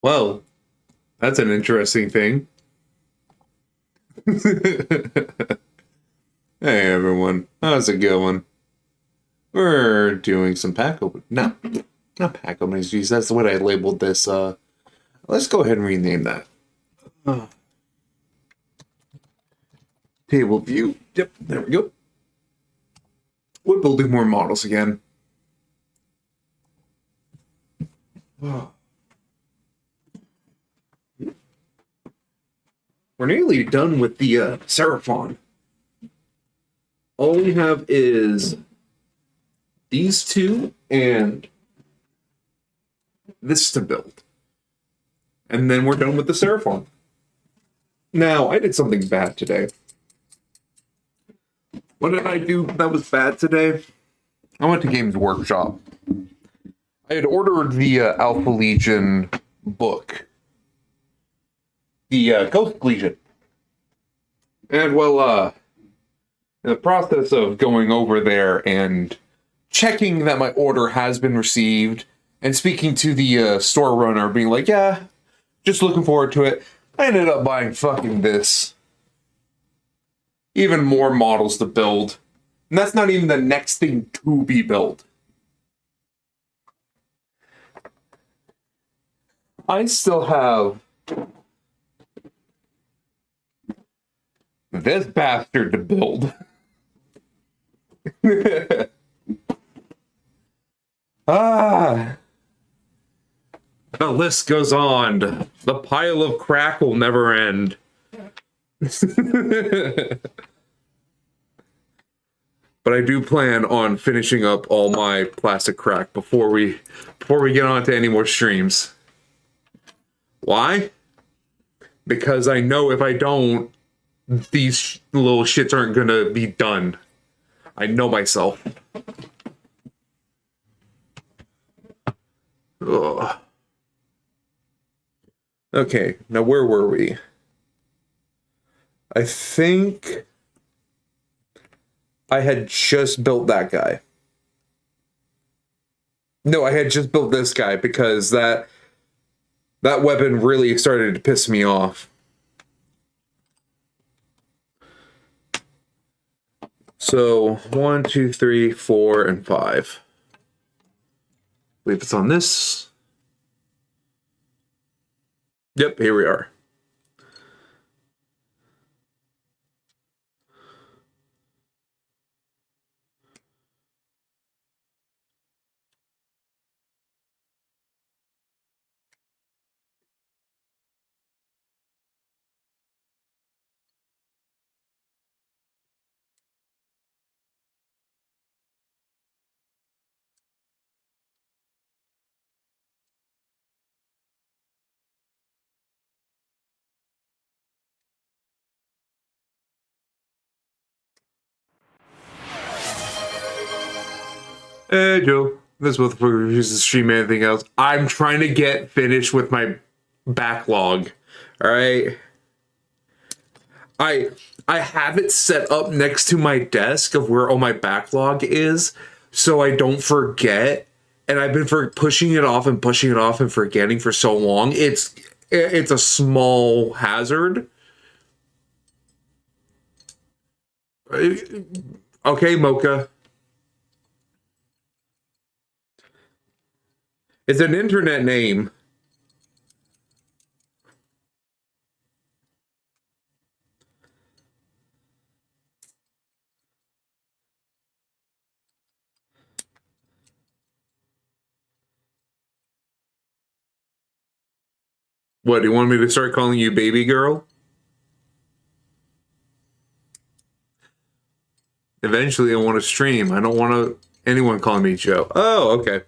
Well, that's an interesting thing. Hey everyone, how's it going? We're doing some pack open. No, not pack openings. Geez, that's what I labeled this. Let's go ahead and rename that. Table view. Yep, there we go. We're building more models again. We're nearly done with the Seraphon. All we have is these two and this to build. And then we're done with the Seraphon. Now, I did something bad today. What did I do that was bad today? I went to Games Workshop. I had ordered the Alpha Legion book. The Ghost Legion. And, well, in the process of going over there and checking that my order has been received and speaking to the store runner, being like, yeah, just looking forward to it, I ended up buying fucking this. Even more models to build. And that's not even the next thing to be built. I still have this bastard to build. The list goes on. The pile of crack will never end. But I do plan on finishing up all my plastic crack before we get on to any more streams. Why? Because I know if I don't, these little shits aren't gonna be done. I know myself. Ugh. Okay, now where were we? I think I had just built that guy. No, I had just built this guy because that weapon really started to piss me off. So 1, 2, 3, 4, and 5. I believe it's on this. Yep, here we are. Hey, Joe. This motherfucker refuses to stream anything else. I'm trying to get finished with my backlog. Alright? I have it set up next to my desk of where all my backlog is, so I don't forget. And I've been pushing it off and forgetting for so long. It's a small hazard. Okay, Mocha. It's an internet name. What, do you want me to start calling you baby girl? Eventually I want to stream. I don't want anyone calling me Joe. Oh, okay.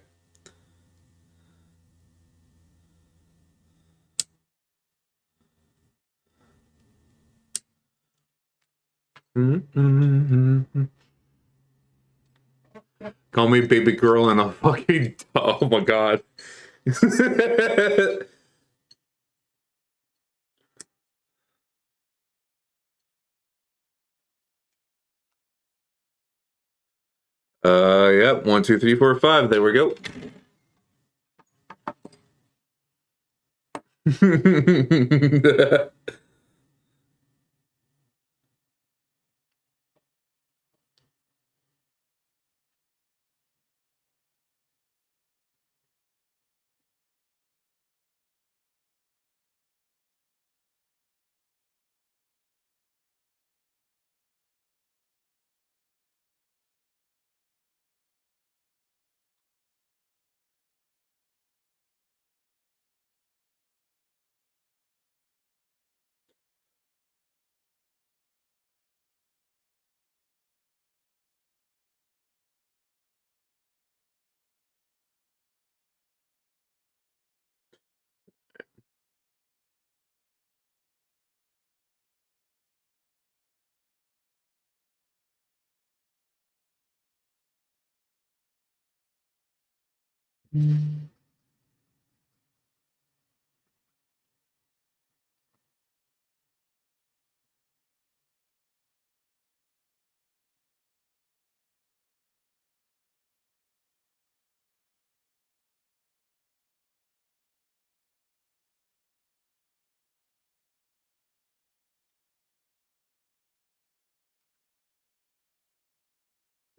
Call me baby girl and a fucking... Oh my god. Yep. 1, 2, 3, 4, 5. There we go.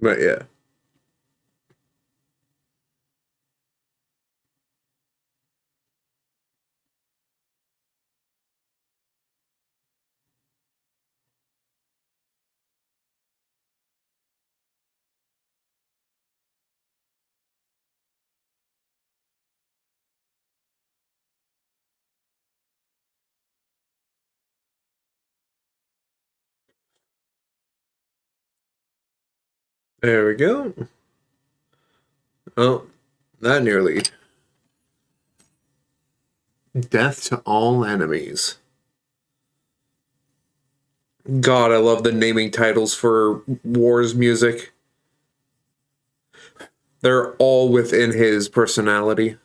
But yeah. There we go. Oh, that nearly. Death to all enemies. God, I love the naming titles for War's music. They're all within his personality.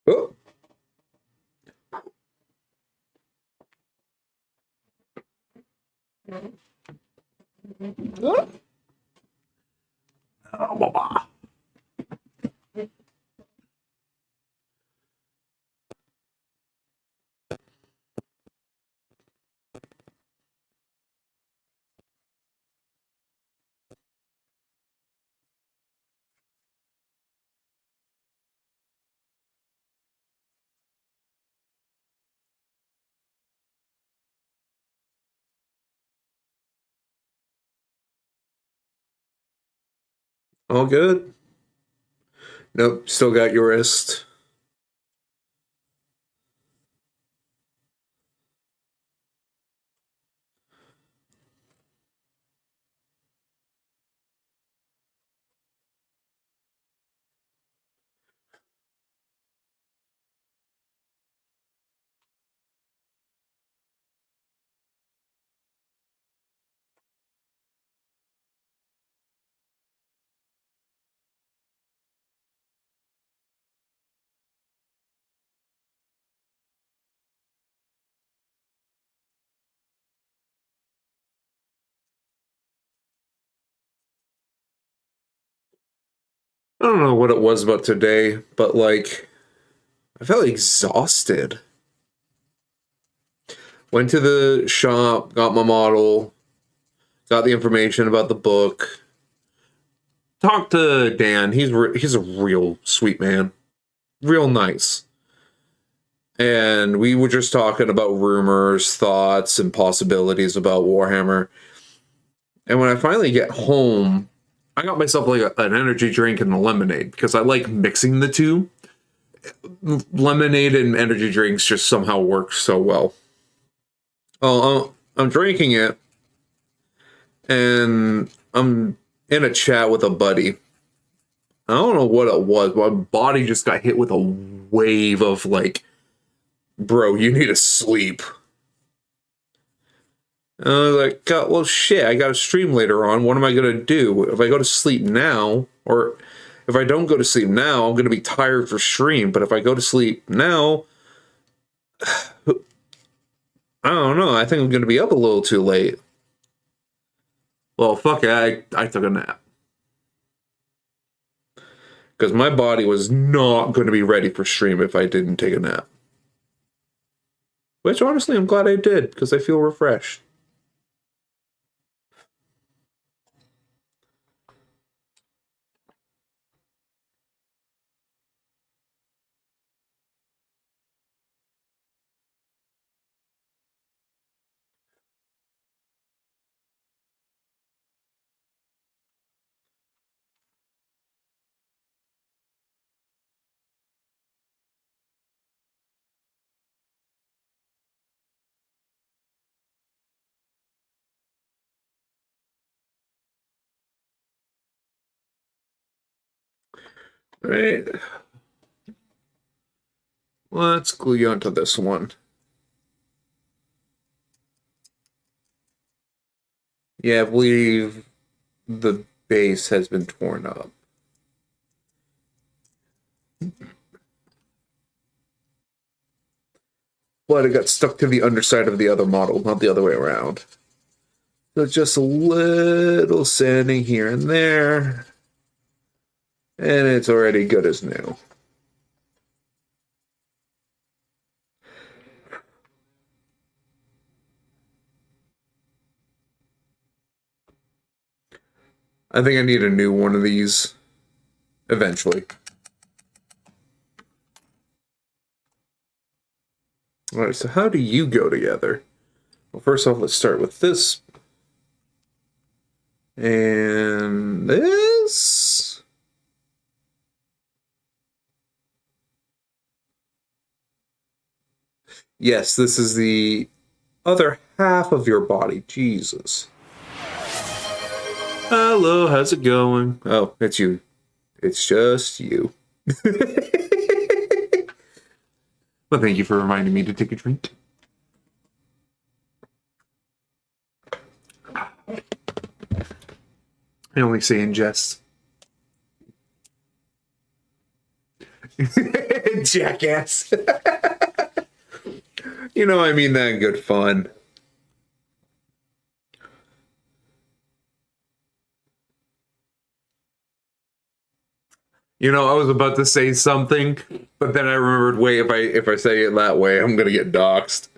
Oh. All good. Nope, still got your wrist. don't know what it was about today, but like I felt exhausted. Went to the shop, got my model, got the information about the book. Talked to Dan. He's a real sweet man, real nice. And we were just talking about rumors, thoughts, and possibilities about Warhammer. And when I finally get home, I got myself like an energy drink and a lemonade because I like mixing the two. Lemonade and energy drinks just somehow work so well. Oh, I'm drinking it, and I'm in a chat with a buddy. I don't know what it was. My body just got hit with a wave of like, bro, you need to sleep. And I was like, God, well, shit, I got to stream later on. What am I going to do? If I go to sleep now, or if I don't go to sleep now, I'm going to be tired for stream. But if I go to sleep now, I don't know. I think I'm going to be up a little too late. Well, fuck it. I took a nap. Because my body was not going to be ready for stream if I didn't take a nap. Which, honestly, I'm glad I did, because I feel refreshed. Right. Let's glue you onto this one. Yeah, I believe the base has been torn up. But it got stuck to the underside of the other model, not the other way around. So just a little sanding here and there. And it's already good as new. I think I need a new one of these eventually. All right, so how do you go together? Well, first off, let's start with this. And this. Yes, this is the other half of your body. Jesus. Hello, how's it going? Oh, it's you. It's just you. Well, thank you for reminding me to take a drink. I only say in jest. Jackass. You know, I mean that in good fun. You know, I was about to say something, but then I remembered, wait, if I say it that way, I'm gonna get doxxed.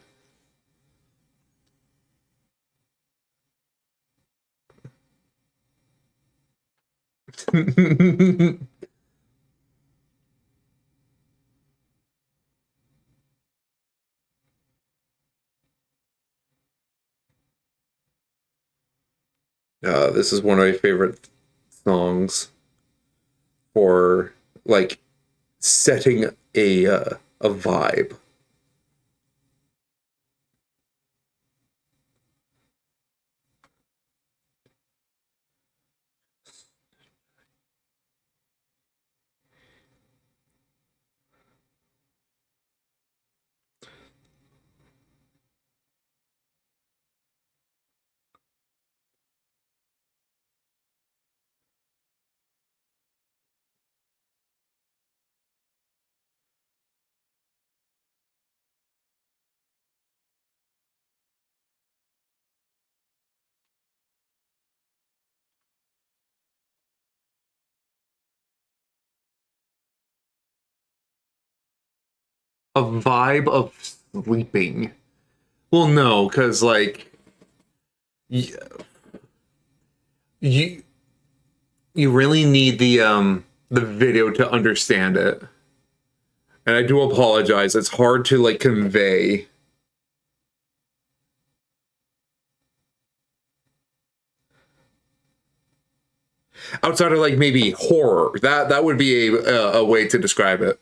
This is one of my favorite songs for like setting a vibe. a vibe of sleeping. Well, no, because like you, you you really need the video to understand it. And I do apologize. It's hard to like convey. Outside of like maybe horror. That would be a way to describe it.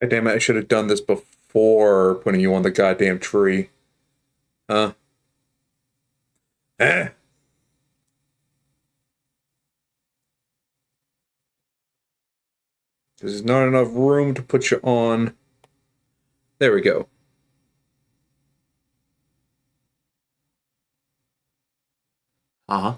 Damn it, I should have done this before putting you on the goddamn tree. Huh? Eh. There's not enough room to put you on. There we go. Uh-huh.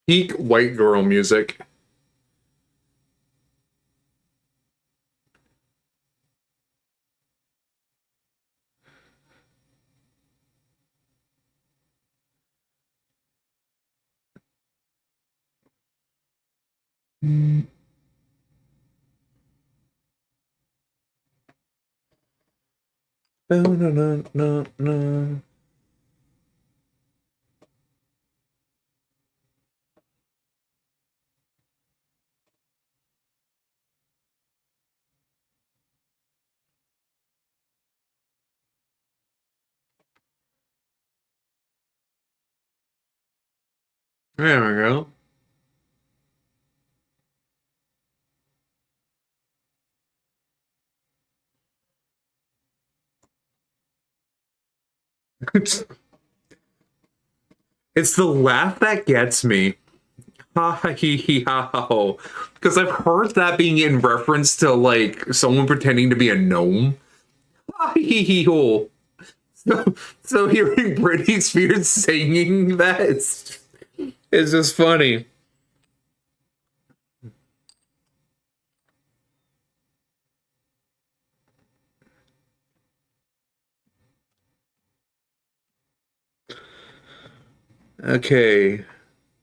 Peak white girl music. No, no, no, no, no. There we go. It's the laugh that gets me. Ha ha he he ha ha ho. Because I've heard that being in reference to like someone pretending to be a gnome. Ha he he ho. So hearing Britney Spears singing that is just funny. Okay.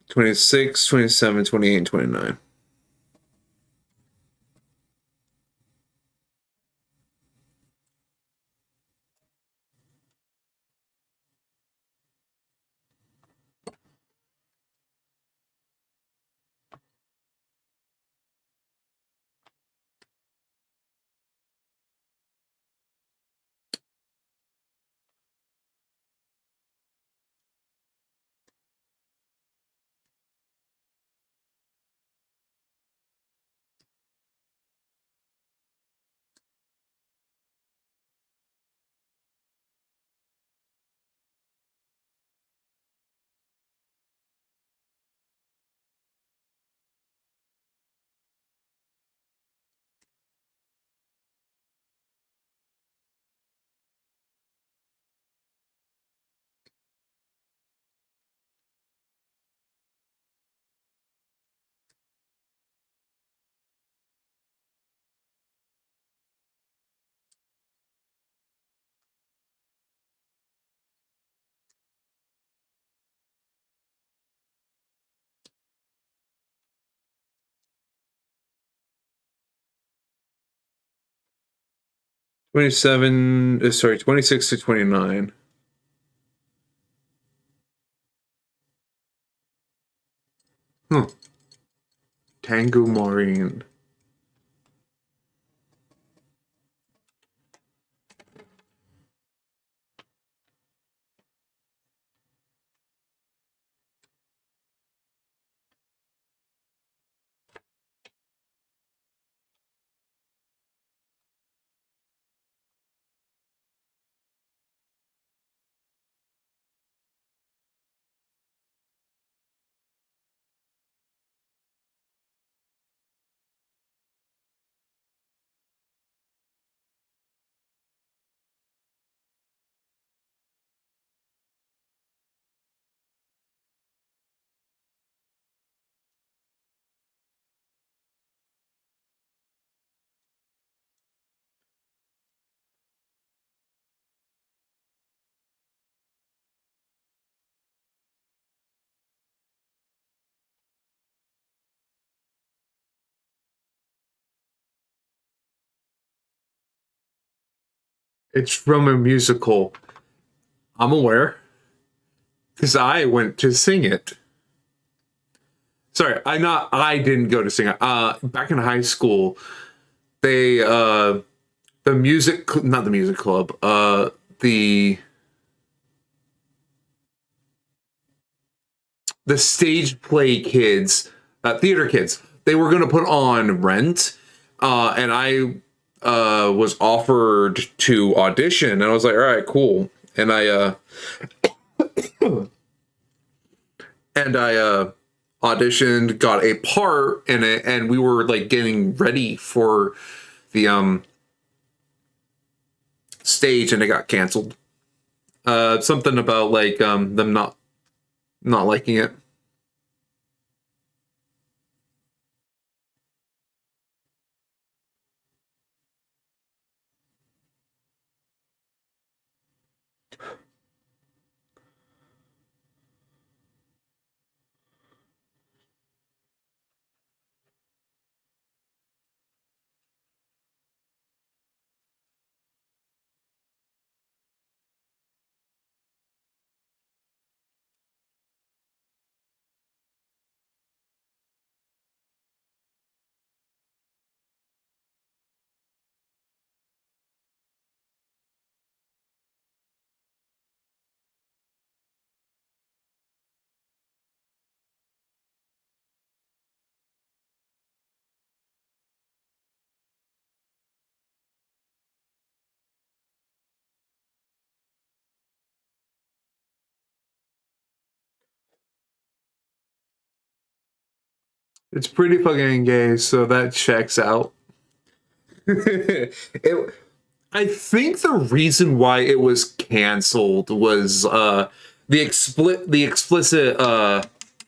26, 27, 28, and 29. 27, sorry, 26 to 29. Huh. Tango Marine. It's from a musical. I'm aware. Because I went to sing it. Sorry, I didn't go to sing it. Back in high school, they the not the music club, the stage play kids, theater kids, they were going to put on Rent, and I was offered to audition, and I was like, all right, cool. And I auditioned, got a part in it, and we were like getting ready for the stage, and it got canceled. Something about like them not liking it. It's pretty fucking gay, so that checks out. it, I think the reason why it was canceled was the explicit the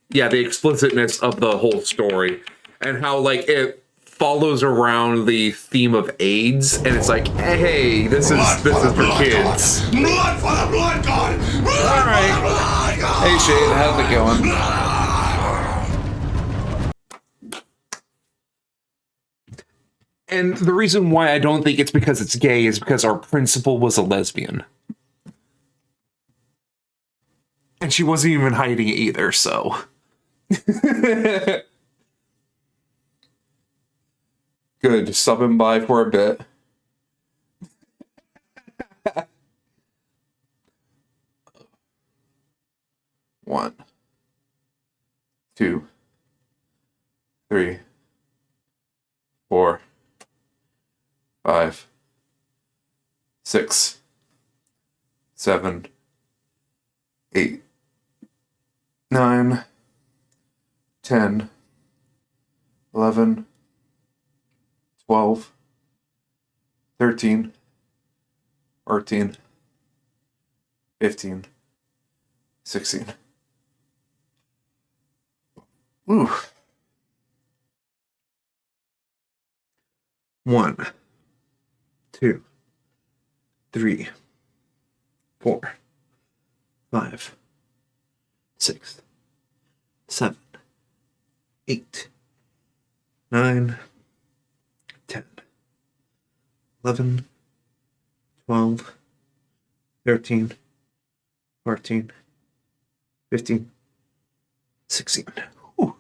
explicitness of the whole story, and how like it follows around the theme of AIDS, and it's like, hey, this is for kids. Blood for the blood god! Blood All right. for the blood god! Hey Shane, how's it going? And the reason why I don't think it's because it's gay is because our principal was a lesbian. And she wasn't even hiding it either, so. Good, subbing by for a bit. One, two, three, four, 5, 6, 7, 8, 9, 10, 11, 12, 13, 14, 15, 16. Ooh. 1, 2, 3, 4, 5, 6, 7, 8, 9, 10, 11, 12, 13, 14, 15, 16. Ooh.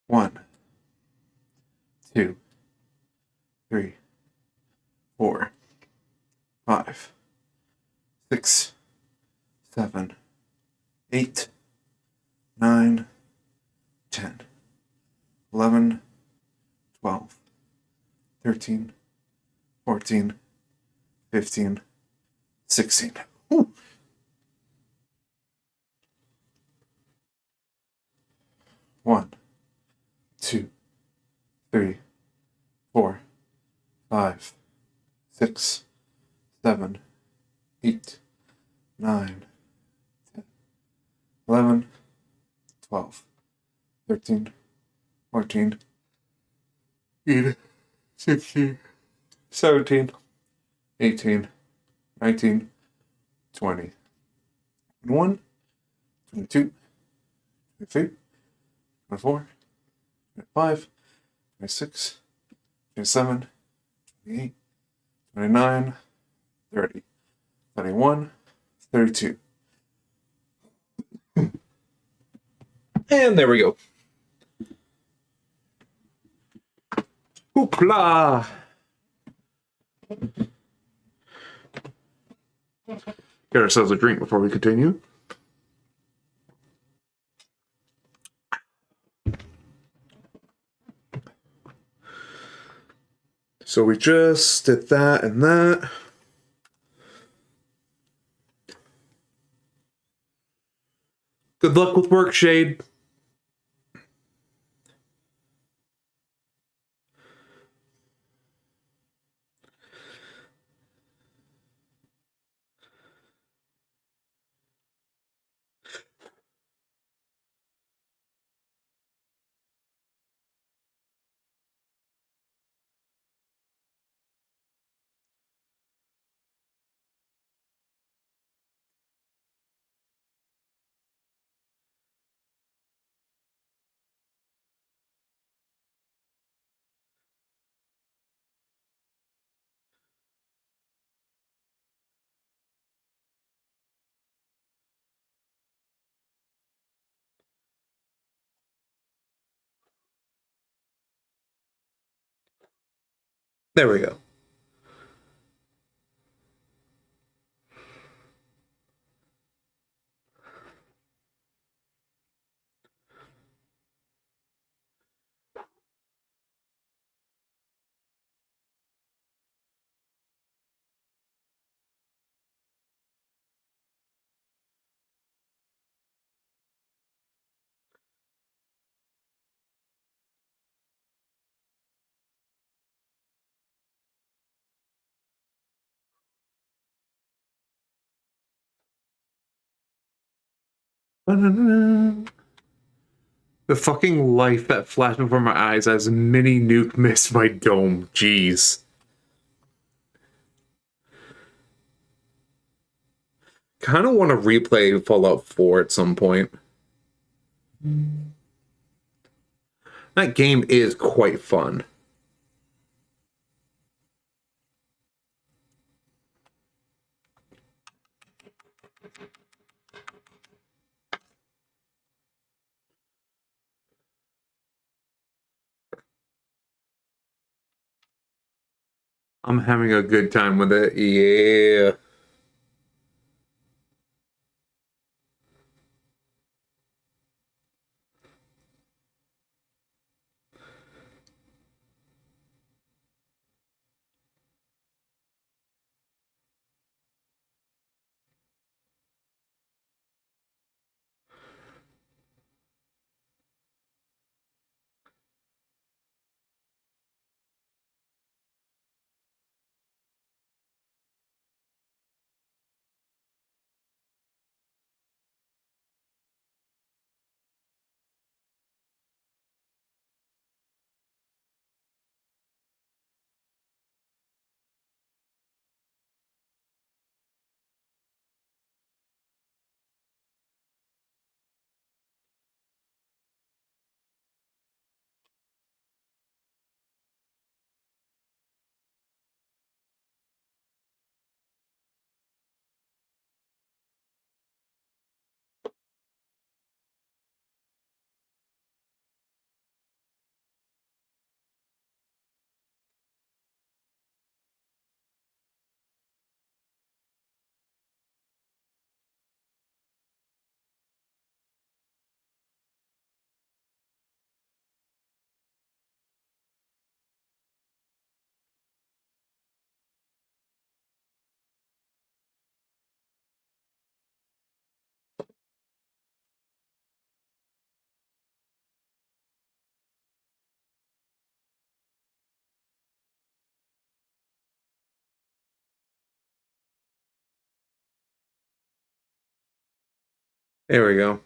One, two, three, 4, 5, 6, 7, 8, 9, 10, 11, 12, 13, 14, 15, 16. Ooh. 1, 2, 3, 4, 5, 6, 7, 8, 9, 10, 11, 12, 13, 14, 15, 16, 17, 18, 19, 20, 21, 22, 23, 24, 25, 26, 27, 28, 29, 30, 31, 32. And there we go. Hoopla! Get ourselves a drink before we continue. So we just did that and that. Good luck with work, Shade. There we go. The fucking life that flashed before my eyes as Mini Nuke missed my dome. Jeez. Kind of want to replay Fallout 4 at some point. That game is quite fun. I'm having a good time with it. Yeah. There we go.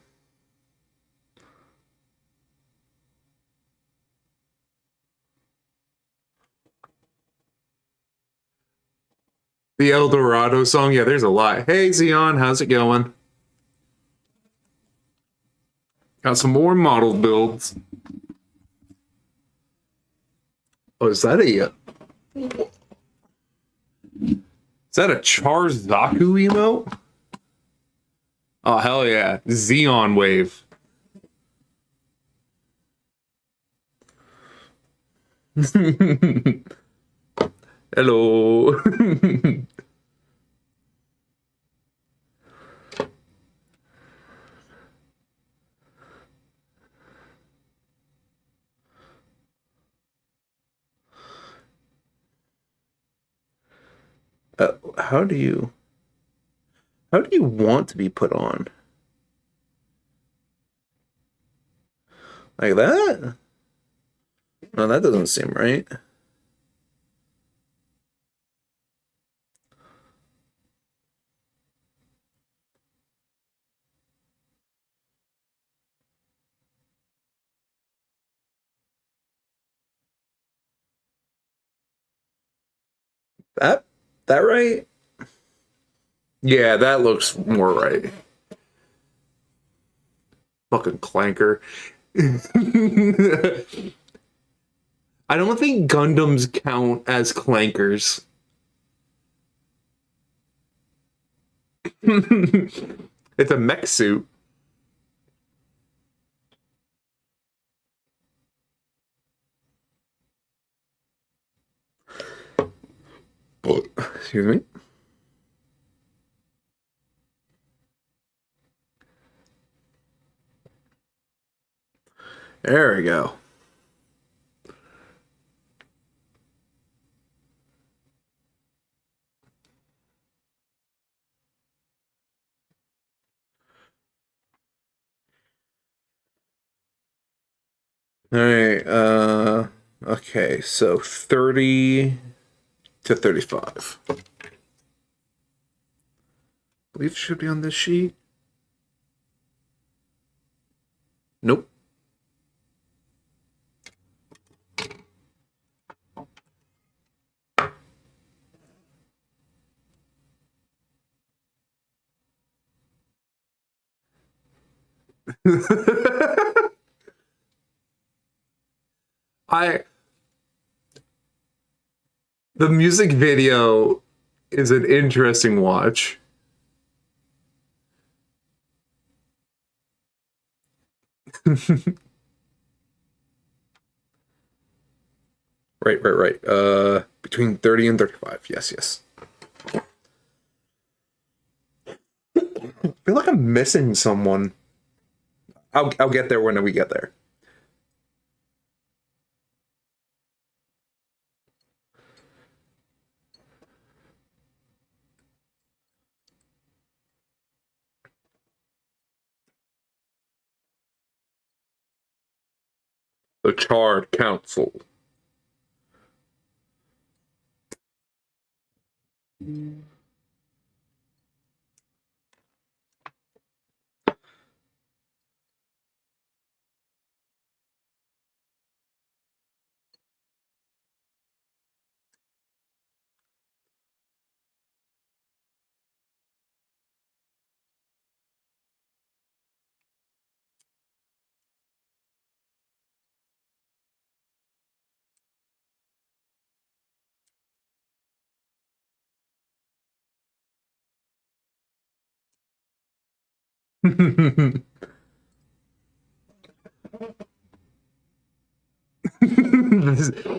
The El Dorado song. Yeah, there's a lot. Hey, Xeon, how's it going? Got some more model builds. Oh, is that a Charzaku emote? Oh, hell yeah. Xeon Wave. Hello. How do you want to be put on? Like that? No, that doesn't seem right. That right? Yeah, that looks more right. Fucking clanker. I don't think Gundams count as clankers. It's a mech suit. Excuse me. There we go. All right, okay, so 30 to 35. I believe it should be on this sheet. Nope. I The music video is an interesting watch. Right. Between 30 and 35. Yes. I feel like I'm missing someone. I'll get there when we get there. The Charred Council. the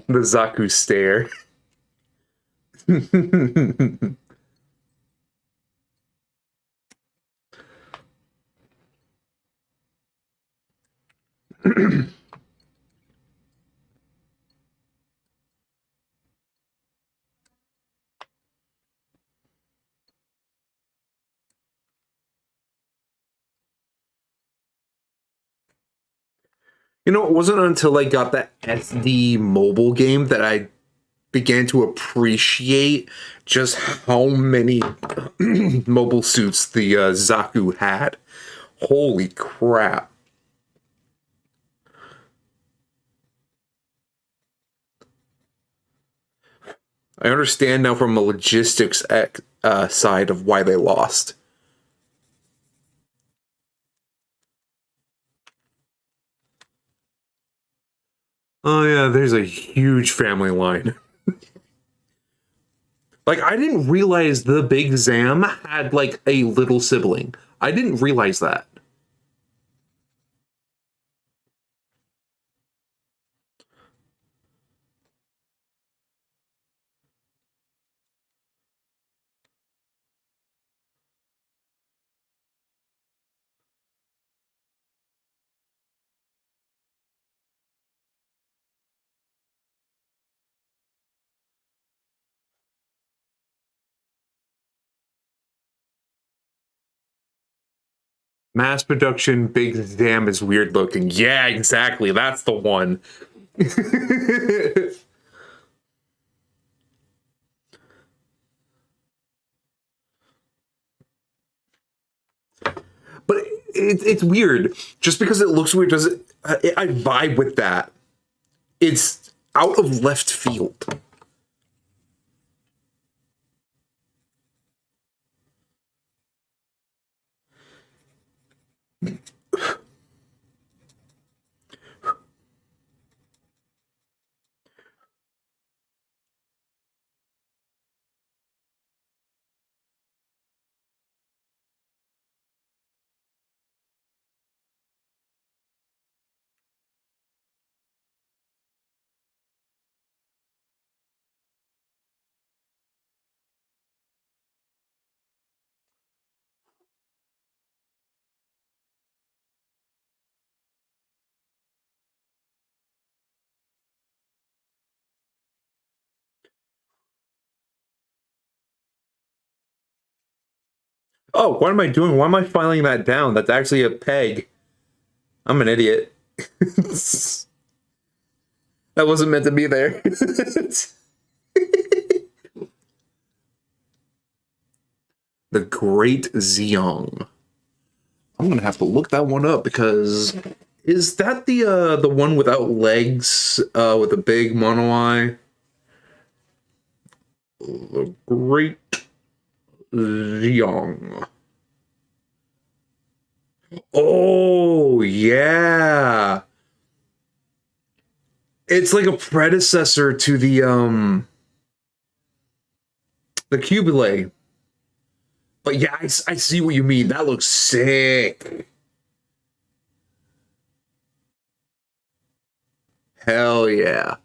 Zaku stare. You know, it wasn't until I got that SD mobile game that I began to appreciate just how many mobile suits the Zaku had. Holy crap. I understand now from a logistics side of why they lost. Oh yeah, there's a huge family line. Like, I didn't realize the Big Zam had, like, a little sibling. I didn't realize that. Mass production Big Zam is weird looking. Yeah, exactly. That's the one. But it's weird. Just because it looks weird doesn't. I vibe with that. It's out of left field. Oh, what am I doing? Why am I filing that down? That's actually a peg. I'm an idiot. That wasn't meant to be there. The Great Zeong. I'm gonna have to look that one up because is that the one without legs with a big mono eye? The Great Zeong. Oh yeah. It's like a predecessor to the Cubile. But yeah, I see what you mean. That looks sick. Hell yeah.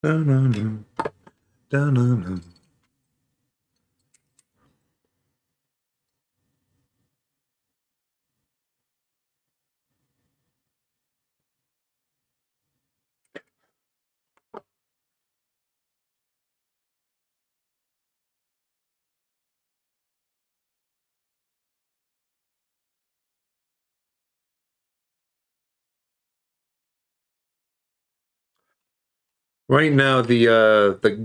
Dun-dun-dun. Dun-dun-dun. Right now, the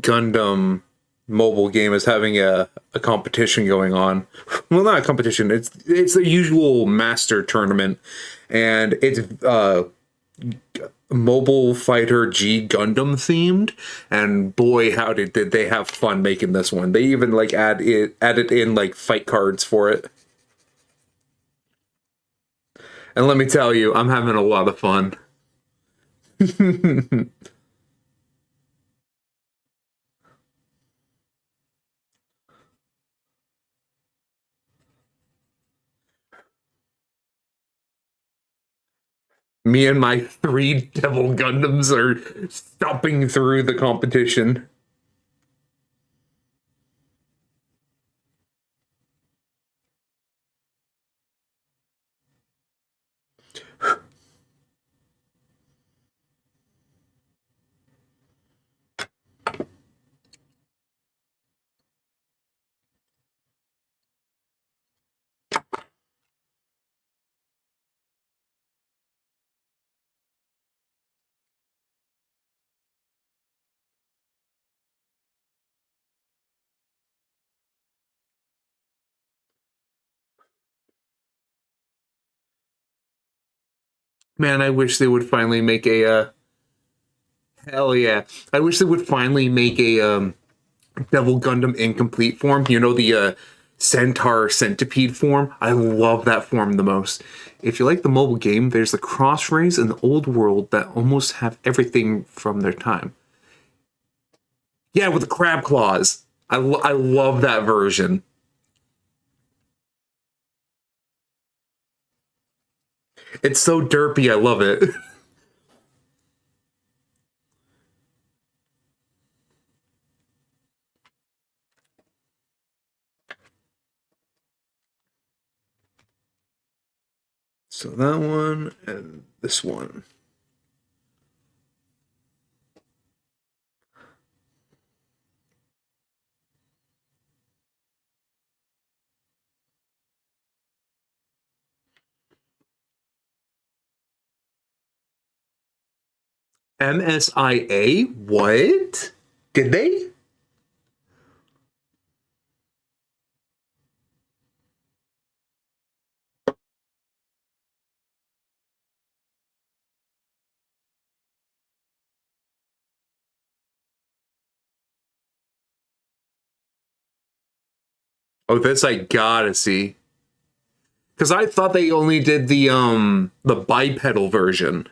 Gundam mobile game is having a competition going on. Well, not a competition. It's the usual master tournament, and it's Mobile Fighter G Gundam themed. And boy, how did they have fun making this one? They even like added in like fight cards for it. And let me tell you, I'm having a lot of fun. Me and my 3 Devil Gundams are stomping through the competition. Man, I wish they would finally make hell yeah. I wish they would finally make a Devil Gundam incomplete form. You know, the Centaur Centipede form? I love that form the most. If you like the mobile game, there's the Cross Rays and the Old World that almost have everything from their time. Yeah, with the crab claws. I love that version. It's so derpy, I love it. So that one and this one. MSIA? What? Did they? Oh, this I gotta see. Because I thought they only did the bipedal version.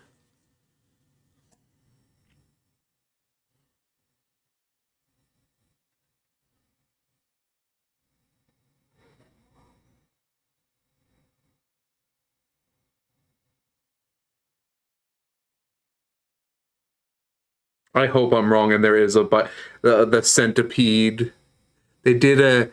I hope I'm wrong and there is a but the centipede. They did a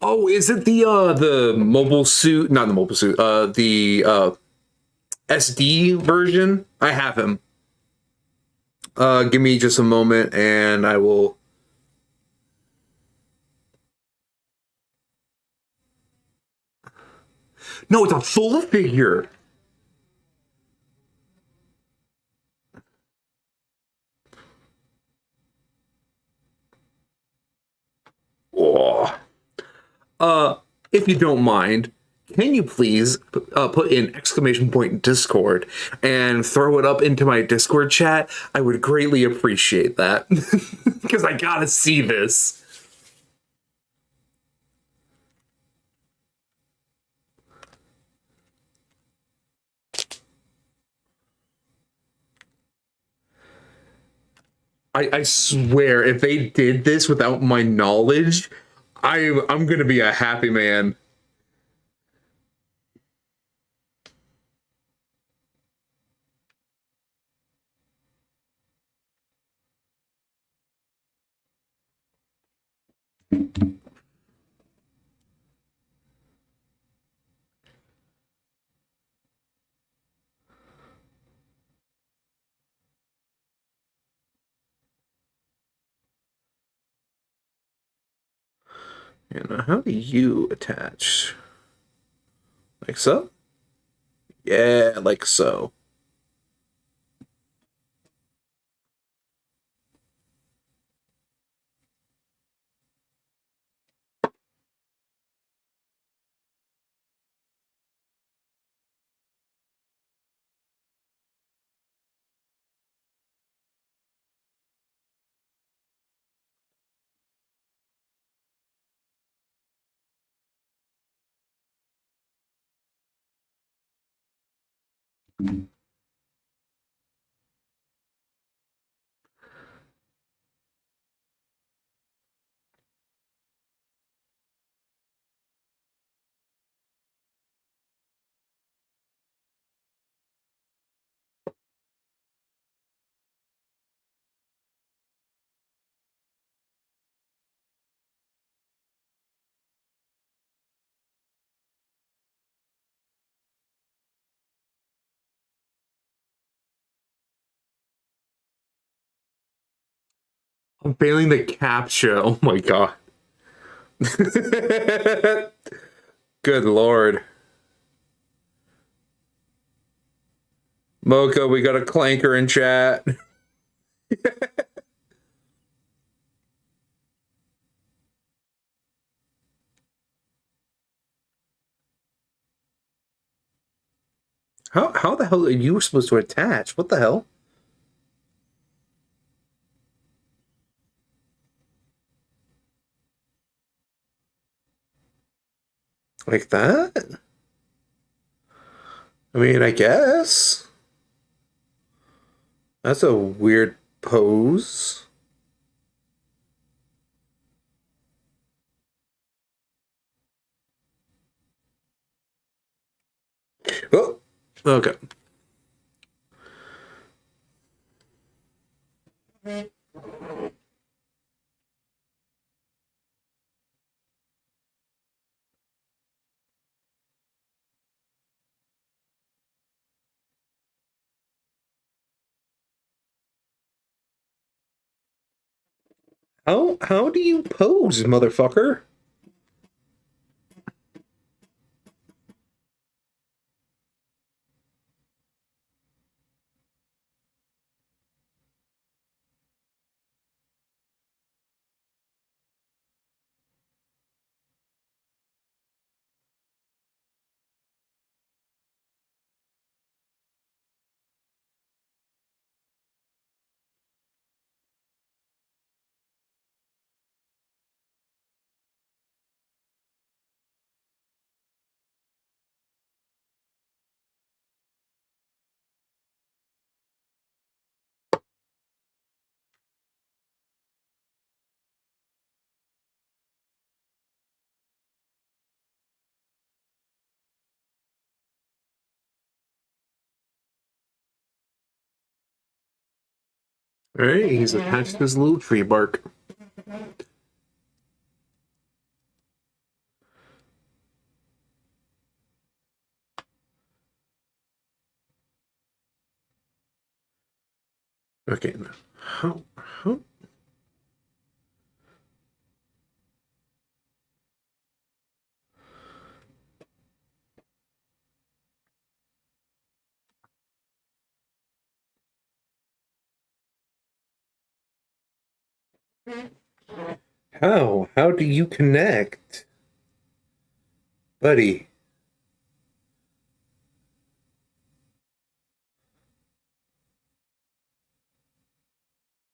oh, is it the mobile suit? Not the mobile suit. The SD version. I have him. Give me just a moment and I will. No, it's a full figure. Oh. If you don't mind, can you please put in exclamation point Discord and throw it up into my Discord chat? I would greatly appreciate that because I gotta see this. I swear, if they did this without my knowledge, I'm gonna be a happy man. And how do you attach? Like so? Yeah, like so. I'm failing the captcha. Oh my god. Good lord. Mocha, we got a clanker in chat. How the hell are you supposed to attach? What the hell? Like that? I mean, I guess. That's a weird pose. Oh, okay. How do you pose, motherfucker? All right, he's attached to this little tree bark. Okay, now how do you connect, buddy?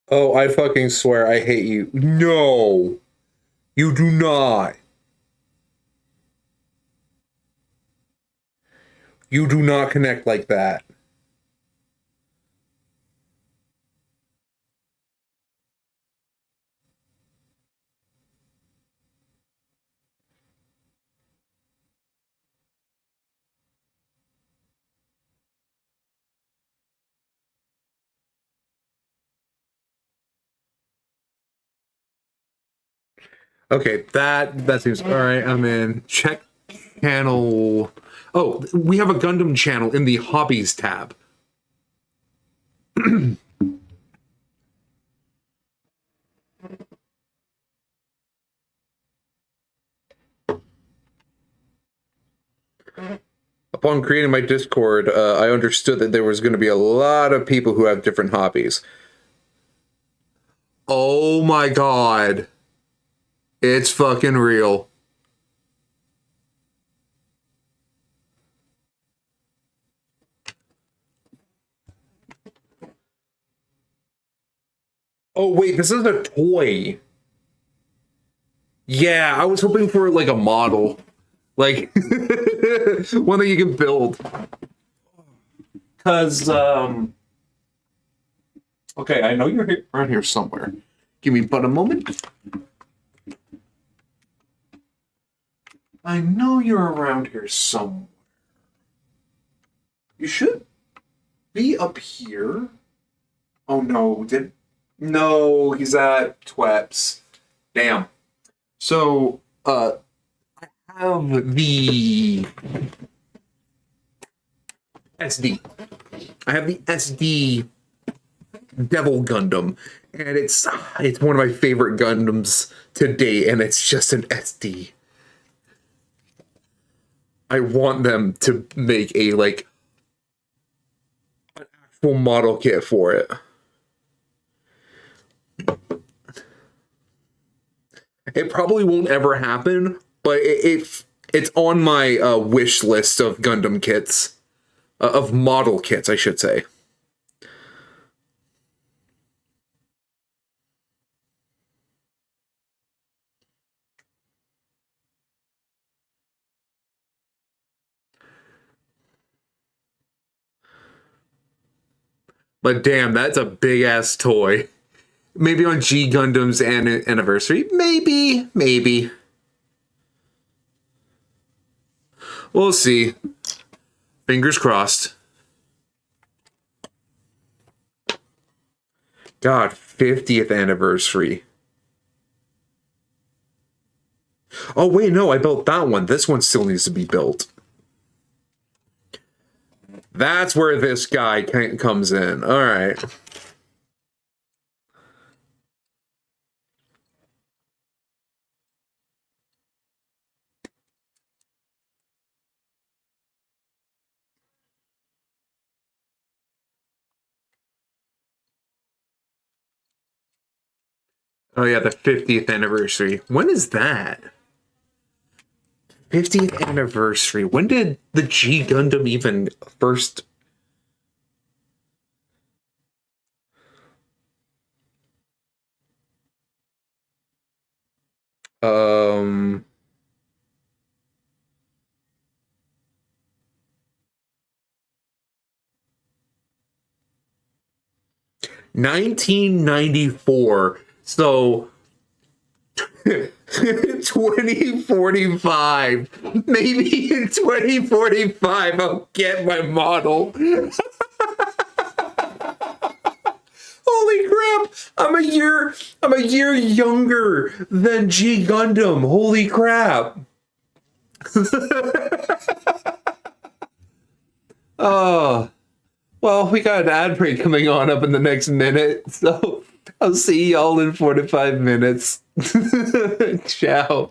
Oh, I fucking swear I hate you. No, you do not. You do not connect like that. Okay, that seems all right. I'm in. Check channel. Oh, we have a Gundam channel in the hobbies tab. upon creating my Discord, I understood that there was going to be a lot of people who have different hobbies. Oh my god. It's fucking real. Oh wait, this is a toy. Yeah, I was hoping for like a model. Like one that you can build. Cause okay, I know you're here, around here somewhere. Give me but a moment. I know you're around here somewhere. You should be up here. Oh no, no, he's at Tweps. Damn. So, I have the SD. I have the SD Devil Gundam, and it's one of my favorite Gundams to date, and it's just an SD. I want them to make a like an actual model kit for it. It probably won't ever happen, but it's on my wish list of Gundam kits, of model kits, I should say. But damn, that's a big ass toy. Maybe on G Gundam's anniversary. Maybe. We'll see. Fingers crossed. God, 50th anniversary. Oh, wait, no, I built that one. This one still needs to be built. That's where this guy comes in. All right. Oh, yeah, the 50th anniversary. When is that? 50th anniversary. When did the G Gundam even first? Um, 1994. So 2045. Maybe in 2045 I'll get my model. Holy crap! I'm a year younger than G Gundam. Holy crap. Oh, well, we got an ad break coming on up in the next minute, so I'll see y'all in 45 minutes. Ciao.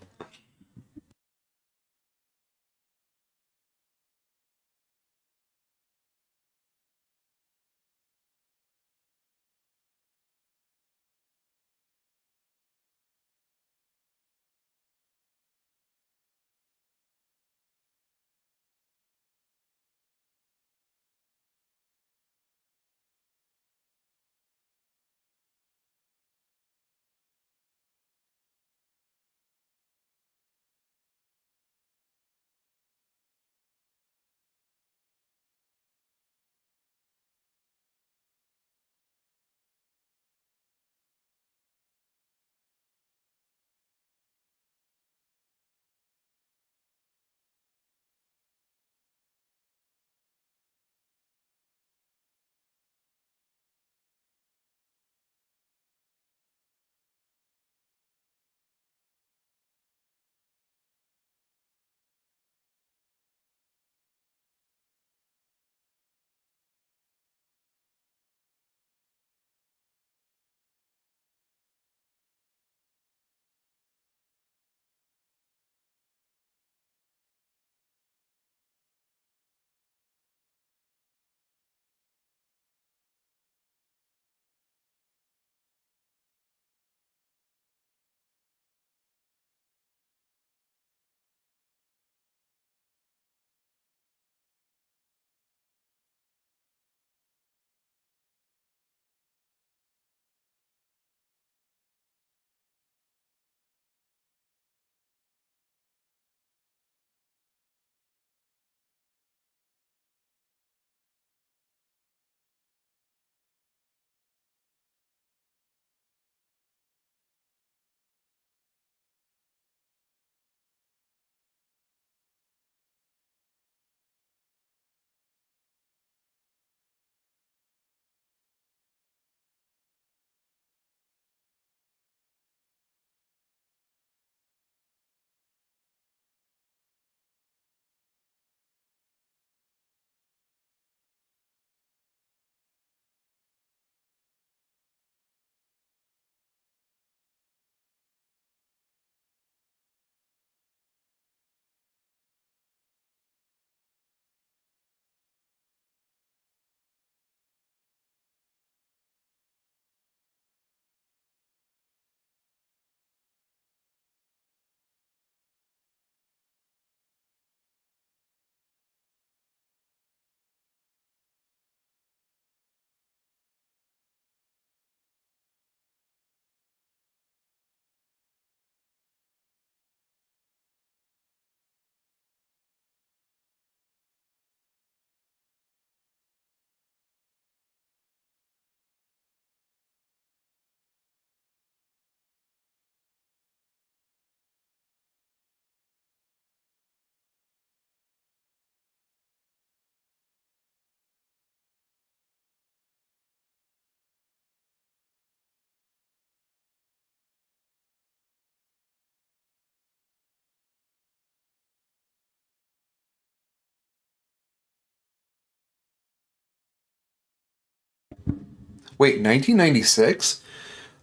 Wait, 1996?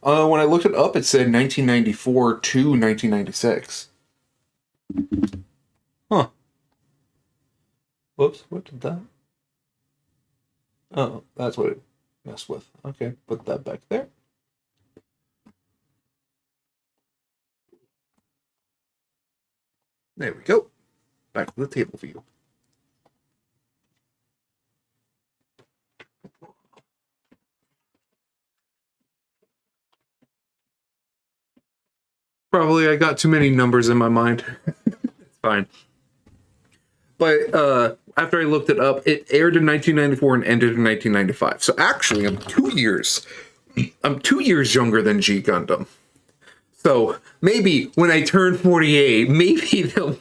When I looked it up, it said 1994 to 1996. Huh. Whoops, what did that? Oh, that's what it messed with. Okay, put that back there. There we go. Back to the table view. Probably I got too many numbers in my mind. It's fine. But after I looked it up, it aired in 1994 and ended in 1995. So actually, I'm 2 years. I'm 2 years younger than G Gundam. So maybe when I turn 48, maybe they'll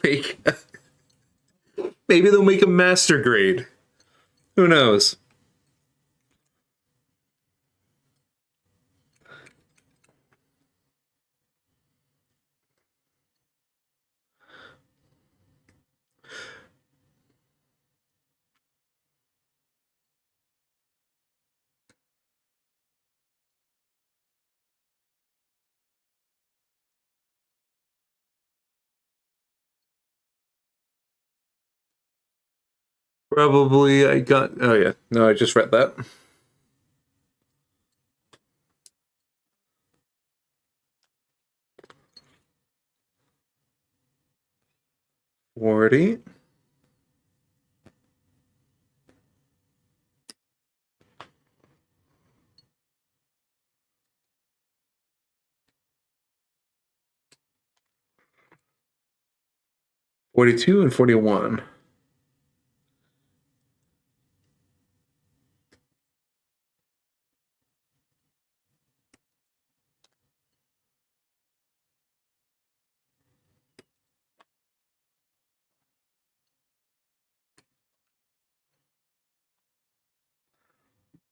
make a master grade. Who knows? Probably I got. Oh yeah, no, I just read that. 40. $42 and $41.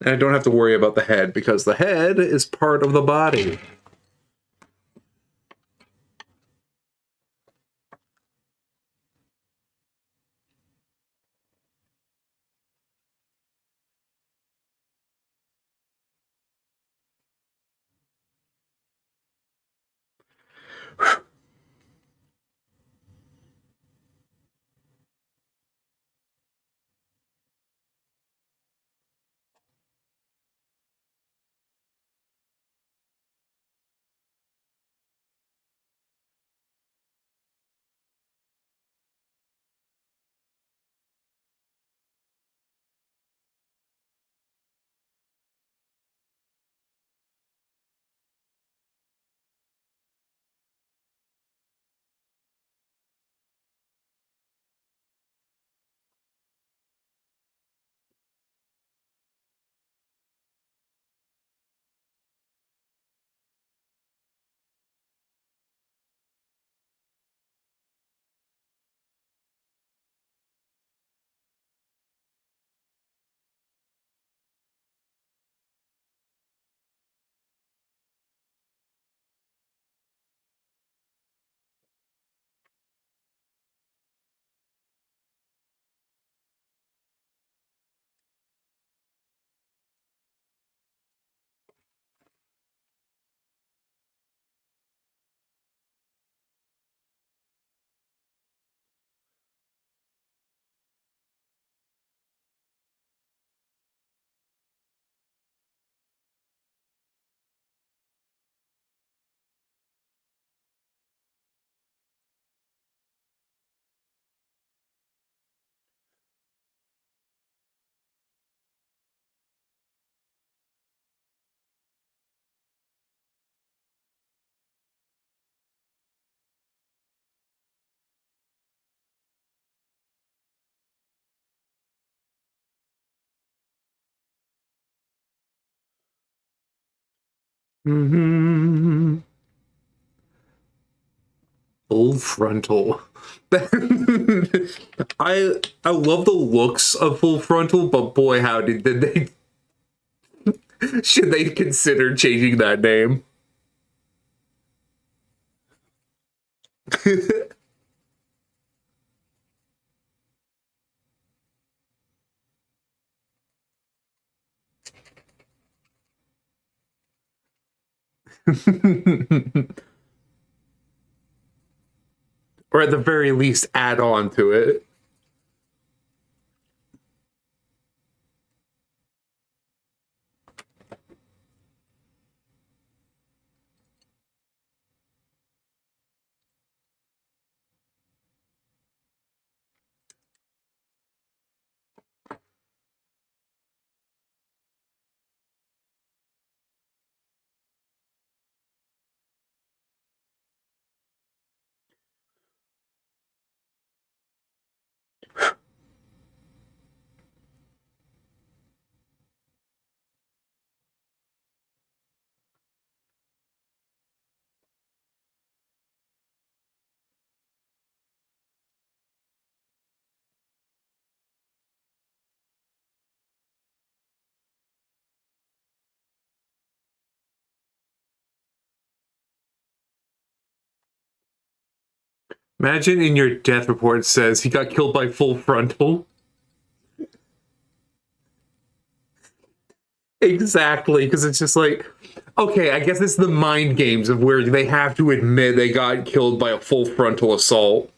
And I don't have to worry about the head because the head is part of the body. Mm-hmm. Full frontal. I love the looks of full frontal, but boy, howdy, did they should they consider changing that name? Or at the very least, add on to it. Imagine in your death report it says he got killed by full frontal. Exactly, because it's just like, okay, I guess it's the mind games of where they have to admit they got killed by a full frontal assault.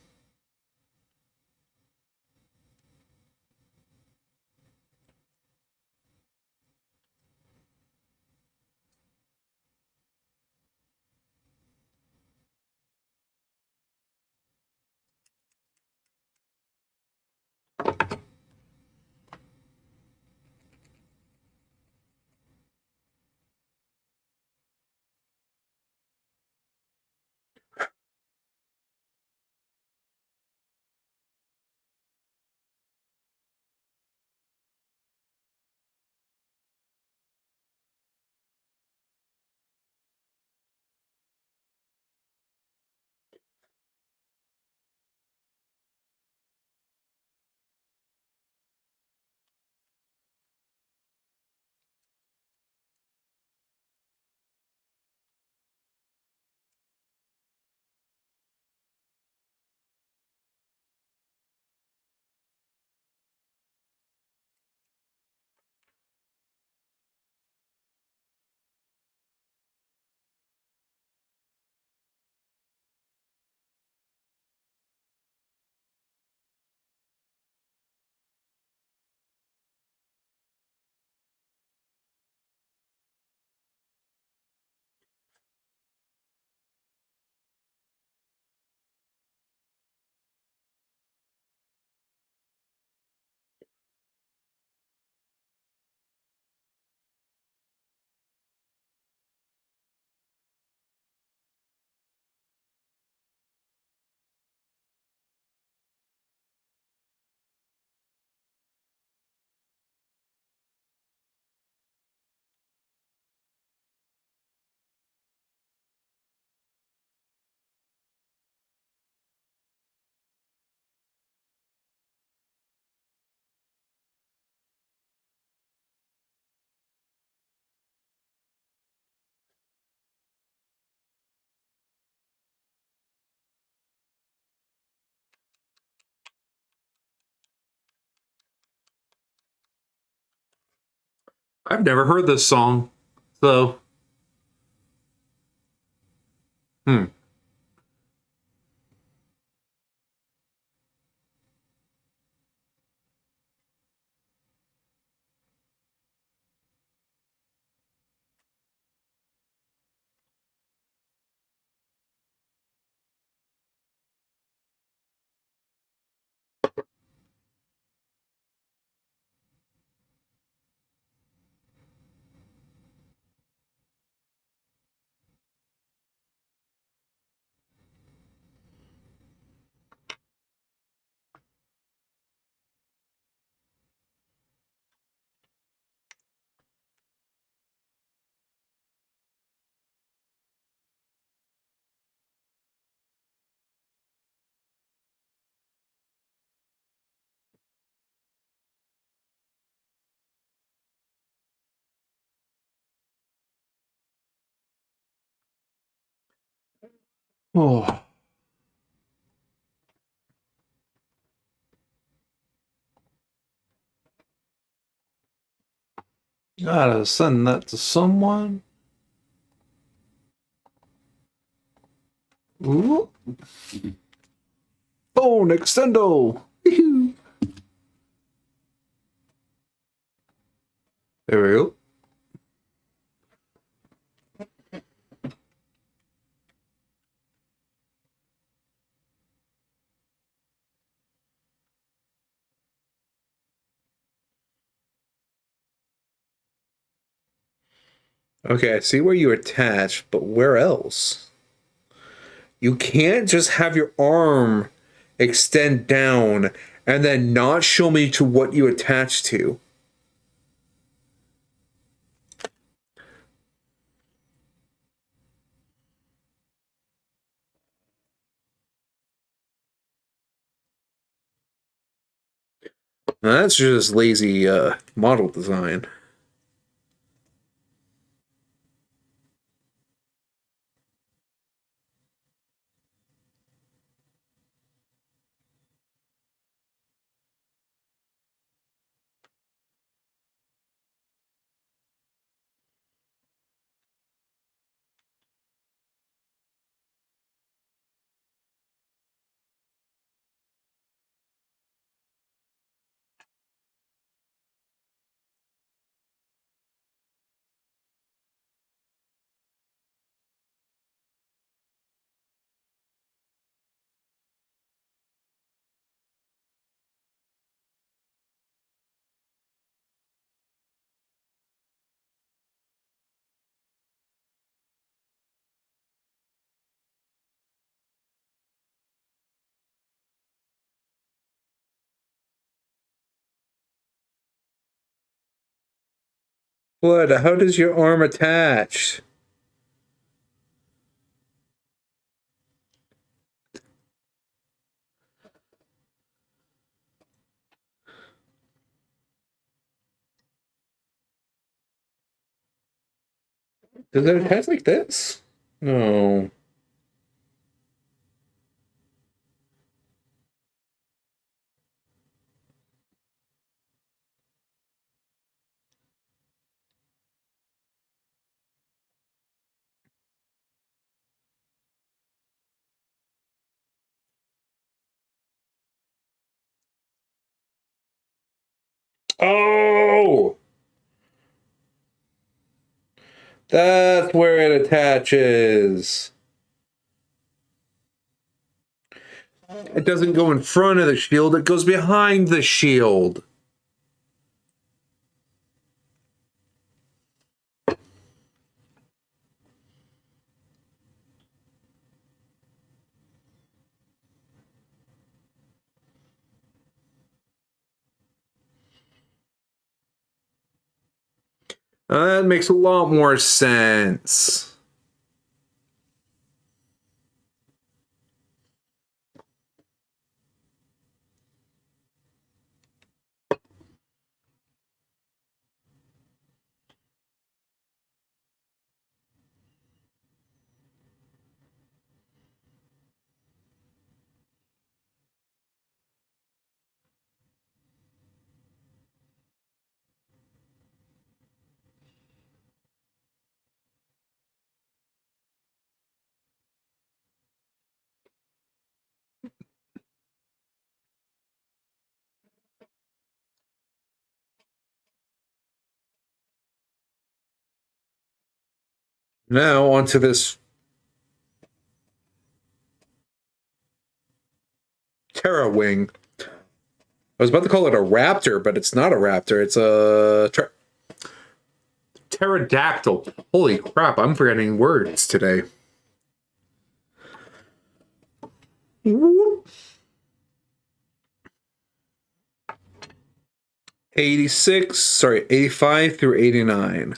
I've never heard this song, so hmm. Oh. Gotta send that to someone. Ooh. Phone extendo. Woohoo. There we go. Okay, I see where you attach, but where else? You can't just have your arm extend down and then not show me to what you attach to. Now, that's just lazy model design. What? How does your arm attach? Does it attach like this? No. Oh! That's where it attaches. It doesn't go in front of the shield, it goes behind the shield. That makes a lot more sense. Now onto this Terra Wing. I was about to call it a raptor, but it's not a raptor. It's a pterodactyl. Holy crap, I'm forgetting words today. 85 through 89.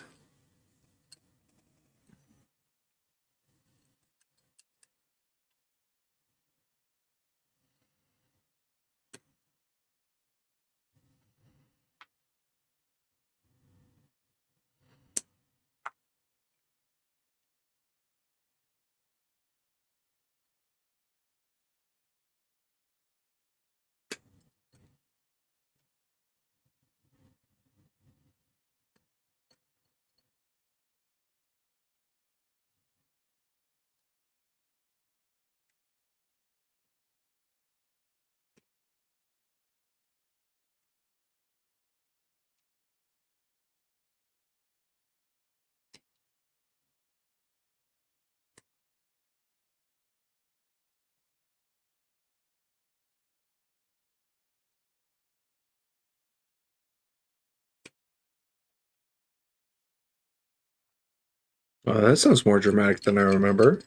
That sounds more dramatic than I remember.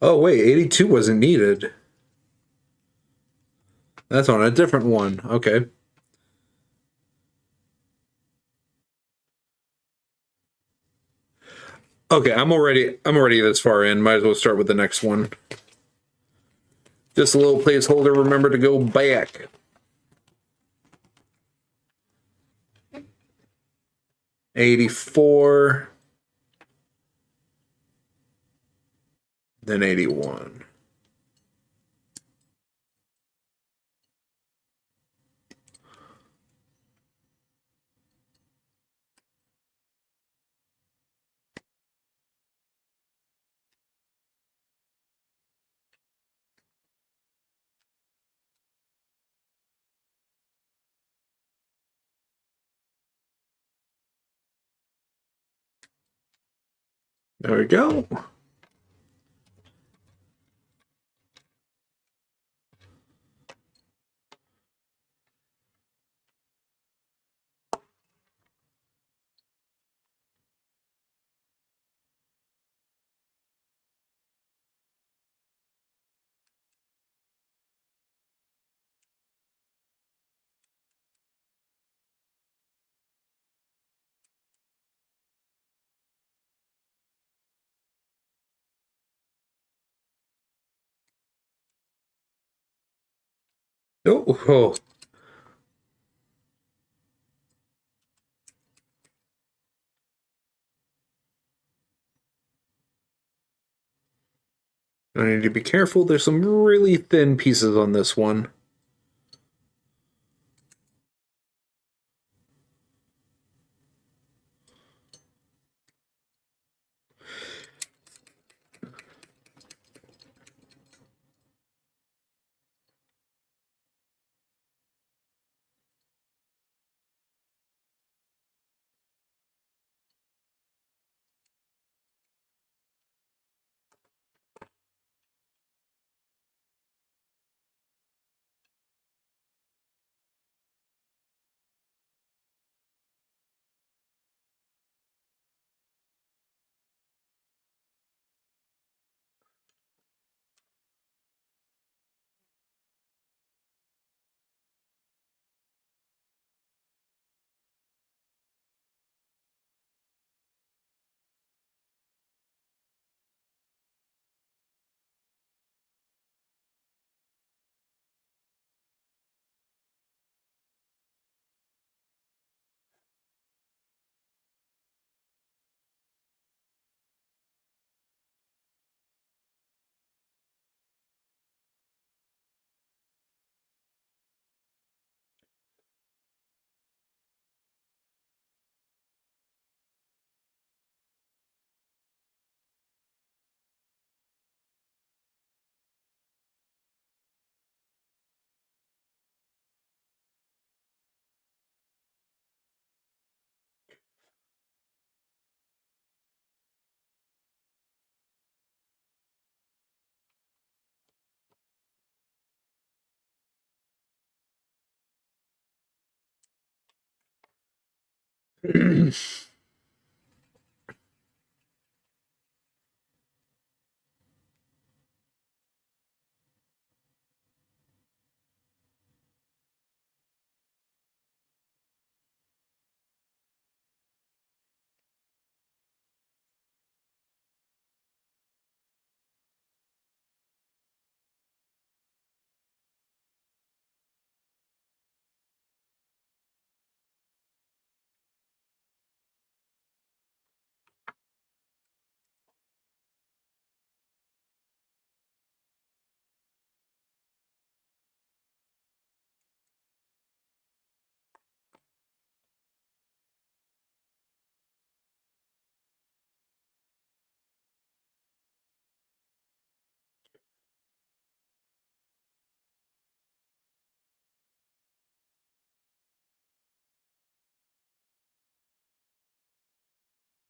Oh, wait, 82 wasn't needed. That's on a different one. Okay. Okay, I'm already this far in. Might as well start with the next one. Just a little placeholder. Remember to go back. 84. Then 81. There we go. Oh. I need to be careful. There's some really thin pieces on this one.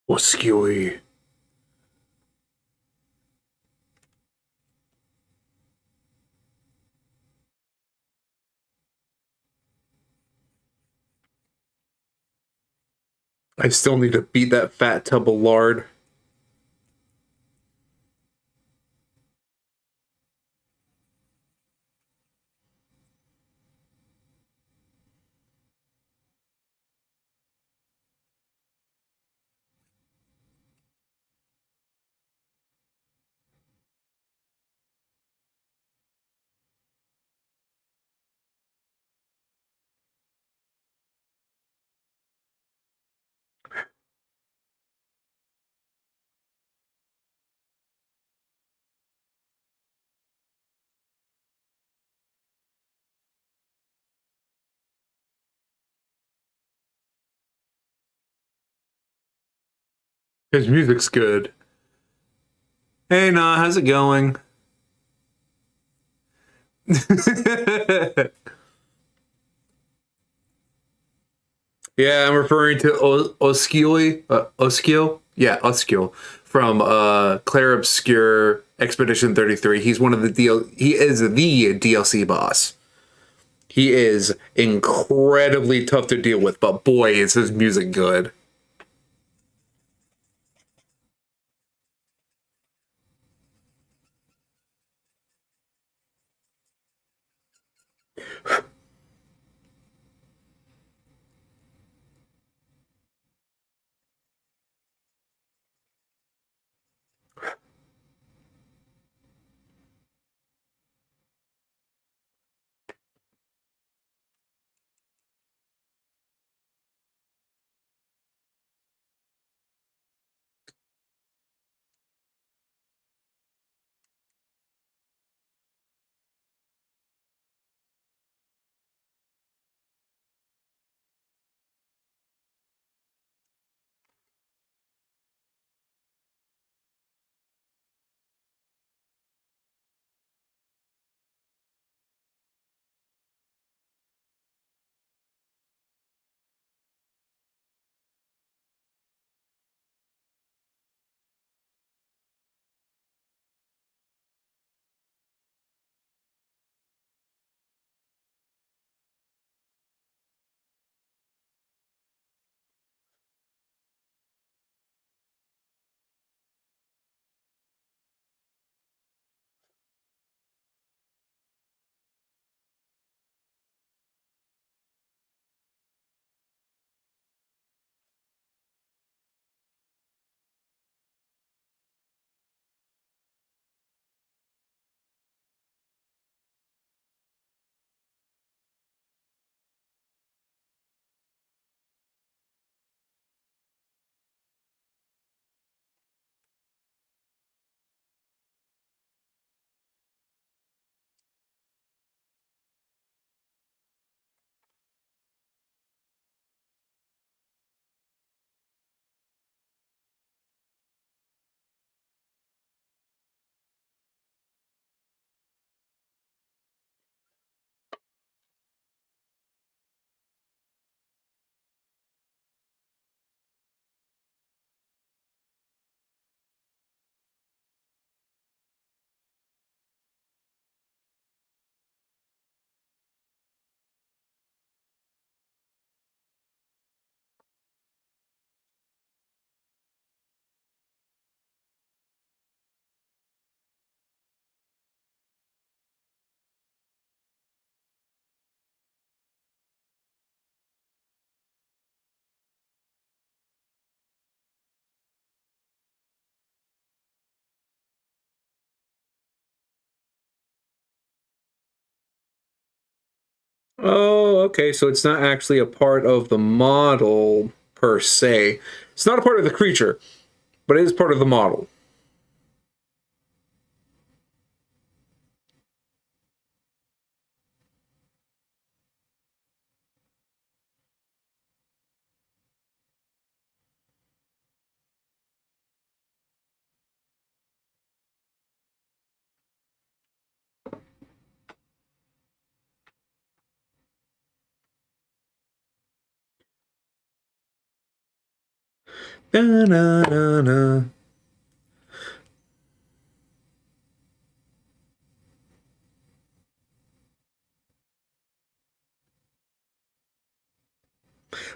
Skewy. I still need to beat that fat tub of lard. His music's good. Hey, nah, how's it going? Yeah, I'm referring to Osceola. Osceola? Yeah, Osceola from Claire Obscure Expedition 33. He's one of the he is the DLC boss. He is incredibly tough to deal with, but boy, is his music good. Oh, okay. So it's not actually a part of the model per se. It's not a part of the creature, but it is part of the model. Na, na, na, na.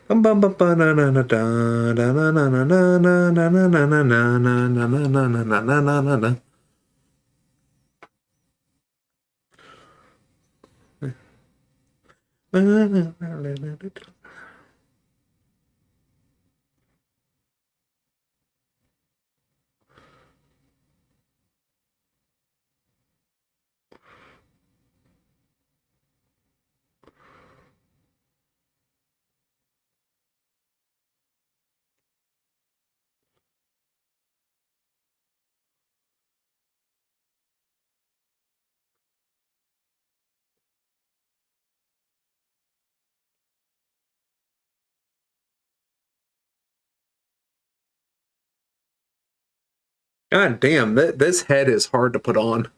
Bum bum bum ba na na na da da na na na na na na na na na na na na na na na na na na. God damn, this head is hard to put on.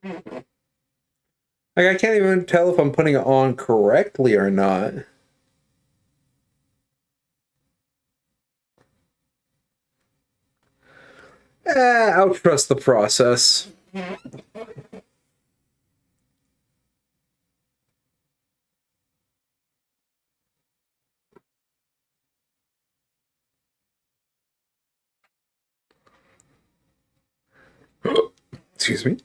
Like, I can't even tell if I'm putting it on correctly or not. I'll trust the process. Excuse me.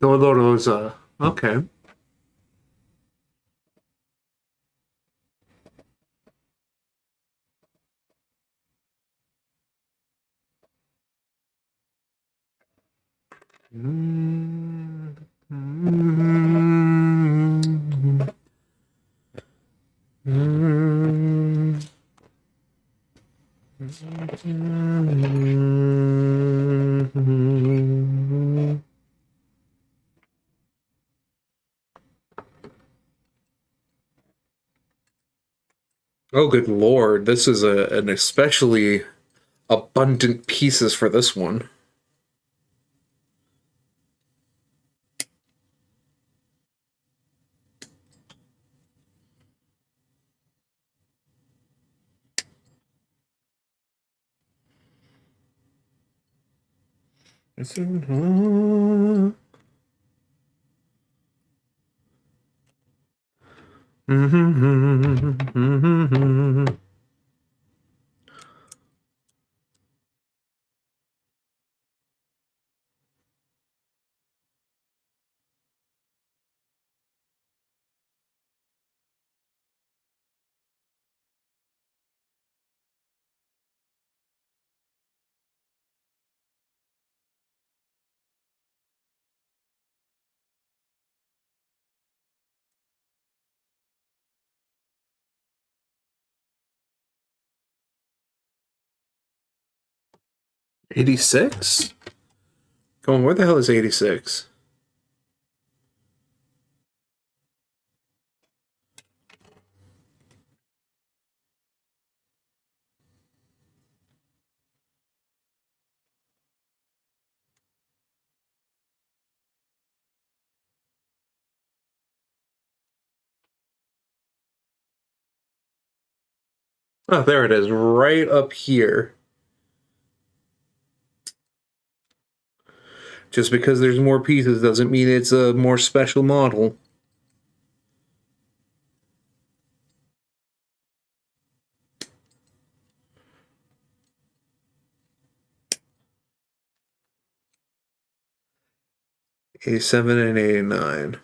Dolorosa. Okay. Oh, good lord. This is an especially abundant pieces for this one. '86? Come on, where the hell is '86? Oh, there it is, right up here. Just because there's more pieces doesn't mean it's a more special model. '87 and '89.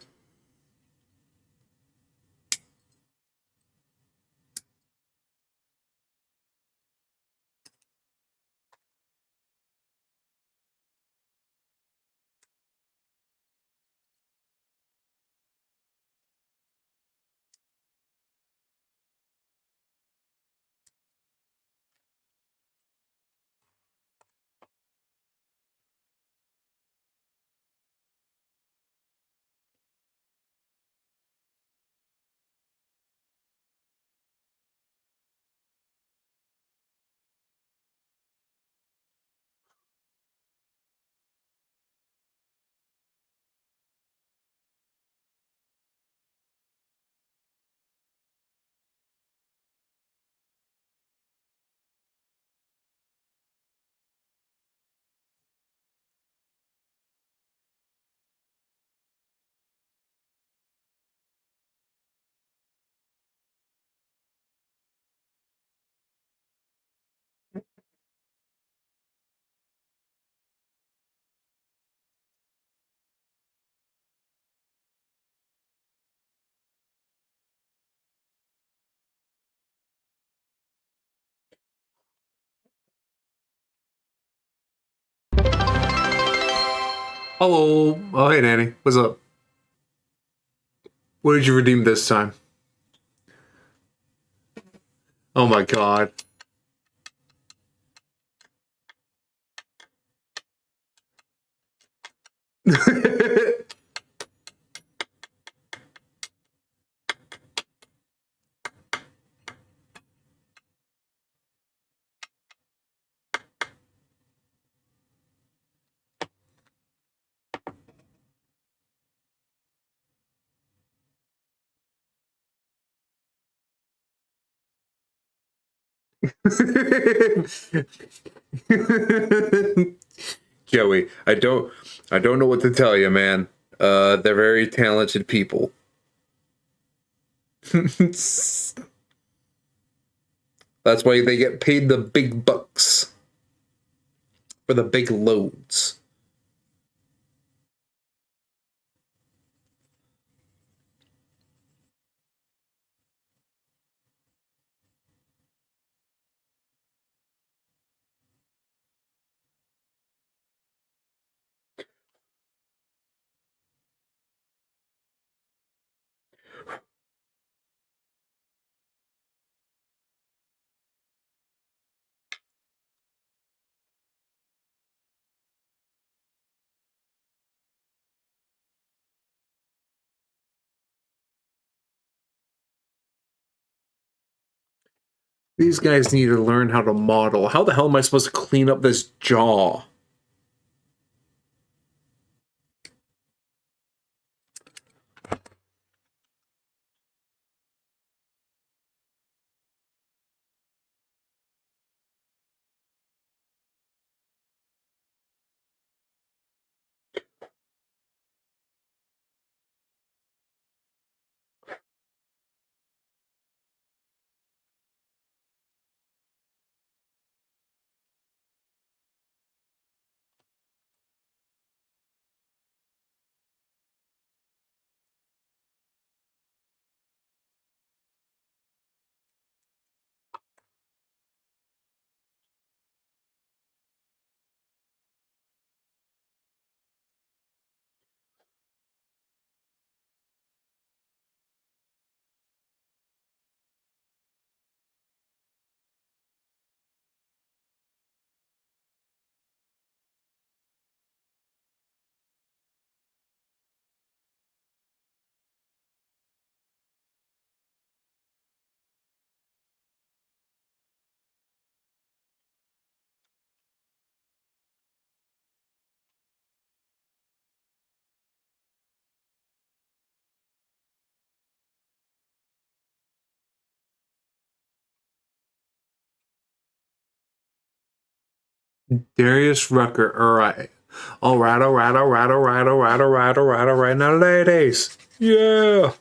Hello. Oh, hey, Danny. What's up? What did you redeem this time? Oh my god. Joey, I don't know what to tell you, man. They're very talented people. That's why they get paid the big bucks for the big loads. These guys need to learn how to model. How the hell am I supposed to clean up this jaw? Darius Rucker, alright. Alright, alright, alright, alright, alright, alright, alright, alright. Now, ladies. Yeah.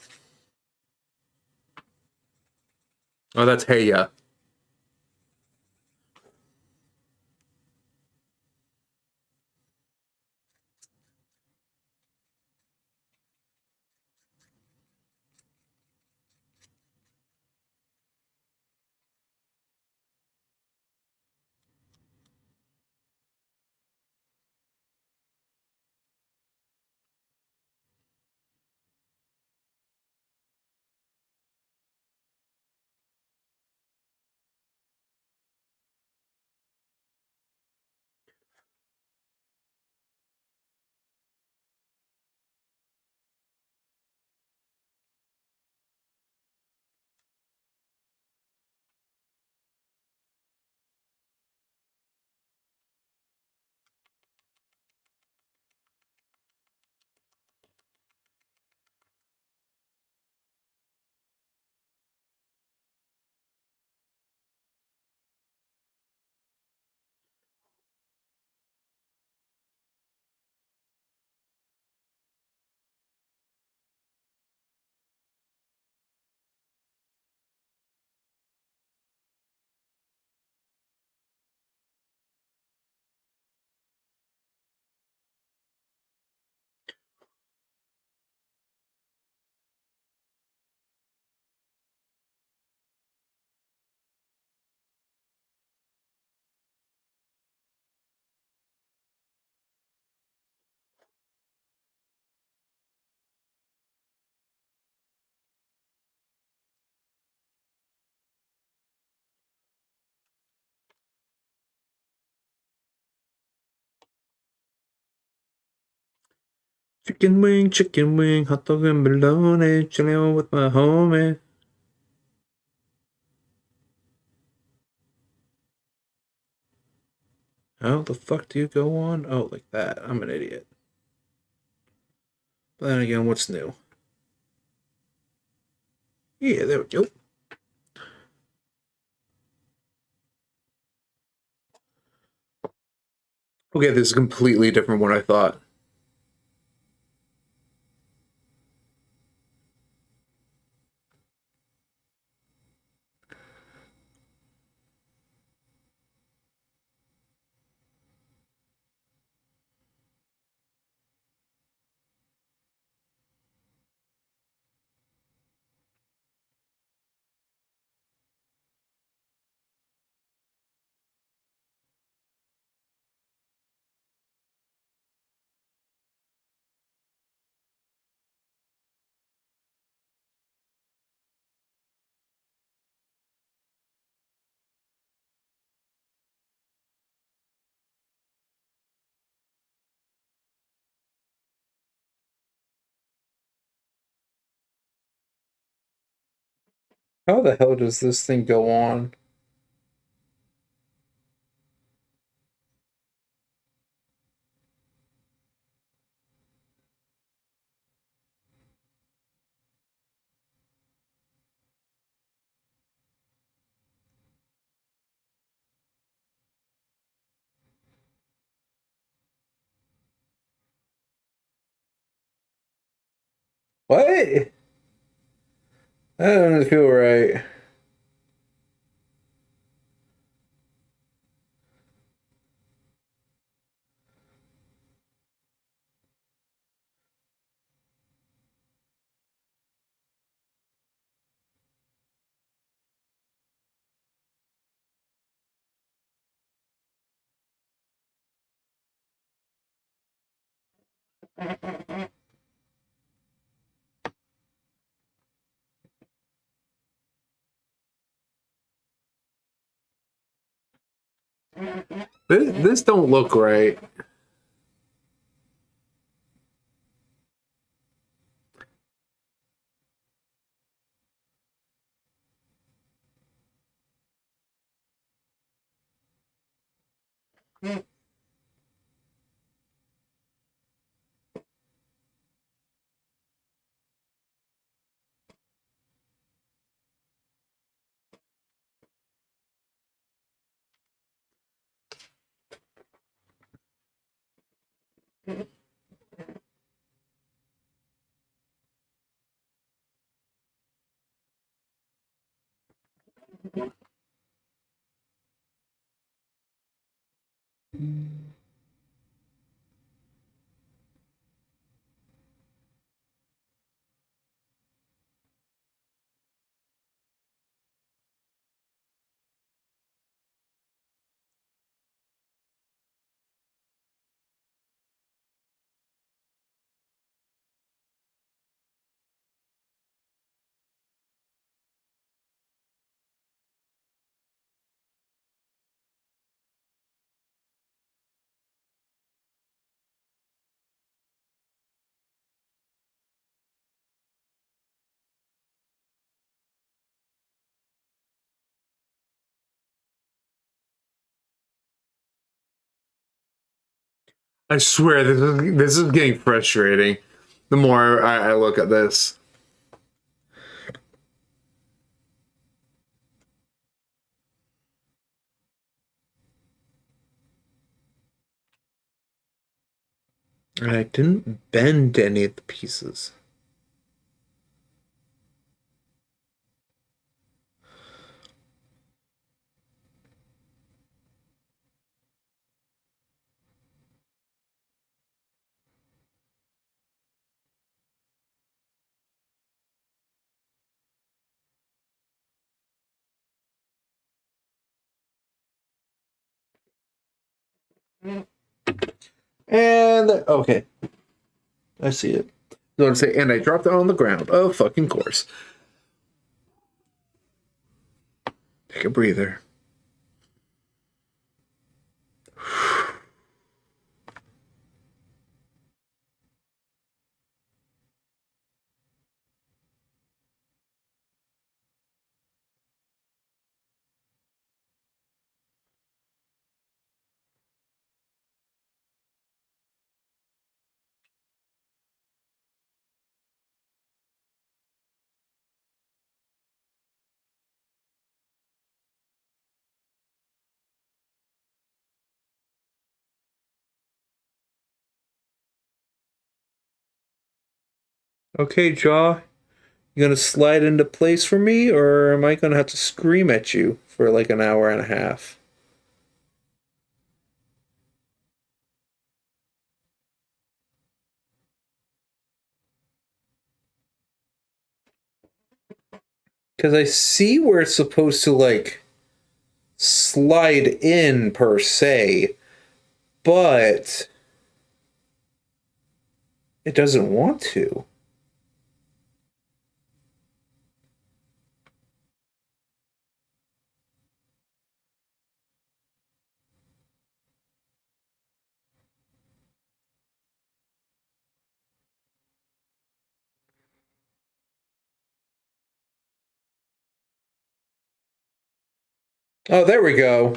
Oh, that's Hey Ya. chicken wing, hot dog and bologna, chilling with my homie. How the fuck do you go on? Oh, like that. I'm an idiot. But then again, what's new? Yeah, there we go. Okay, this is a completely different one I thought. How the hell does this thing go on? What? That doesn't feel right. This don't look right. I swear this is getting frustrating. The more I look at this. I didn't bend any of the pieces. And okay, I see it. You want to say, and I dropped it on the ground. Oh, fucking course. Take a breather. Okay, Jaw, you gonna slide into place for me, or am I gonna have to scream at you for like an hour and a half? Because I see where it's supposed to like slide in per se, but it doesn't want to. Oh, there we go.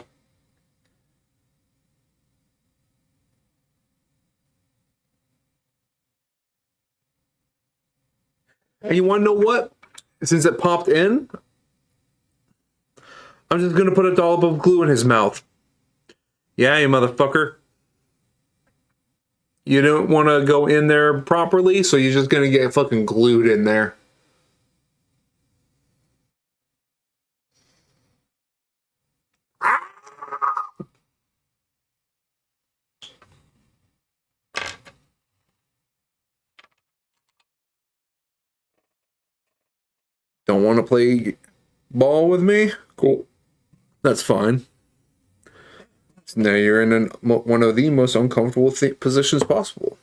And you want to know what? Since it popped in, I'm just gonna put a dollop of glue in his mouth. Yeah, you motherfucker. You don't want to go in there properly, so you're just gonna get fucking glued in there. Don't want to play ball with me? Cool. That's fine. So now you're in one of the most uncomfortable positions possible.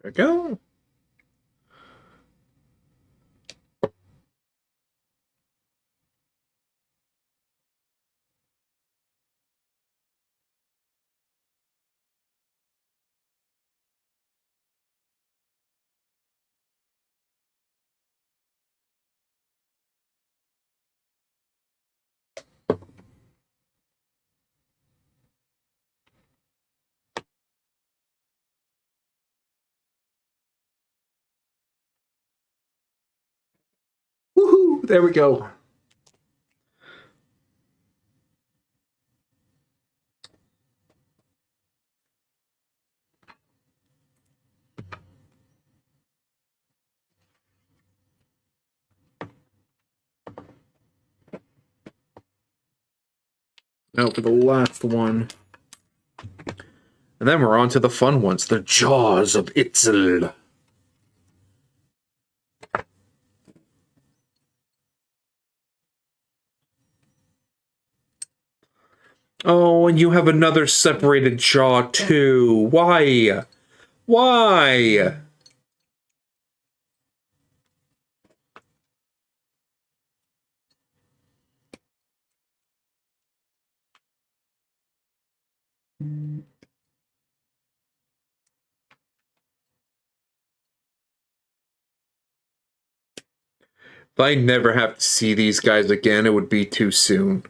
There we go. Woohoo! There we go. Now for the last one. And then we're on to the fun ones, the Jaws of Itzel. Oh, and you have another separated jaw too. Why? Why? If I never have to see these guys again, it would be too soon.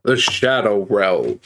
The Shadow Realm.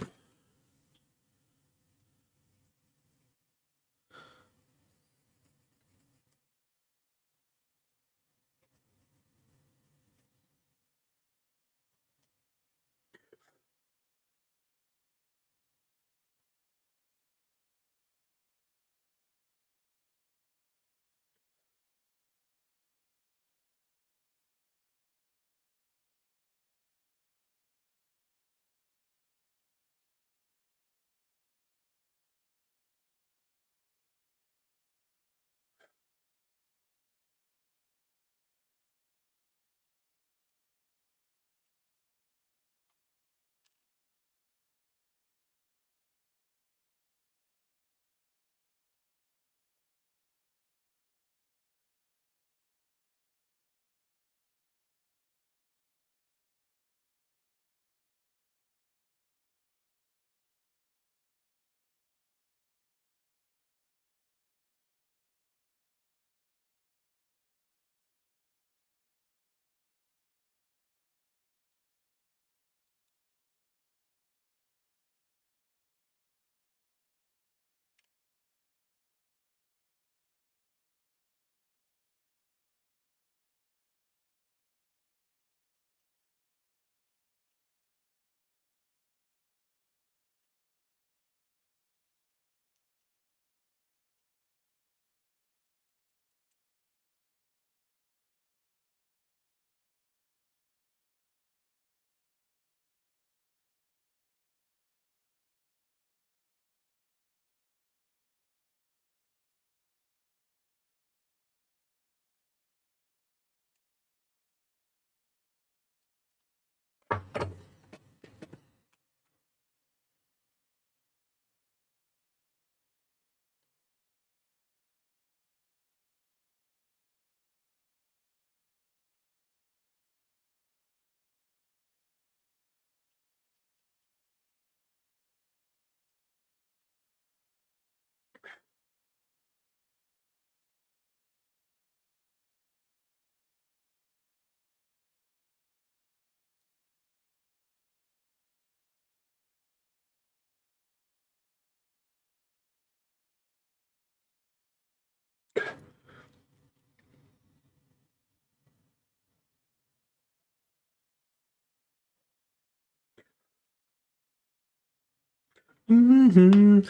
Mm-hmm.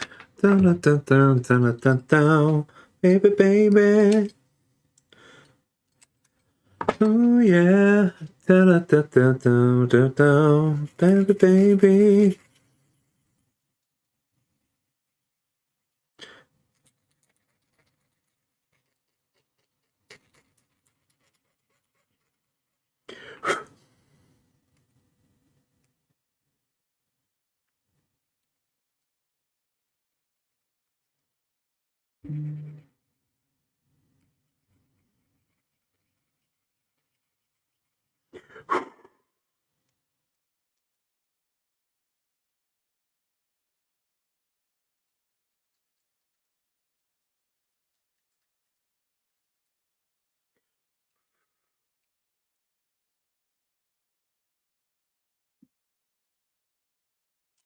Dun, dun, dun, dun, dun, dun. Baby, baby. Oh yeah. Dun, dun, dun, dun, dun, dun. Baby, baby.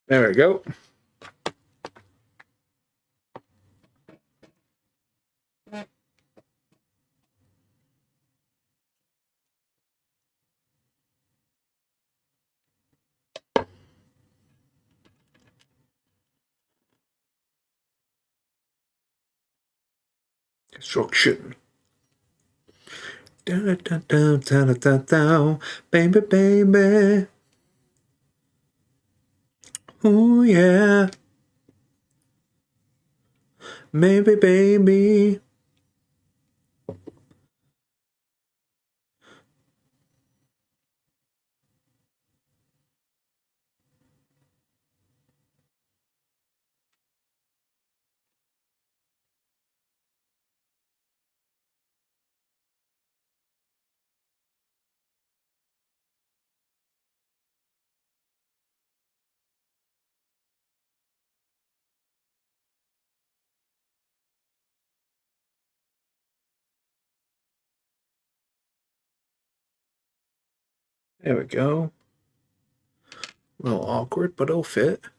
There we go. Construction. Da, da, da, da, da, da, da. Baby, baby. Ooh, yeah. Maybe, baby. There we go. A little awkward, but it'll fit.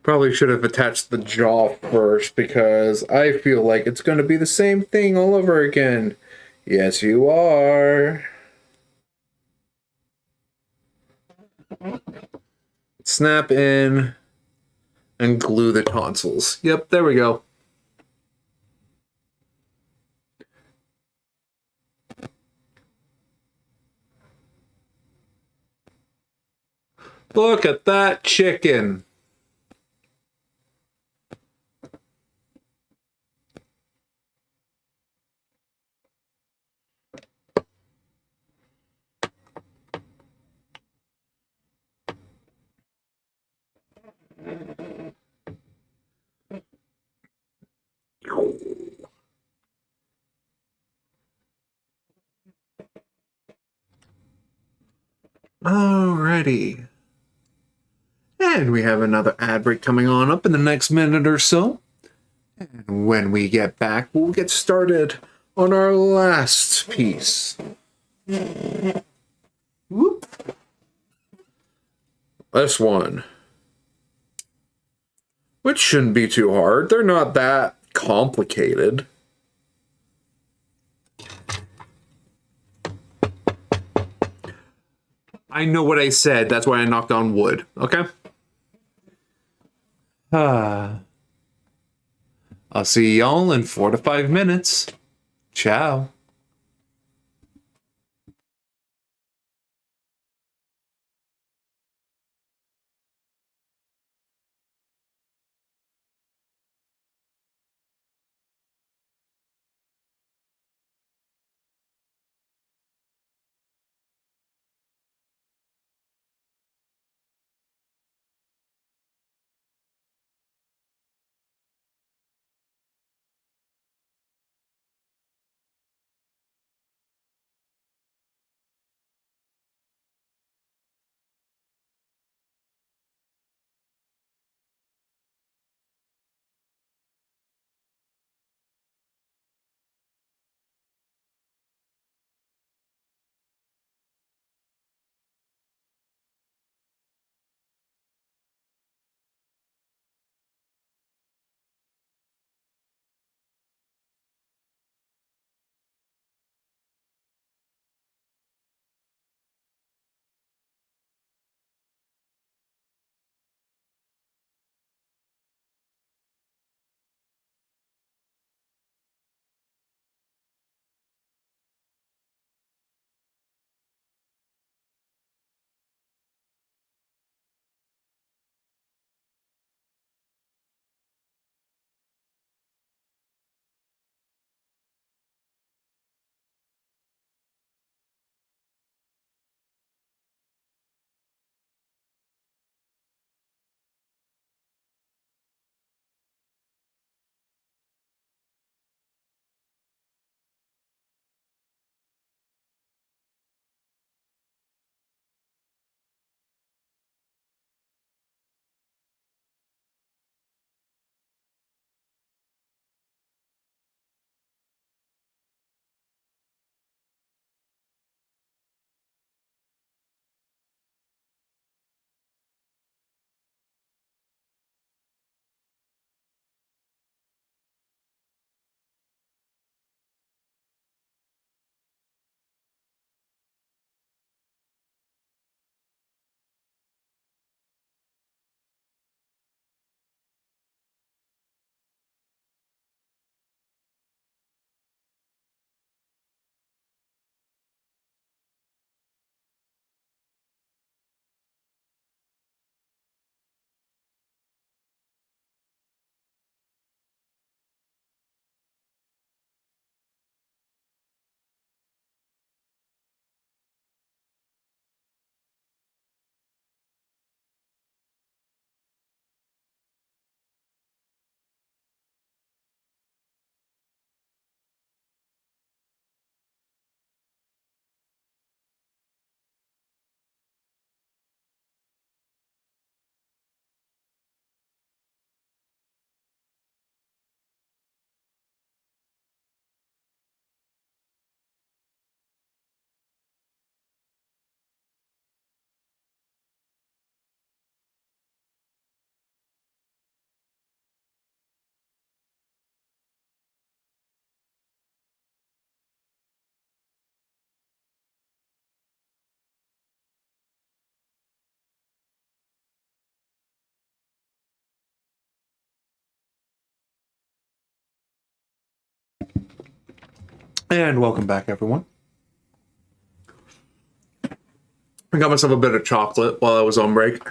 Probably should have attached the jaw first because I feel like it's going to be the same thing all over again. Yes, you are. Snap in and glue the tonsils. Yep, there we go. Look at that chicken. Alrighty. And we have another ad break coming on up in the next minute or so. And when we get back, we'll get started on our last piece. Whoop. This one. Which shouldn't be too hard. They're not that complicated. I know what I said. That's why I knocked on wood. Okay? I'll see y'all in 4 to 5 minutes. Ciao. And welcome back, everyone. I got myself a bit of chocolate while I was on break.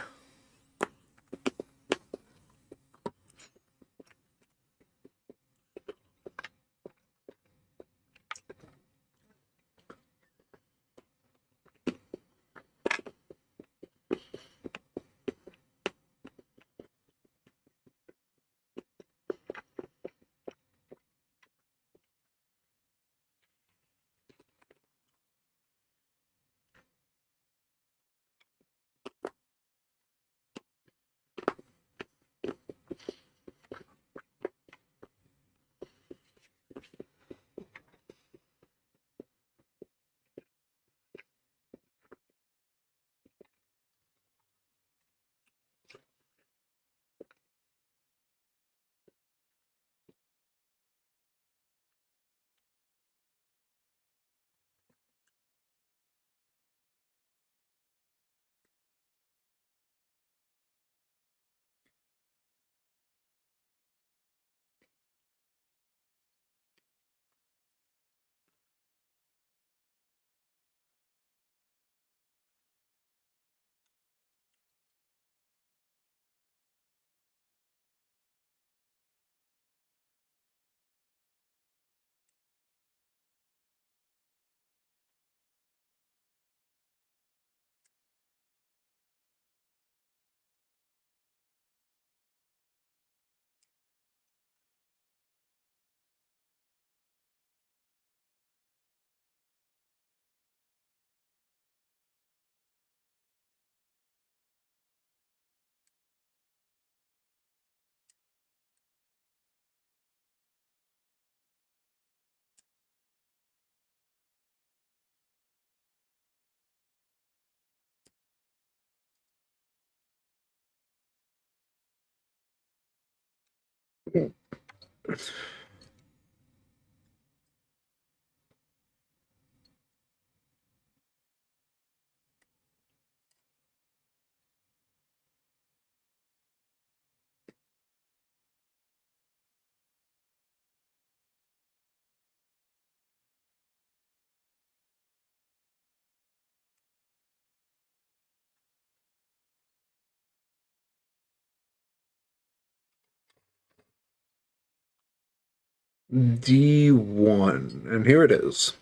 D1, and here it is.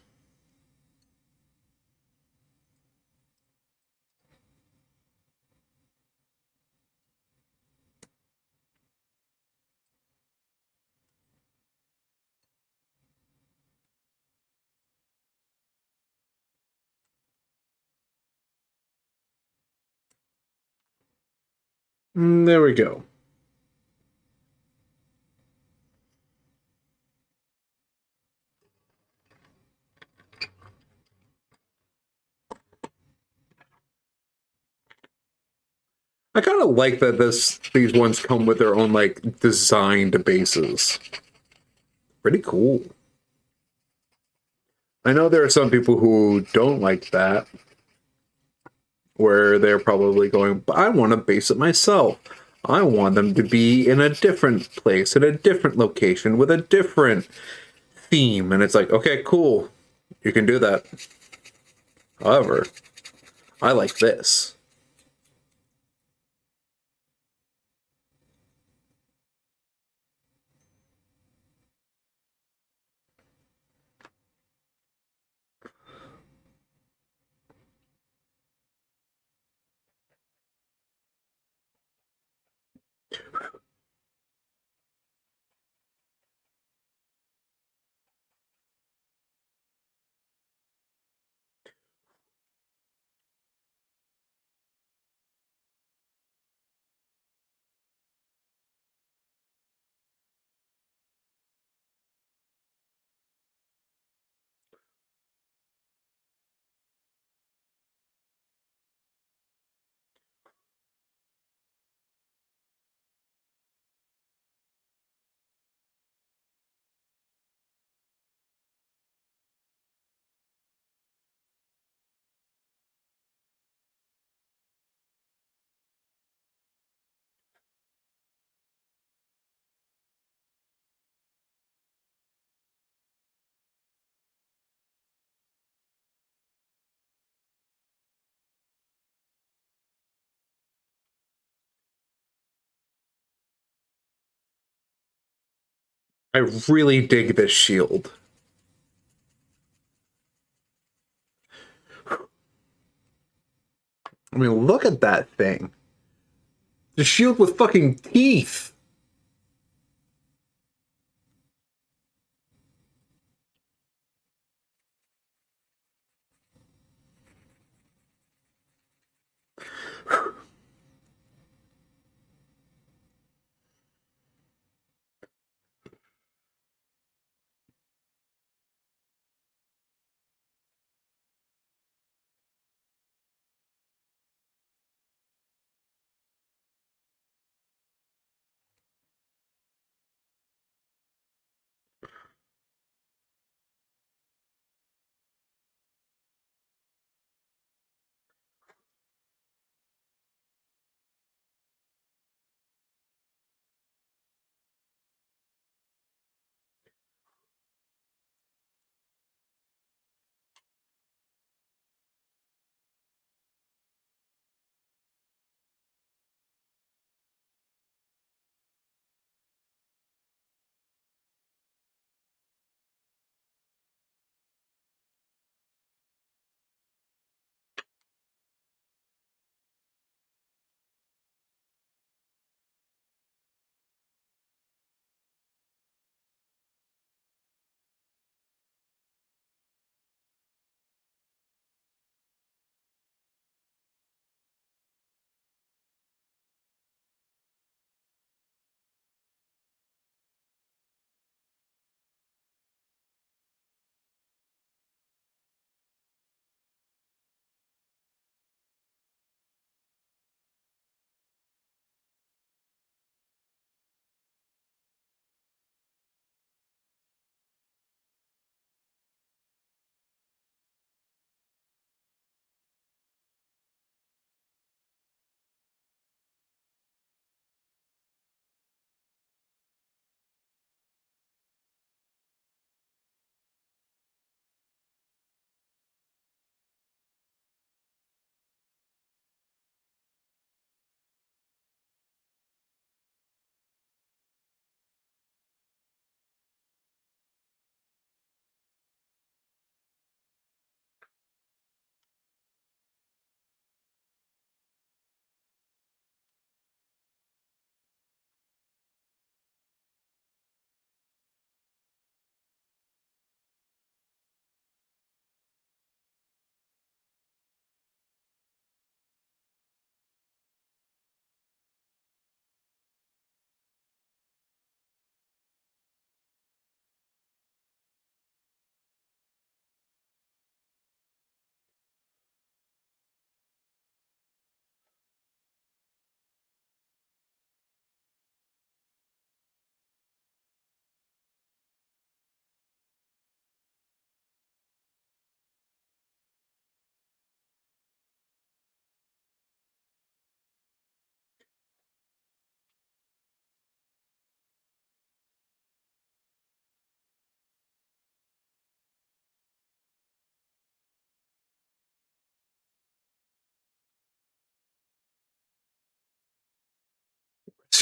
There we go. I kind of like that these ones come with their own like designed bases. Pretty cool. I know there are some people who don't like that, where they're probably going, but I want to base it myself. I want them to be in a different place, in a different location, with a different theme. And it's like, okay, cool. You can do that. However, I like this. I really dig this shield. I mean, look at that thing. The shield with fucking teeth.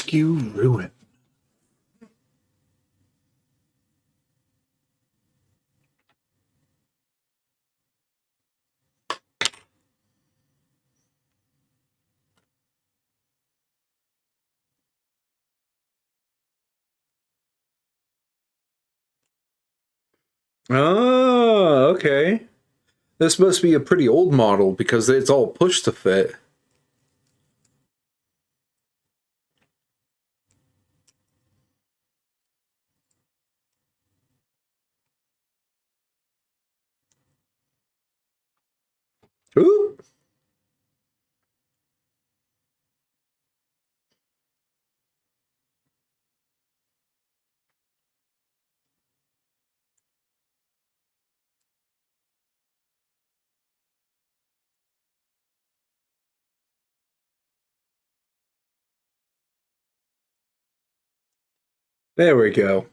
Rescue Ruin. Oh, okay. This must be a pretty old model because it's all pushed to fit. Ooh. There we go.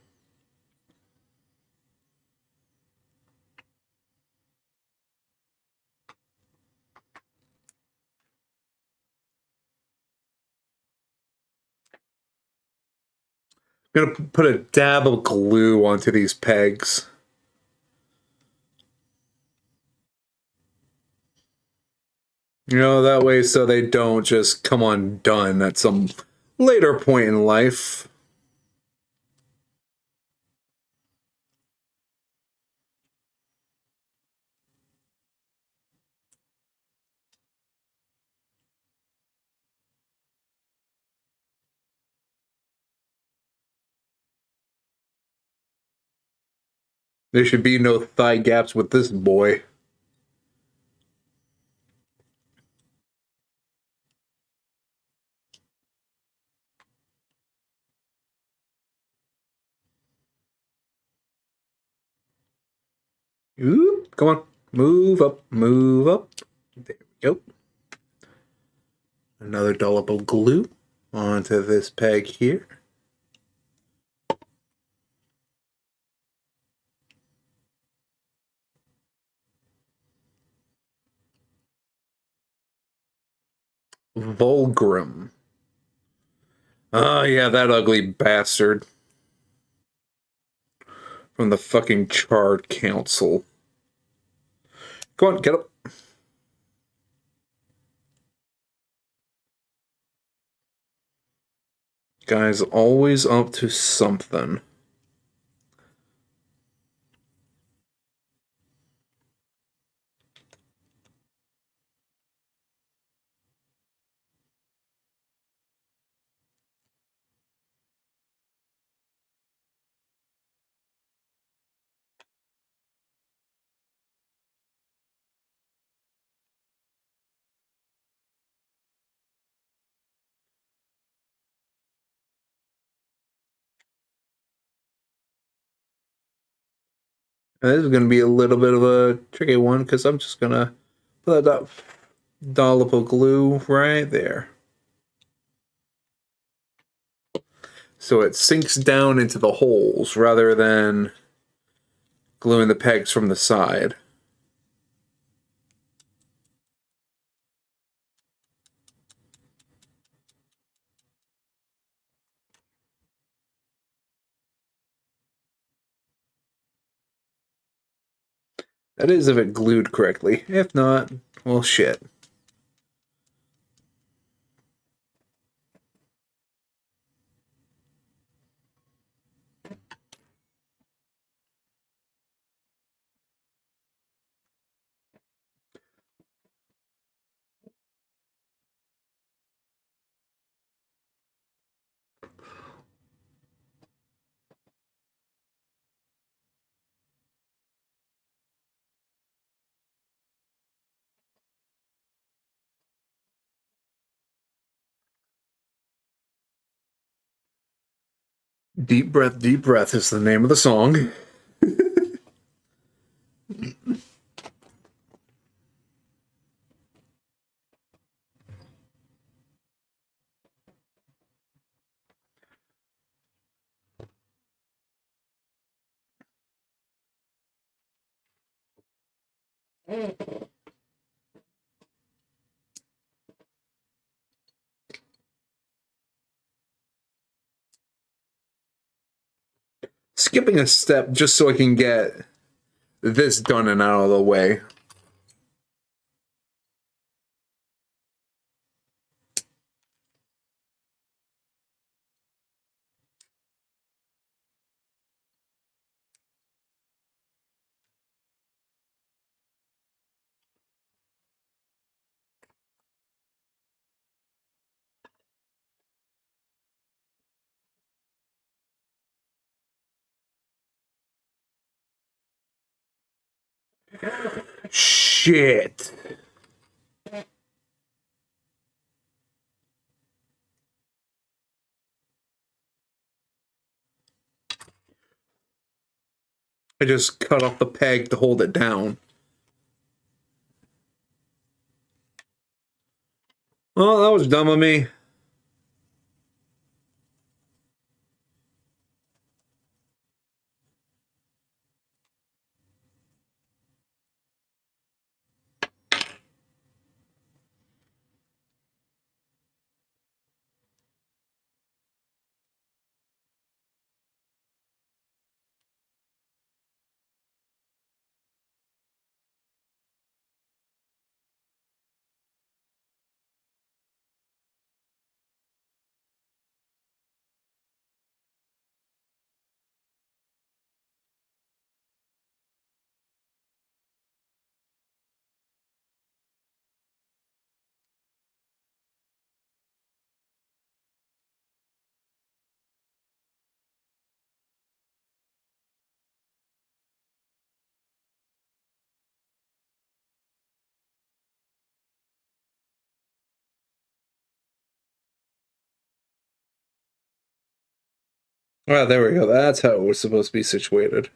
gonna put a dab of glue onto these pegs. You know, that way so they don't just come undone at some later point in life. There should be no thigh gaps with this boy. Oop, come on. Move up, move up. There we go. Another dollop of glue onto this peg here. Vulgrim. Oh, yeah, that ugly bastard. From the fucking Charred Council. Go on, get up. Guy's always up to something. And this is going to be a little bit of a tricky one because I'm just going to put that dollop of glue right there. So it sinks down into the holes rather than gluing the pegs from the side. That is if it glued correctly. If not, well, shit. Deep breath is the name of the song. Skipping a step just so I can get this done and out of the way. Shit. I just cut off the peg to hold it down. Well, that was dumb of me. Well, there we go. That's how it was supposed to be situated.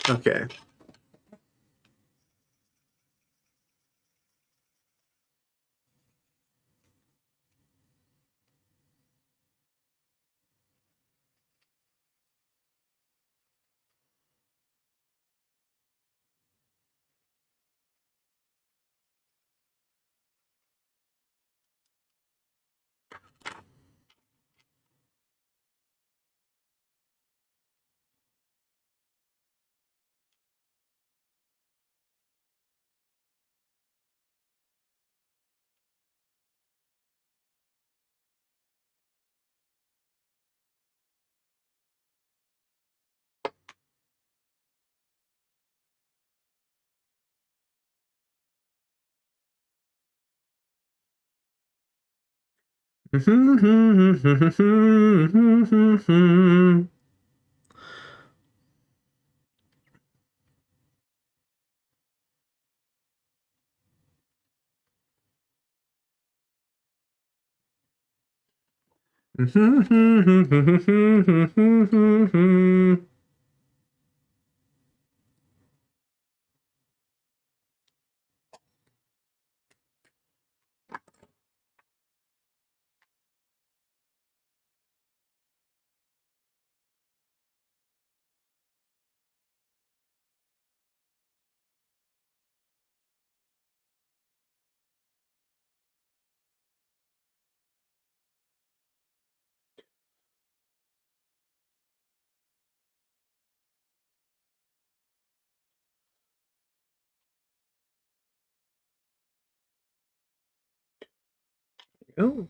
Okay. Oh,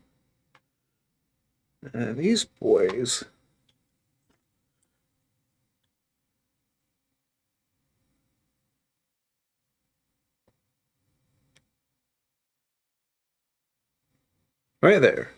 and these boys. Right there.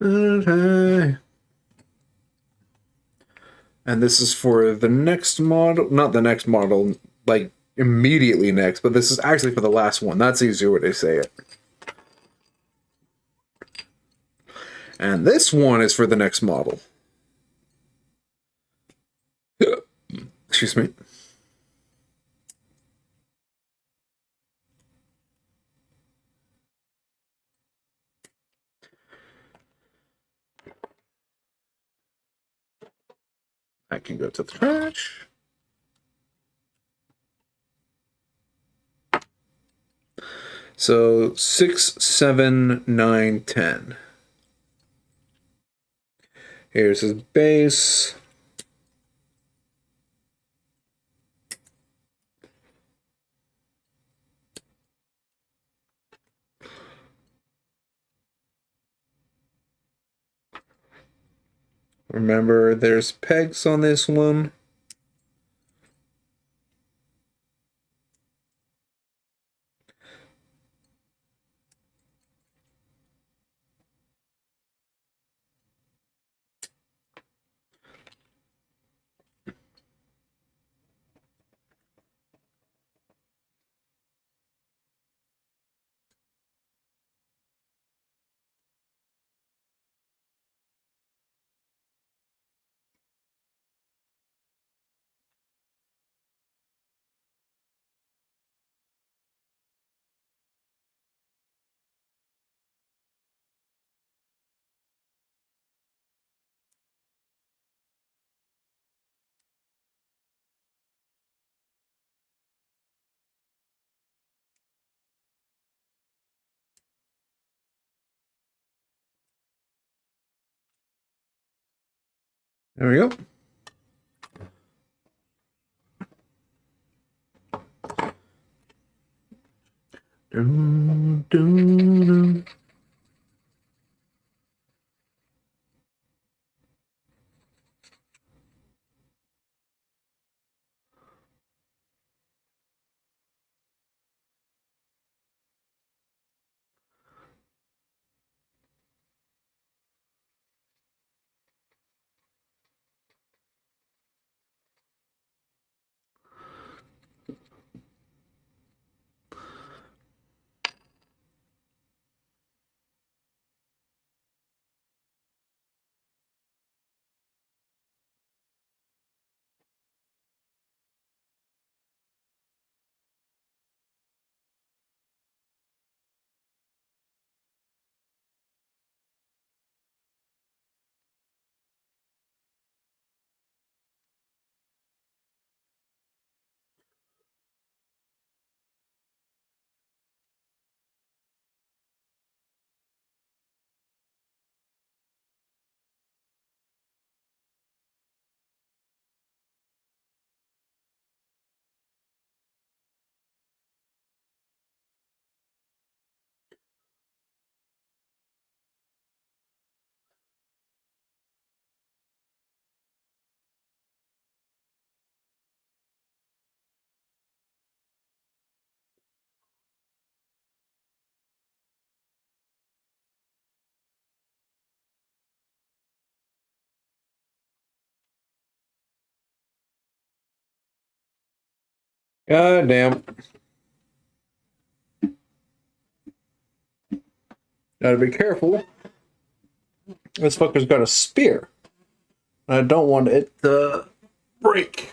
Okay. And this is for the next model, not the next model, like immediately next, but this is actually for the last one. That's the easier way to say it. And this one is for the next model. Excuse me. I can go to the trash. So 6, 7, 9, 10. Here's his base. Remember, there's pegs on this one. There we go. Dun, dun, dun. God damn. Gotta be careful. This fucker's got a spear. I don't want it to break.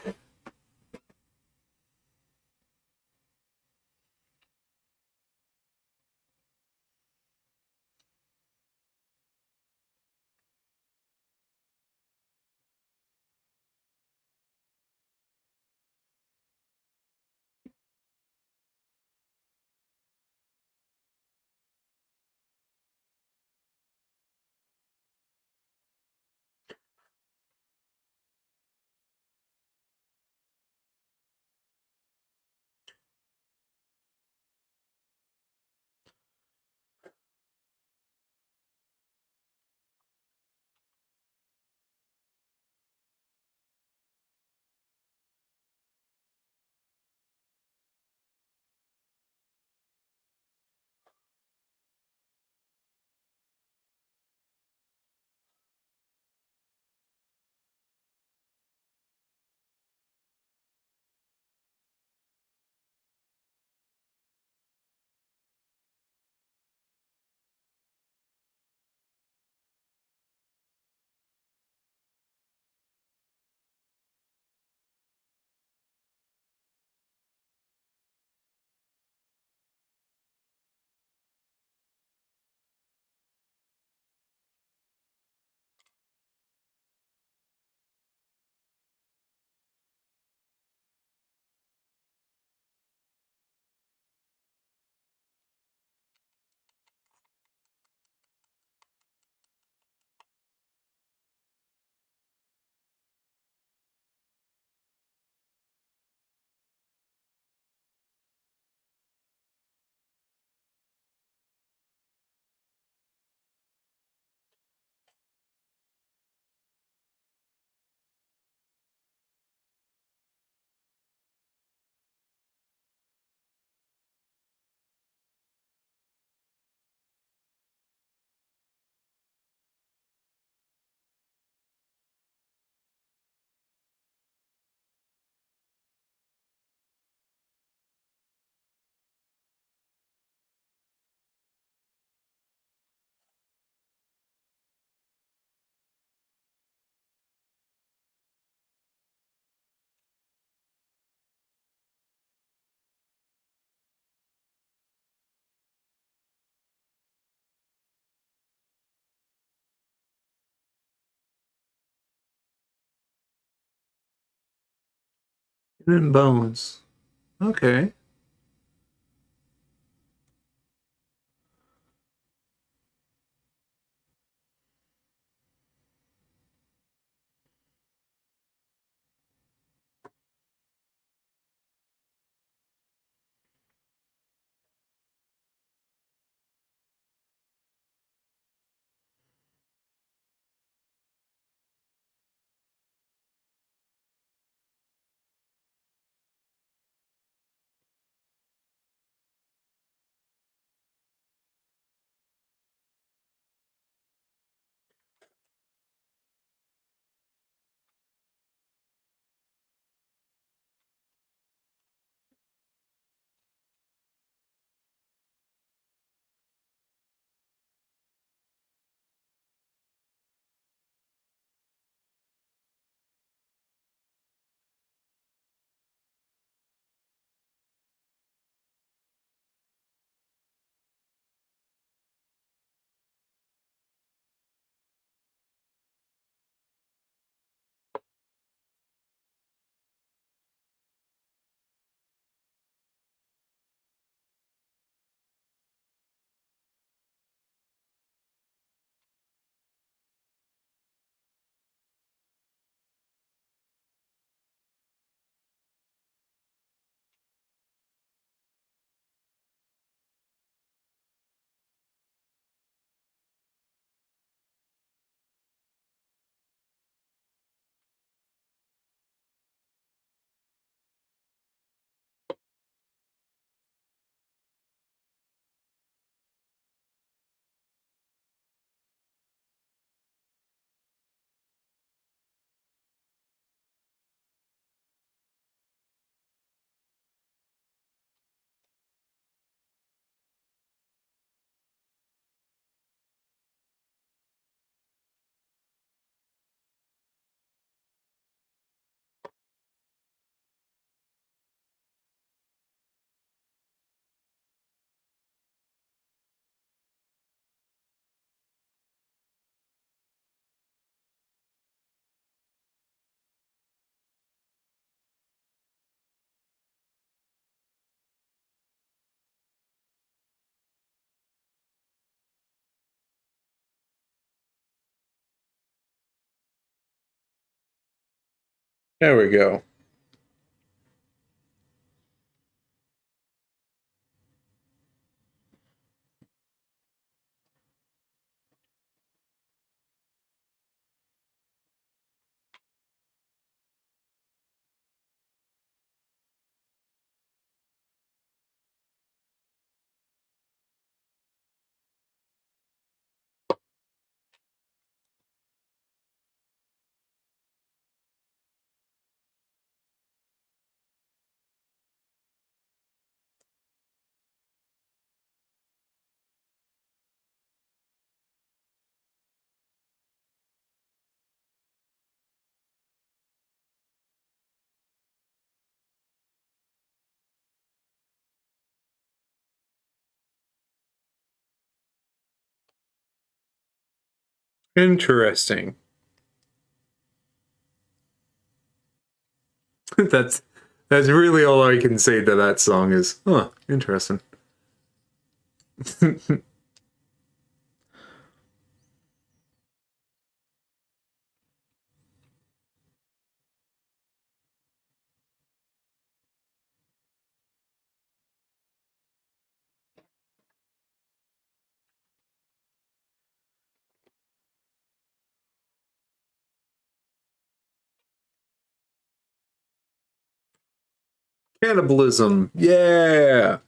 And bones. Okay. There we go. Interesting. that's that's really all I can say to that song is, huh, interesting. Cannibalism. Yeah.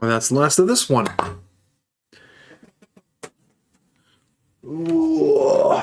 Well, that's the last of this one. Ooh.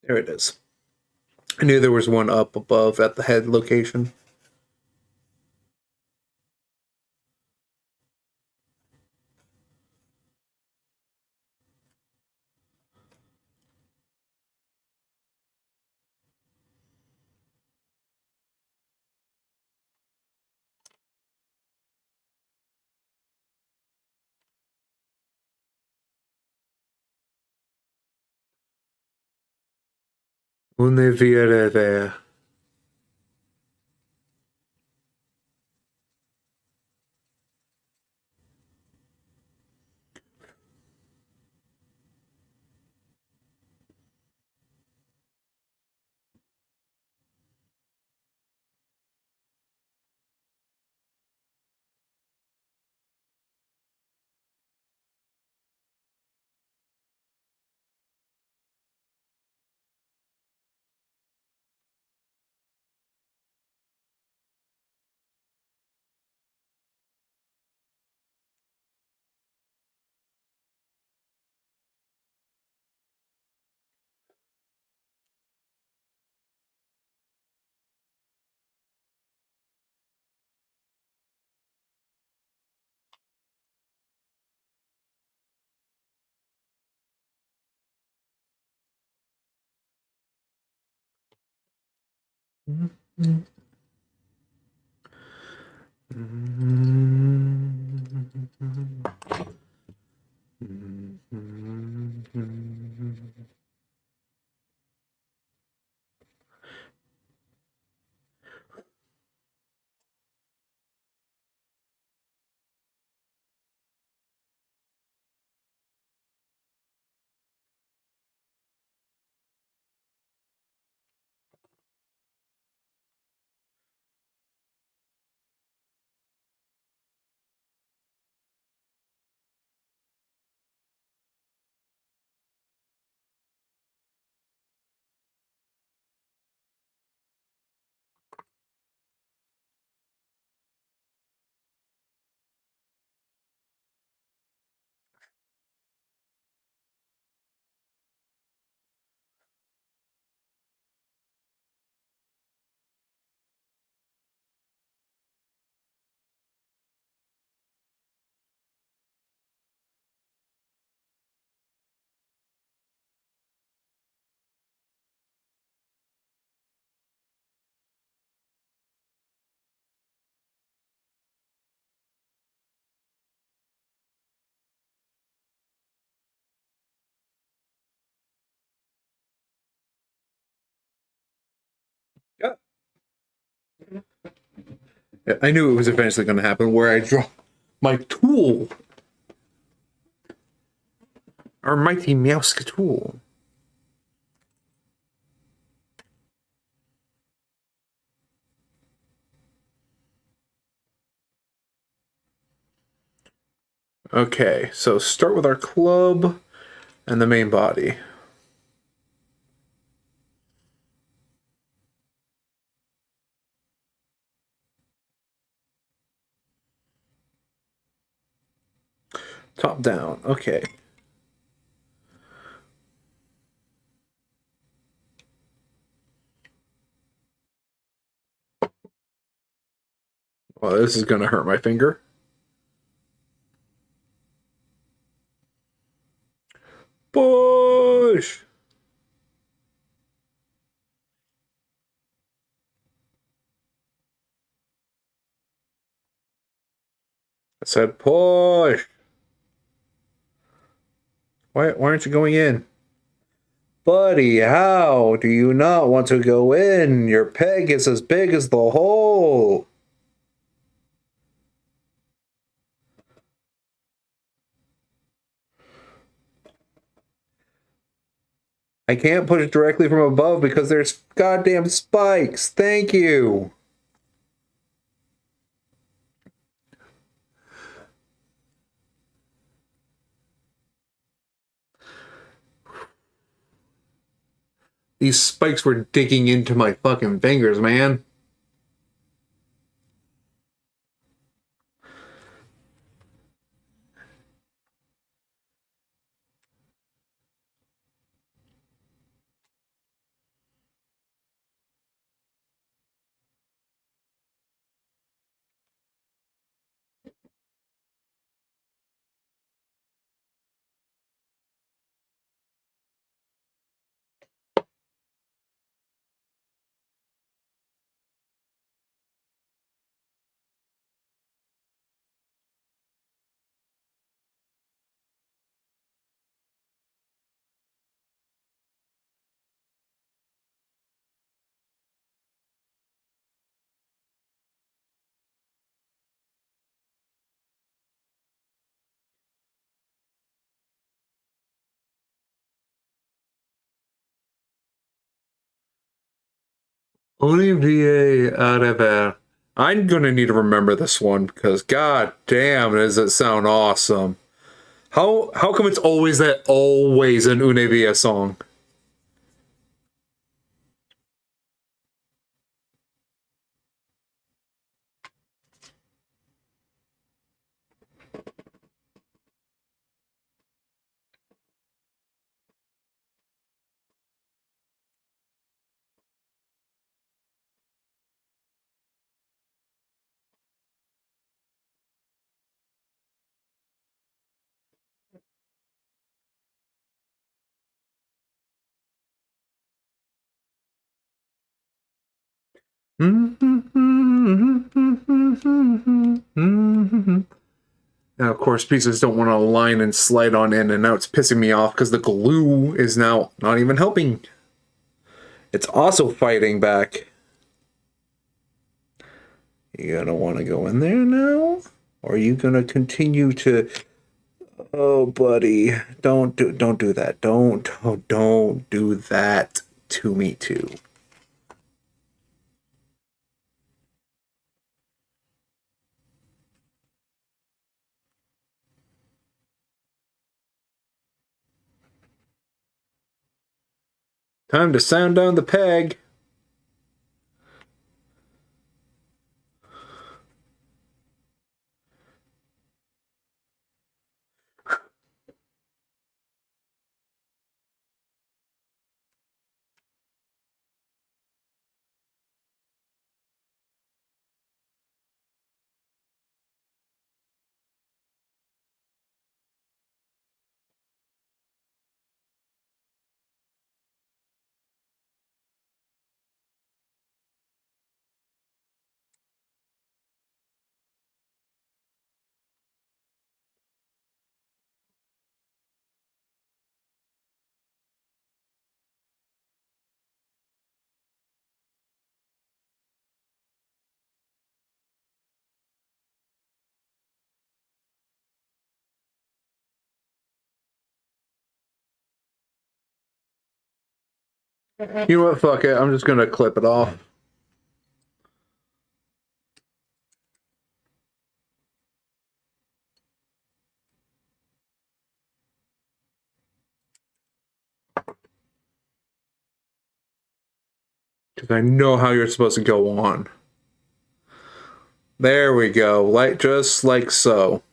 There it is. I knew there was one up above at the head location. Une viere there. Yeah. I knew it was eventually going to happen where I drop my tool. Our mighty Meowska tool. Okay, so start with our club and the main body. Top down, okay. Well, this is going to hurt my finger. Push! I said push! Why aren't you going in? Buddy, how do you not want to go in? Your peg is as big as the hole. I can't push it directly from above because there's goddamn spikes. Thank you. These spikes were digging into my fucking fingers, man. Olivier Arever. I'm gonna need to remember this one because god damn does it sound awesome. How come it's always an Univia song? Now, of course, pieces don't want to align and slide on in, and now it's pissing me off because the glue is now not even helping. It's also fighting back. You gonna want to go in there now? Or are you gonna continue to... Oh, buddy, don't do that. Don't do that to me too. Time to sound down the peg. You know what? Fuck it. I'm just gonna clip it off. Because I know how you're supposed to go on. There we go. Like just like so.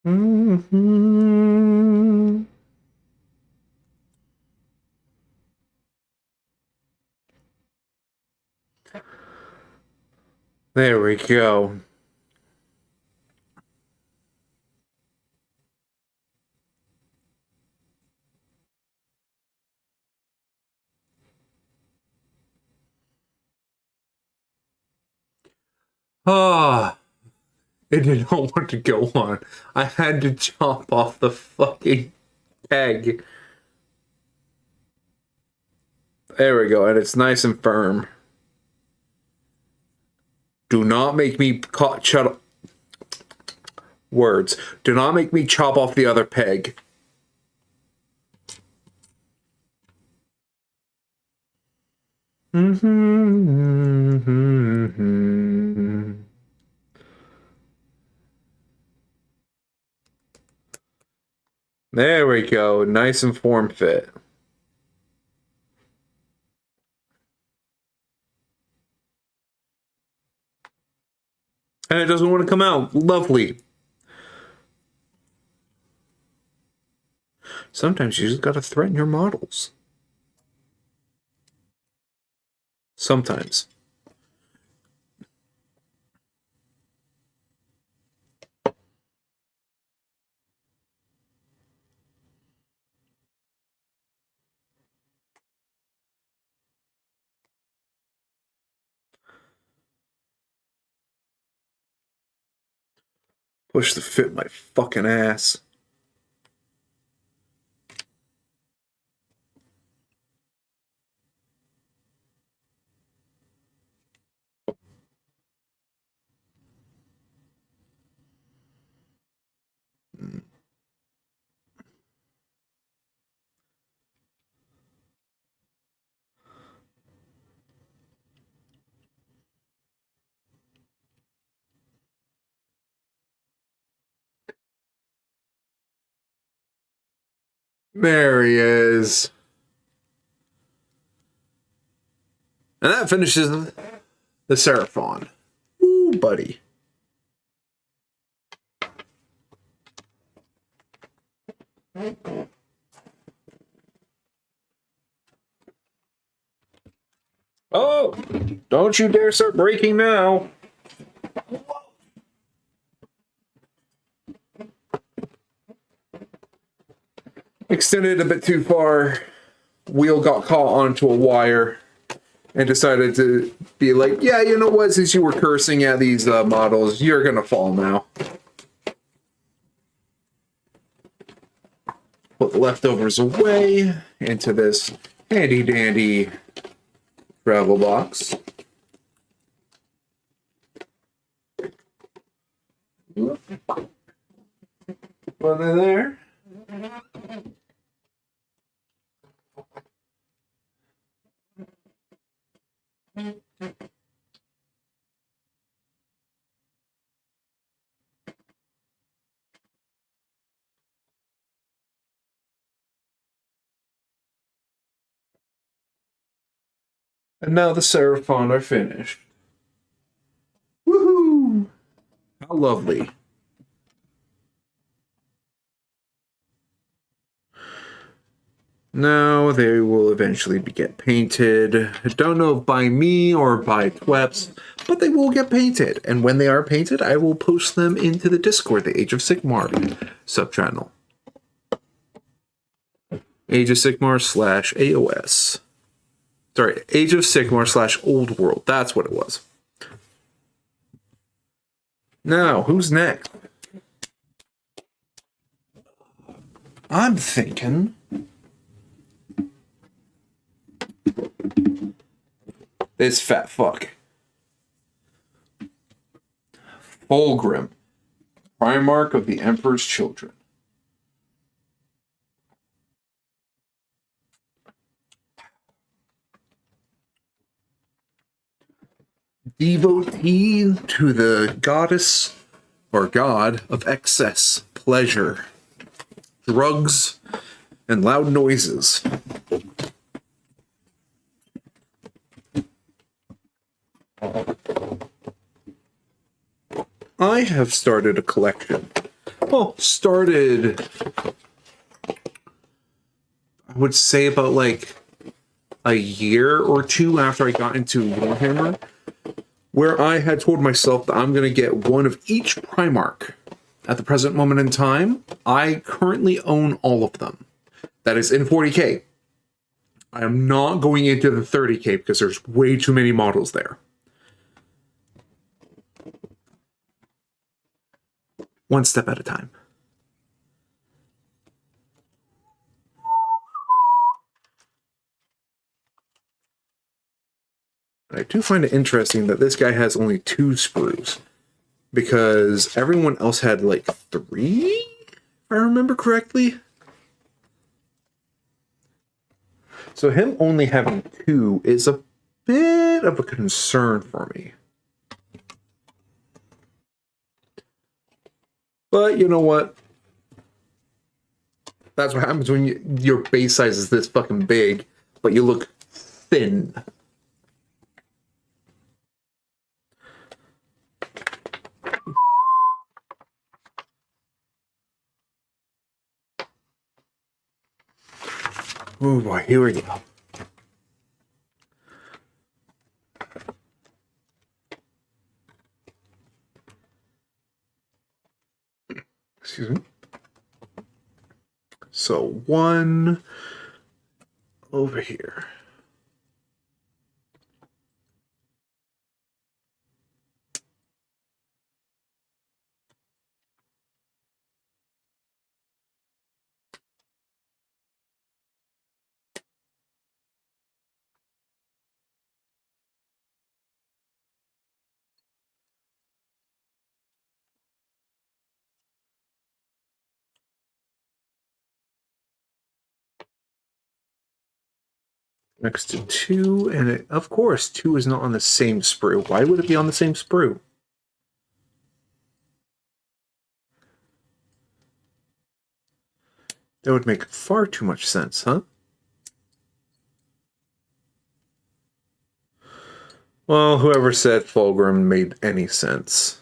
Mm-hmm. There we go. Ah, it did not want to go on. I had to chop off the fucking peg. There we go, and it's nice and firm. Do not make me shut words. Do not make me chop off the other peg. There we go. Nice and form fit. And it doesn't want to come out. Lovely. Sometimes you just gotta threaten your models. Sometimes. Push the fit my fucking ass. There he is. And that finishes the Seraphon. Ooh, buddy. Oh, don't you dare start breaking now. Extended a bit too far. Wheel got caught onto a wire and decided to be like, yeah, you know what, since you were cursing at these models, you're gonna fall now. Put the leftovers away into this handy dandy travel box. Put it there. And now the Seraphon are finished. Woohoo! How lovely. Now they will eventually get painted. I don't know if by me or by Tweps, but they will get painted. And when they are painted, I will post them into the Discord, the Age of Sigmar subchannel. Age of Sigmar / AOS. Sorry, Age of Sigmar / Old World. That's what it was. Now, who's next? I'm thinking this fat fuck. Fulgrim, Primarch of the Emperor's Children. Devotee to the goddess or god of excess, pleasure, drugs, and loud noises. I have started a collection. Well, started, I would say about like a year or two after I got into Warhammer, where I had told myself that I'm going to get one of each Primarch. At the present moment in time, I currently own all of them. That is in 40k. I am not going into the 30k because there's way too many models there. One step at a time. I do find it interesting that this guy has only 2 sprues, because everyone else had like 3, if I remember correctly. So him only having 2 is a bit of a concern for me. But you know what? That's what happens when your base size is this fucking big, but you look thin. Oh boy, here we go. Excuse me. So 1 over here. Next to 2, and it, of course, 2 is not on the same sprue. Why would it be on the same sprue? That would make far too much sense, huh? Well, whoever said Fulgrim made any sense.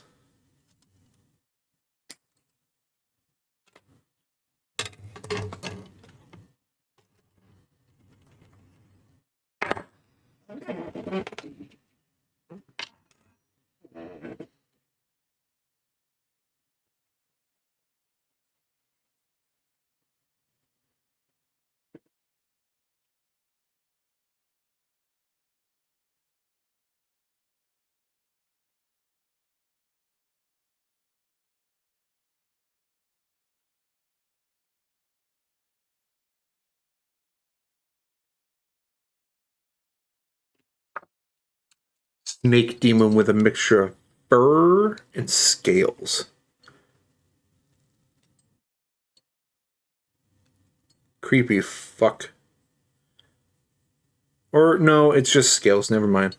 Snake demon with a mixture of fur and scales. Creepy fuck. Or no, it's just scales, never mind.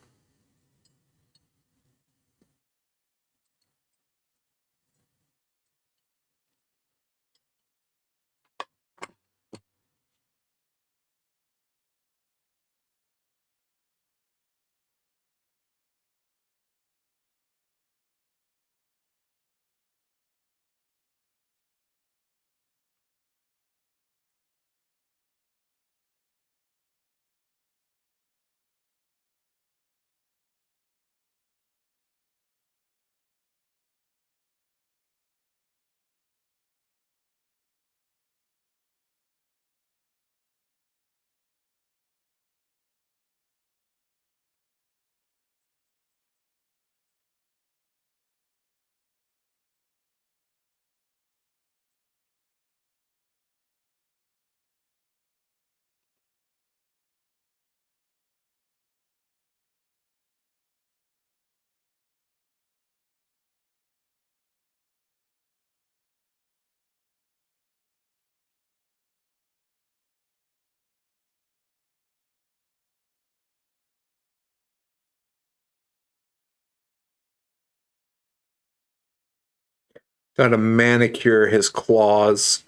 Gotta manicure his claws.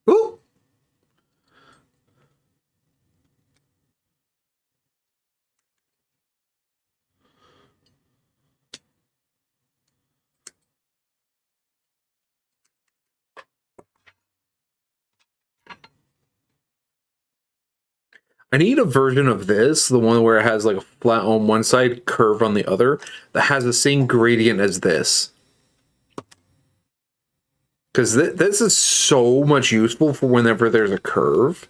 Ooh! I need a version of this, the one where it has like a flat on one side, curve on the other, that has the same gradient as this. Because this is so much useful for whenever there's a curve.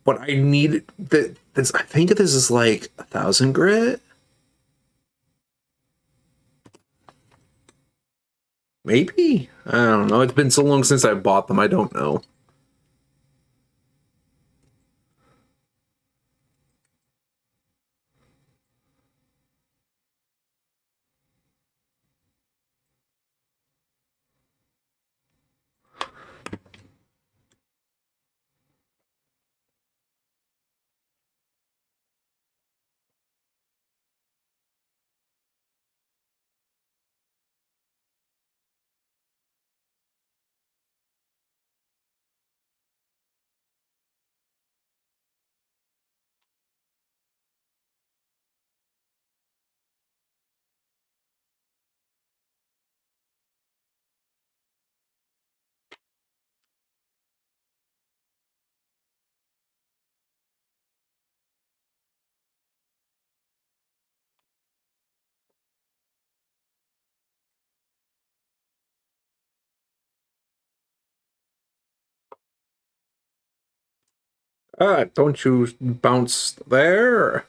But I need this. I think this is like 1,000 grit. Maybe? I don't know. It's been so long since I bought them. I don't know. Ah, don't you bounce there?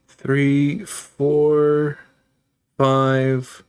Three, four, five.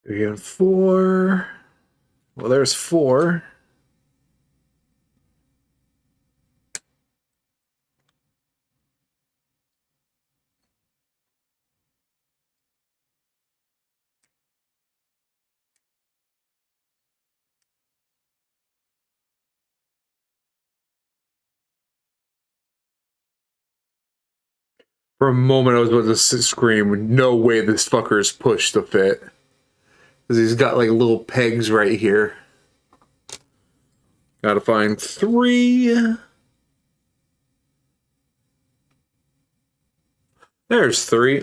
3 and 4. Well, there's 4. For a moment, I was about to scream, no way this fucker is pushed to fit. Because he's got like little pegs right here. Gotta find 3. There's 3.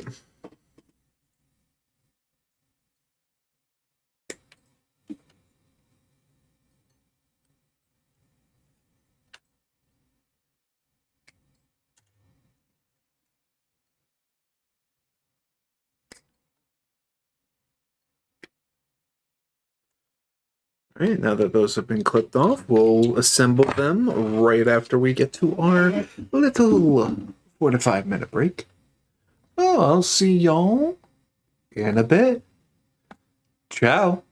All right, now that those have been clipped off, we'll assemble them right after we get to our little 4 to 5 minute break. Oh, I'll see y'all in a bit. Ciao.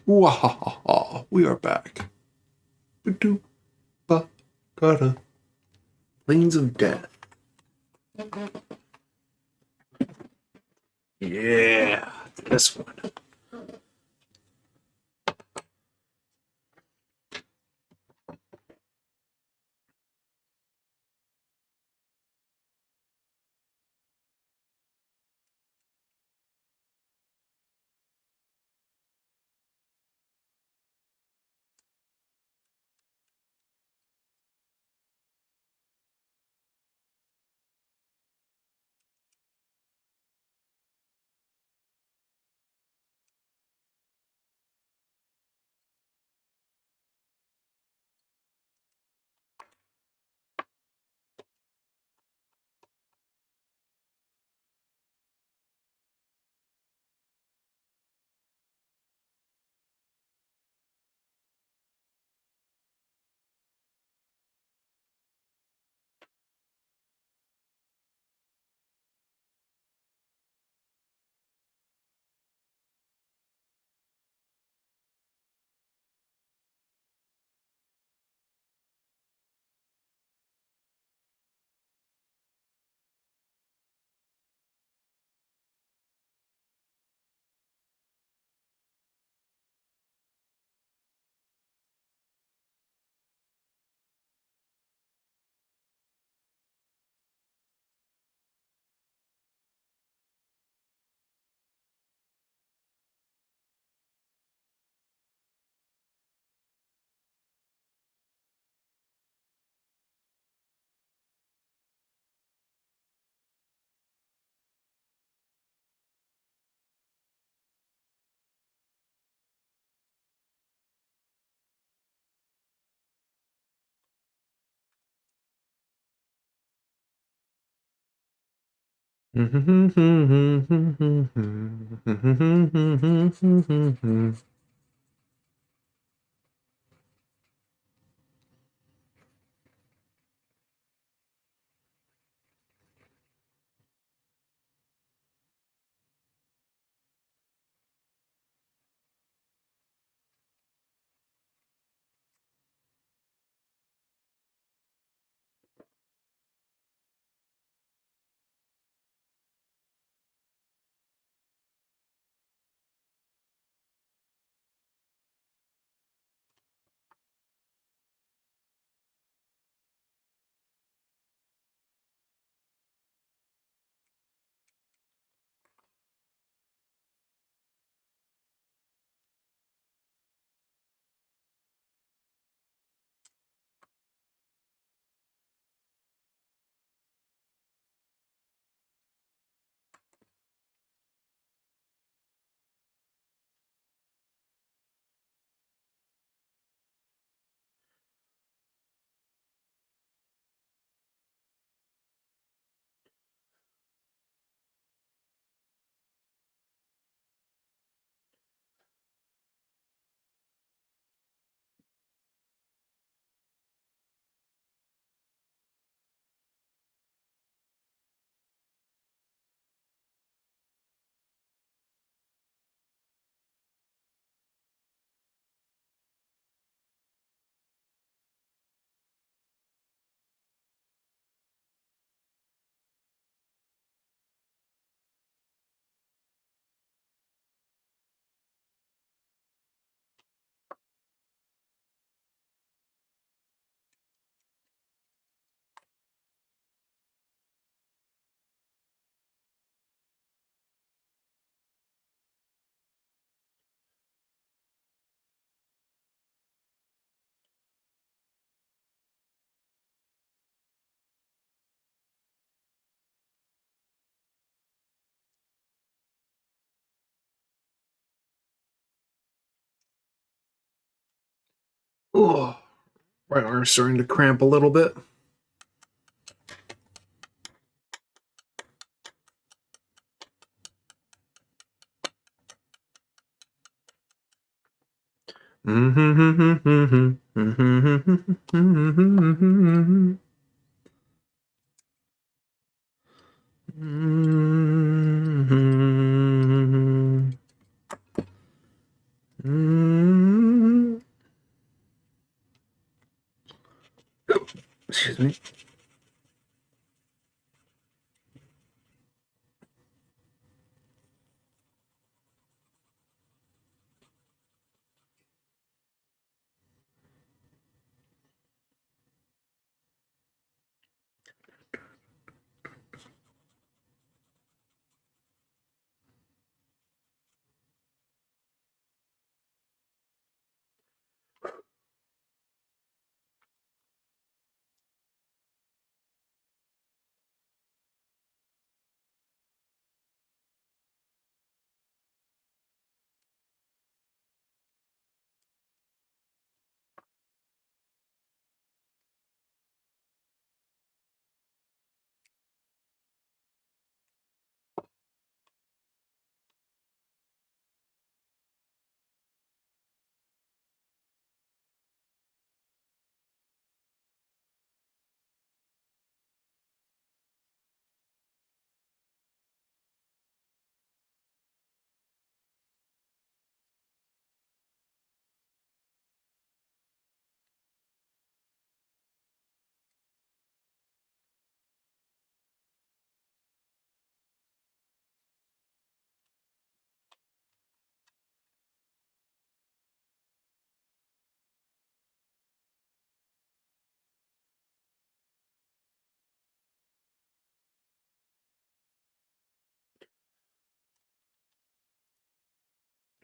Wahaha, we are back. Ba-do-ba-ga-da. Plains of Death. Yeah, this one. Oh, right arm's starting to cramp a little bit. Mm. Excuse me.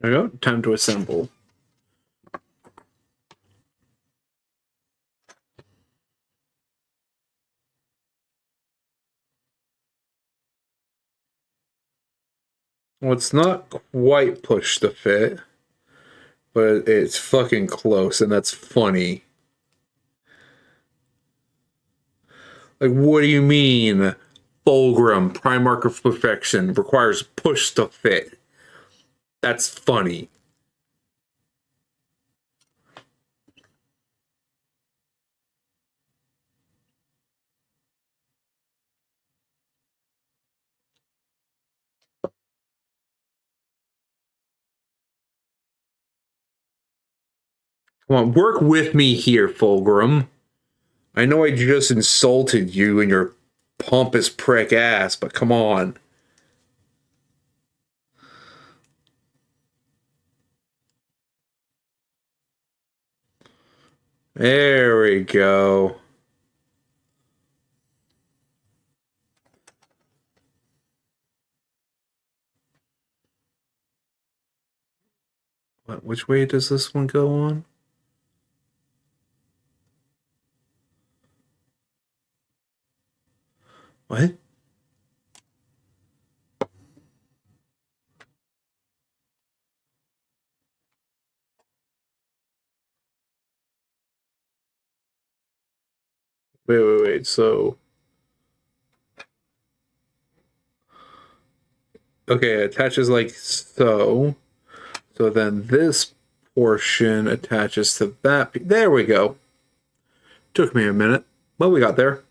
There we go. Time to assemble. Well, it's not quite push to fit, but it's fucking close, and that's funny. Like, what do you mean? Fulgrim, Primarch of Perfection, requires push to fit. That's funny. Come on, work with me here, Fulgrim. I know I just insulted you and your pompous prick ass, but come on. There we go. What, which way does this one go on? What? Wait. So, okay, it attaches like so. So then this portion attaches to that. There we go. Took me a minute, but we got there.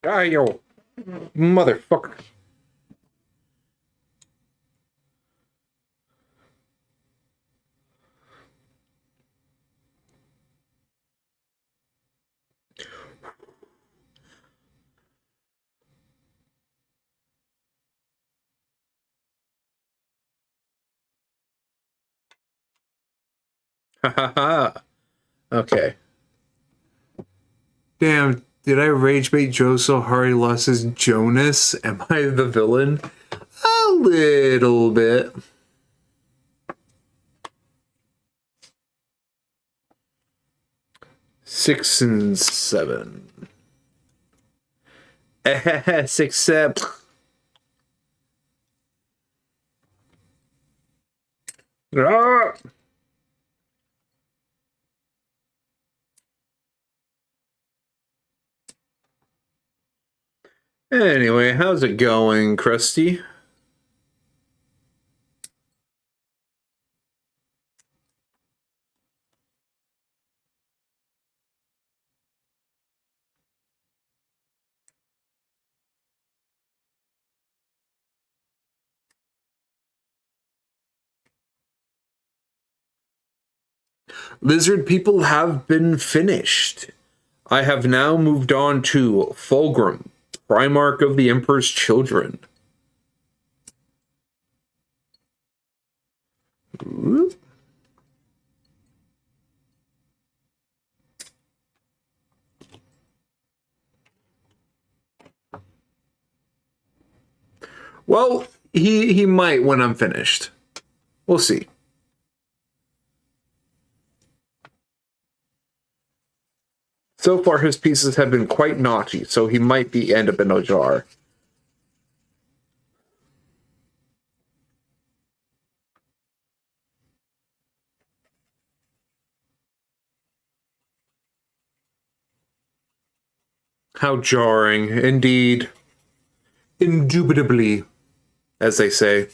Ah, yo, motherfucker. Ha ha ha. Okay. Damn, did I rage bait Joe so hard he lost his Jonas? Am I the villain? little bit. Six and seven. 6, 7. Ah! Anyway, how's it going, Krusty? Lizard people have been finished. I have now moved on to Fulgrim, Primarch of the Emperor's Children. Ooh. Well, he might when I'm finished. We'll see. So far, his pieces have been quite naughty, so he might end up in a jar. How jarring, indeed. Indubitably, as they say.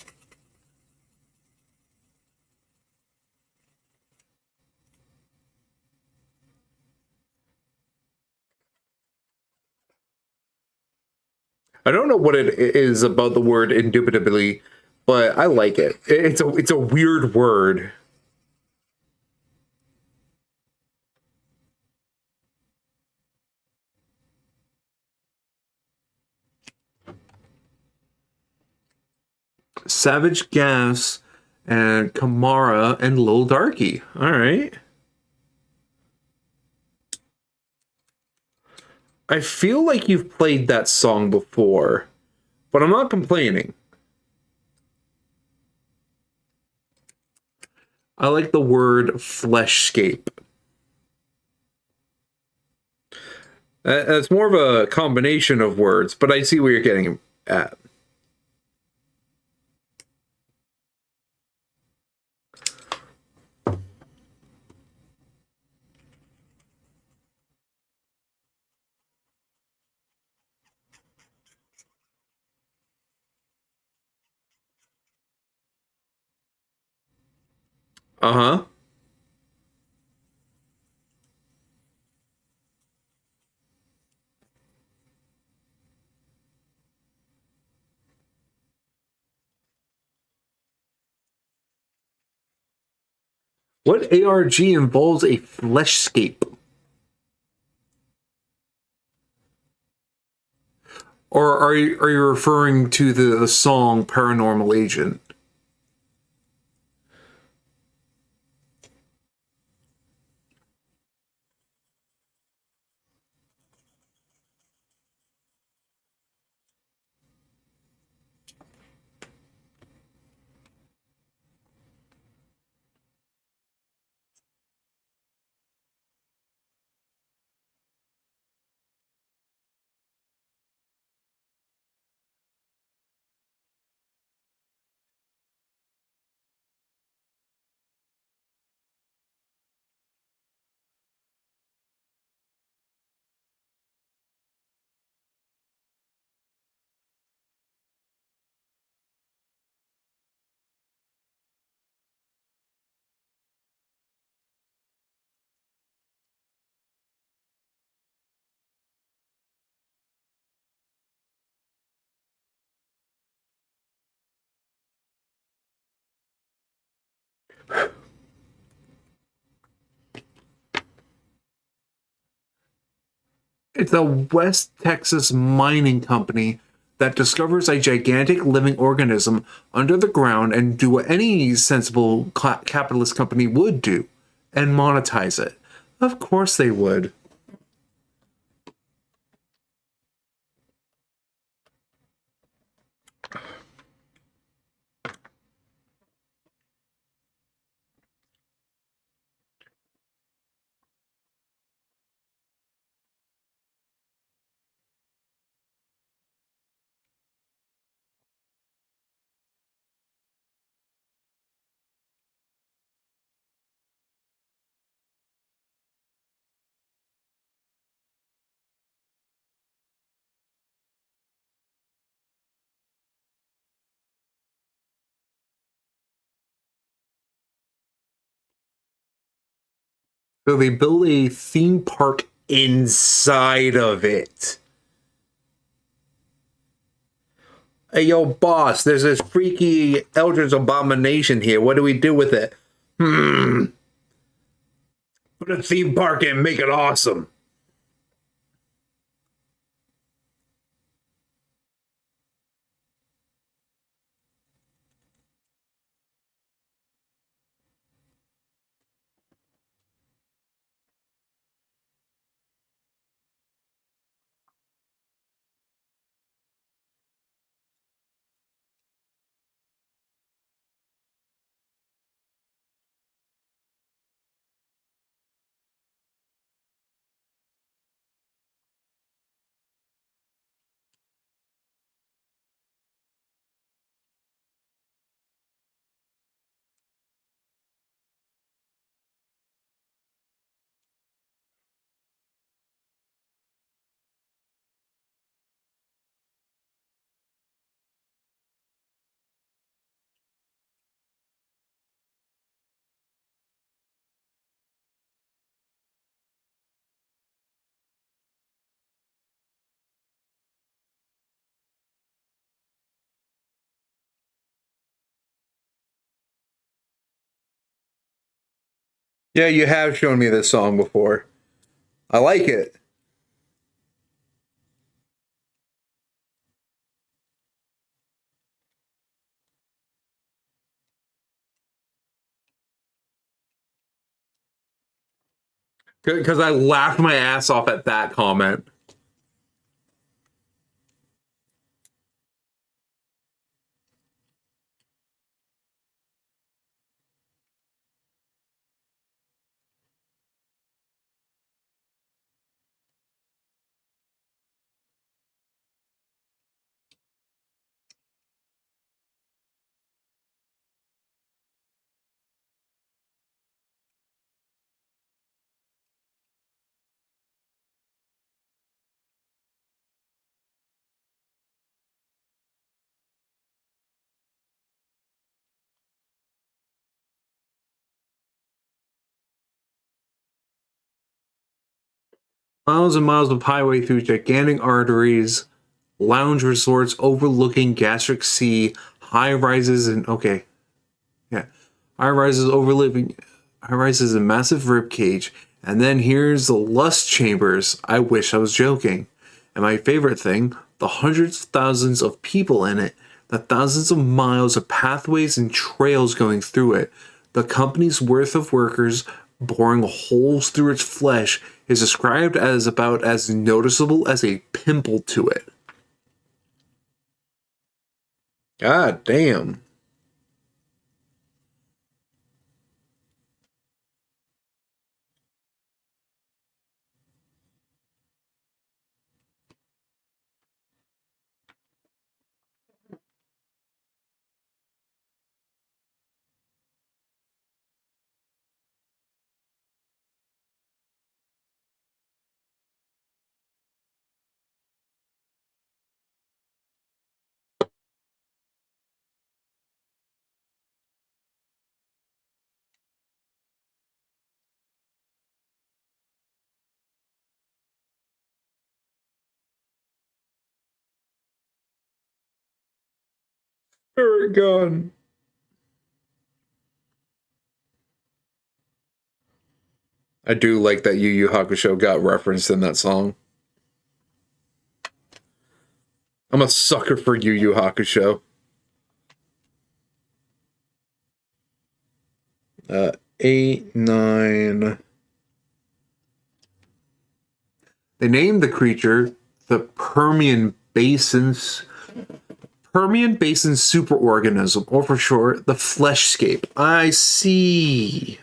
I don't know what it is about the word indubitably, but I like it. It's a weird word. Savage Gas and Kamara and Lil Darky. All right. I feel like you've played that song before, but I'm not complaining. I like the word fleshscape. That's more of a combination of words, but I see where you're getting at. Uh-huh. What ARG involves a fleshscape? Or are you referring to the song Paranormal Agent? It's a West Texas mining company that discovers a gigantic living organism under the ground and do what any sensible capitalist company would do and monetize it. Of course they would. So they build a theme park inside of it. Hey, yo, boss, there's this freaky Eldritch abomination here. What do we do with it? Put a theme park in, make it awesome. Yeah, you have shown me this song before. I like it. Because I laughed my ass off at that comment. Miles and miles of highway through gigantic arteries, lounge resorts overlooking gastric sea, high rises and high rises overlooking high rises and massive rib cage, and then here's the lust chambers. I wish I was joking. And my favorite thing, the hundreds of thousands of people in it, the thousands of miles of pathways and trails going through it, the company's worth of workers boring holes through its flesh is described as about as noticeable as a pimple to it. God damn. Spirit gun. I do like that Yu Yu Hakusho got referenced in that song. I'm a sucker for Yu Yu Hakusho. 8, 9. They named the creature the Permian Basin superorganism, or for short, the Fleshscape. I see.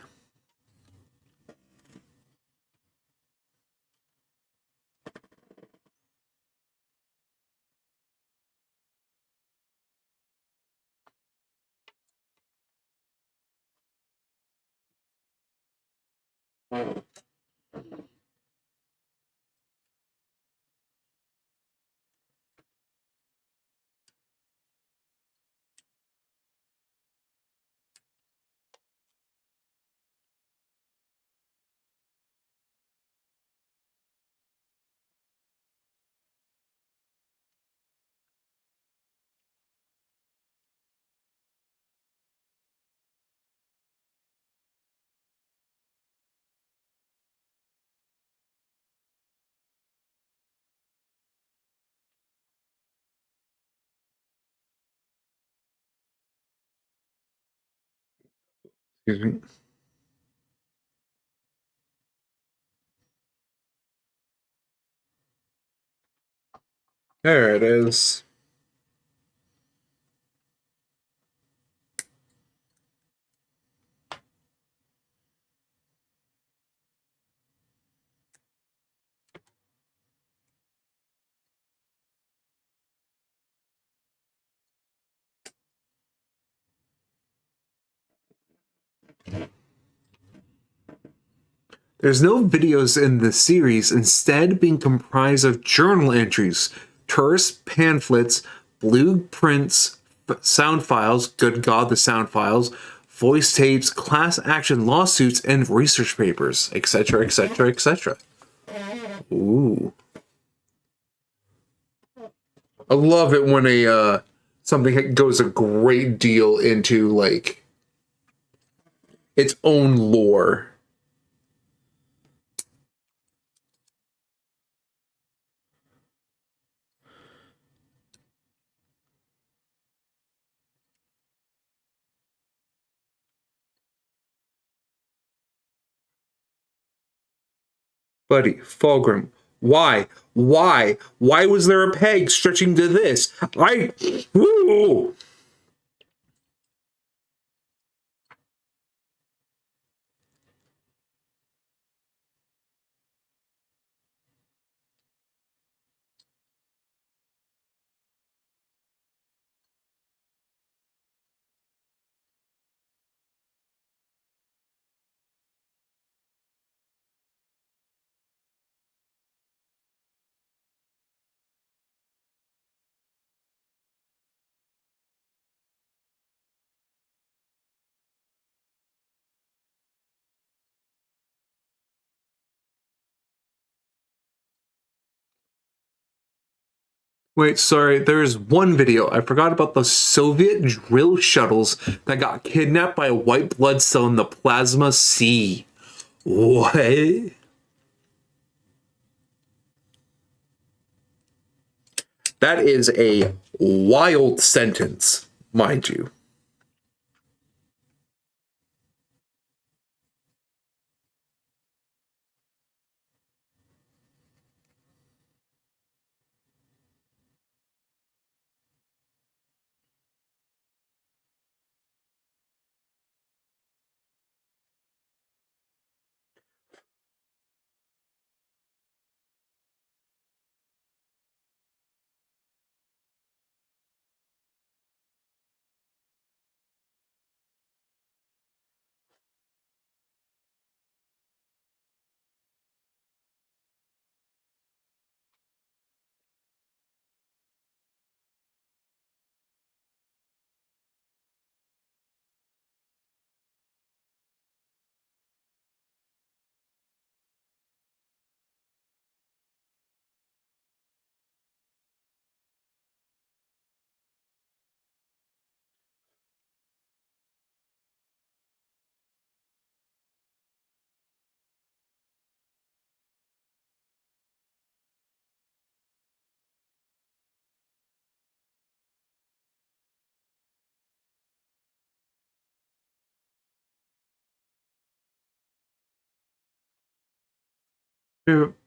Excuse me. There it is. There's no videos in the series, instead being comprised of journal entries, tourist pamphlets, blueprints, sound files, good God, the sound files, voice tapes, class action lawsuits, and research papers, etc., etc., etc. Ooh. I love it when a something goes a great deal into like its own lore. Buddy, Fulgrim, why? Why? Why was there a peg stretching to this? Woo! Wait, sorry, there's one video. I forgot about the Soviet drill shuttles that got kidnapped by a white blood cell in the plasma sea. What? That is a wild sentence, mind you.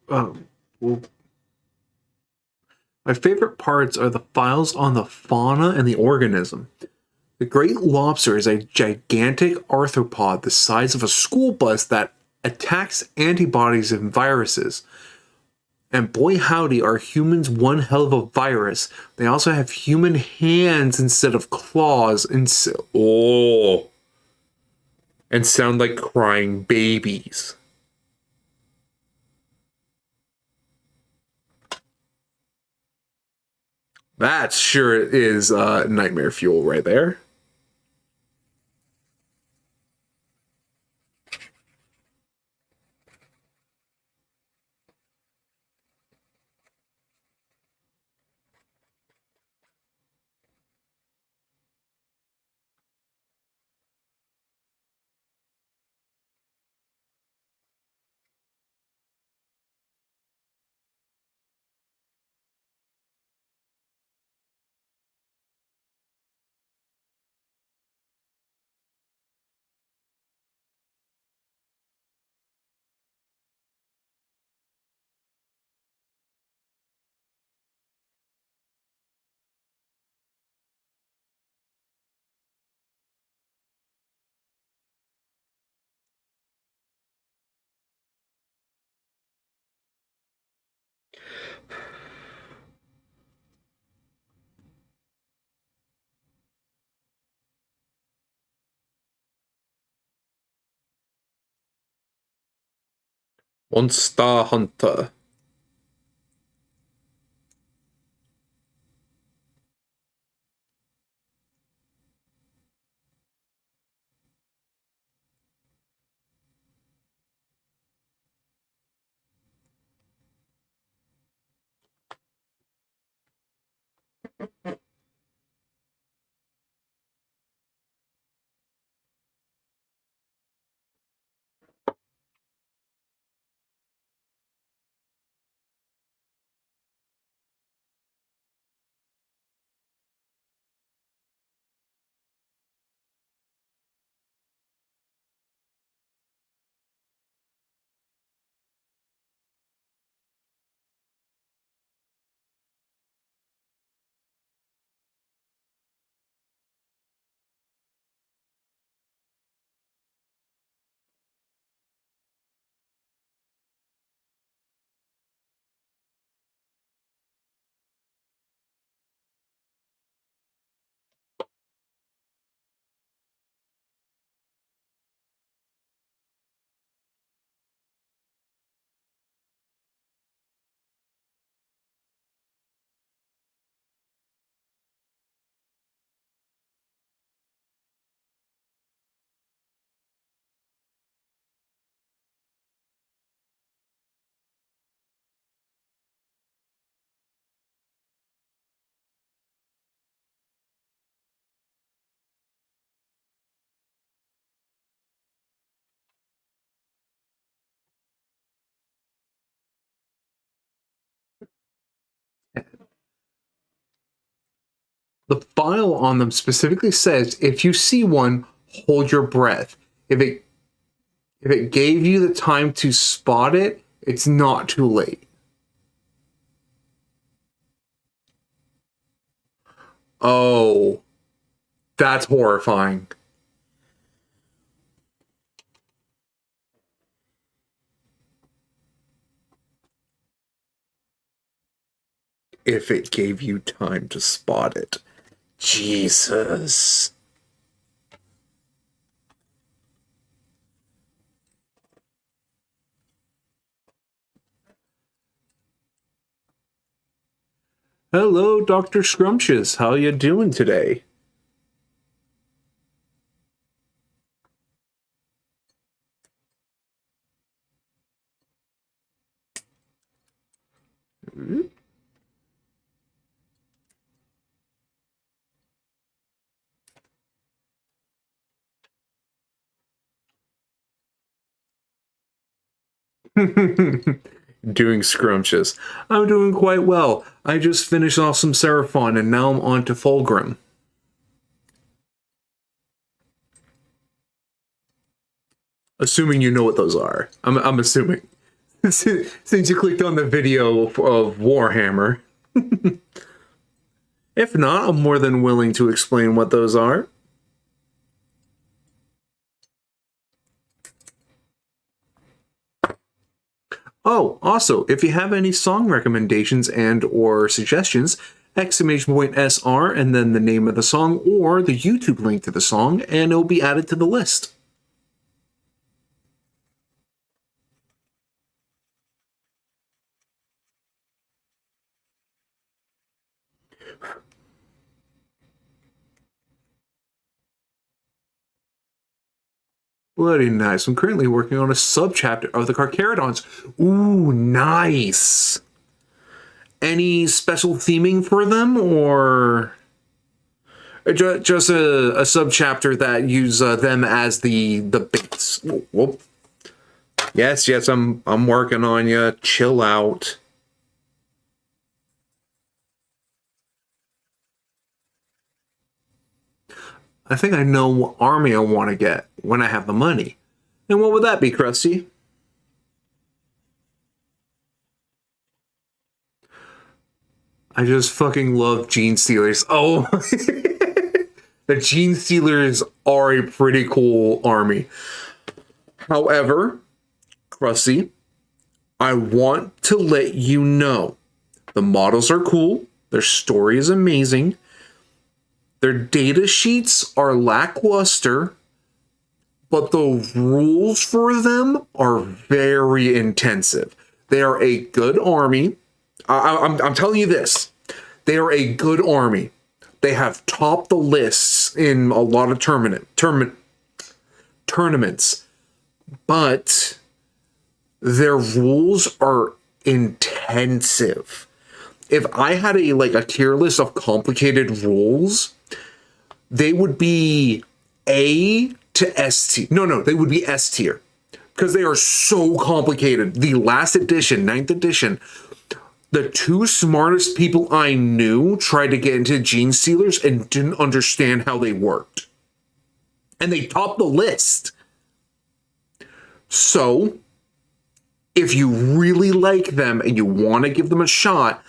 Well, my favorite parts are the files on the fauna and the organism. The great lobster is a gigantic arthropod the size of a school bus that attacks antibodies and viruses. And boy howdy, are humans one hell of a virus. They also have human hands instead of claws and and sound like crying babies. That sure is nightmare fuel right there. Monster Hunter. The file on them specifically says if you see one, hold your breath. If it gave you the time to spot it, it's not too late. Oh, that's horrifying. If it gave you time to spot it. Jesus. Hello, Dr. Scrumptious. How you doing today? Doing scrumptious. I'm doing quite well. I just finished off some Seraphon and now I'm on to Fulgrim. Assuming you know what those are. I'm assuming. Since you clicked on the video of Warhammer. If not, I'm more than willing to explain what those are. Oh, also, if you have any song recommendations and or suggestions, !SR and then the name of the song or the YouTube link to the song, and it'll be added to the list. Bloody nice. I'm currently working on a subchapter of the Carcharodons. Ooh, nice. Any special theming for them, or just a subchapter that use them as the base? Whoop. Yes, I'm working on you. Chill out. I think I know what army I want to get when I have the money. And what would that be, Krusty? I just fucking love Genestealers. Oh, the Genestealers are a pretty cool army. However, Krusty, I want to let you know the models are cool. Their story is amazing. Their data sheets are lackluster, but the rules for them are very intensive. They are a good army. I'm telling you this. They are a good army. They have topped the lists in a lot of tournaments, but their rules are intensive. If I had a tier list of complicated rules, they would be A to S tier. No, they would be S tier because they are so complicated. The last edition, 9th edition, the two smartest people I knew tried to get into Gene Stealers and didn't understand how they worked. And they topped the list. So, if you really like them and you want to give them a shot,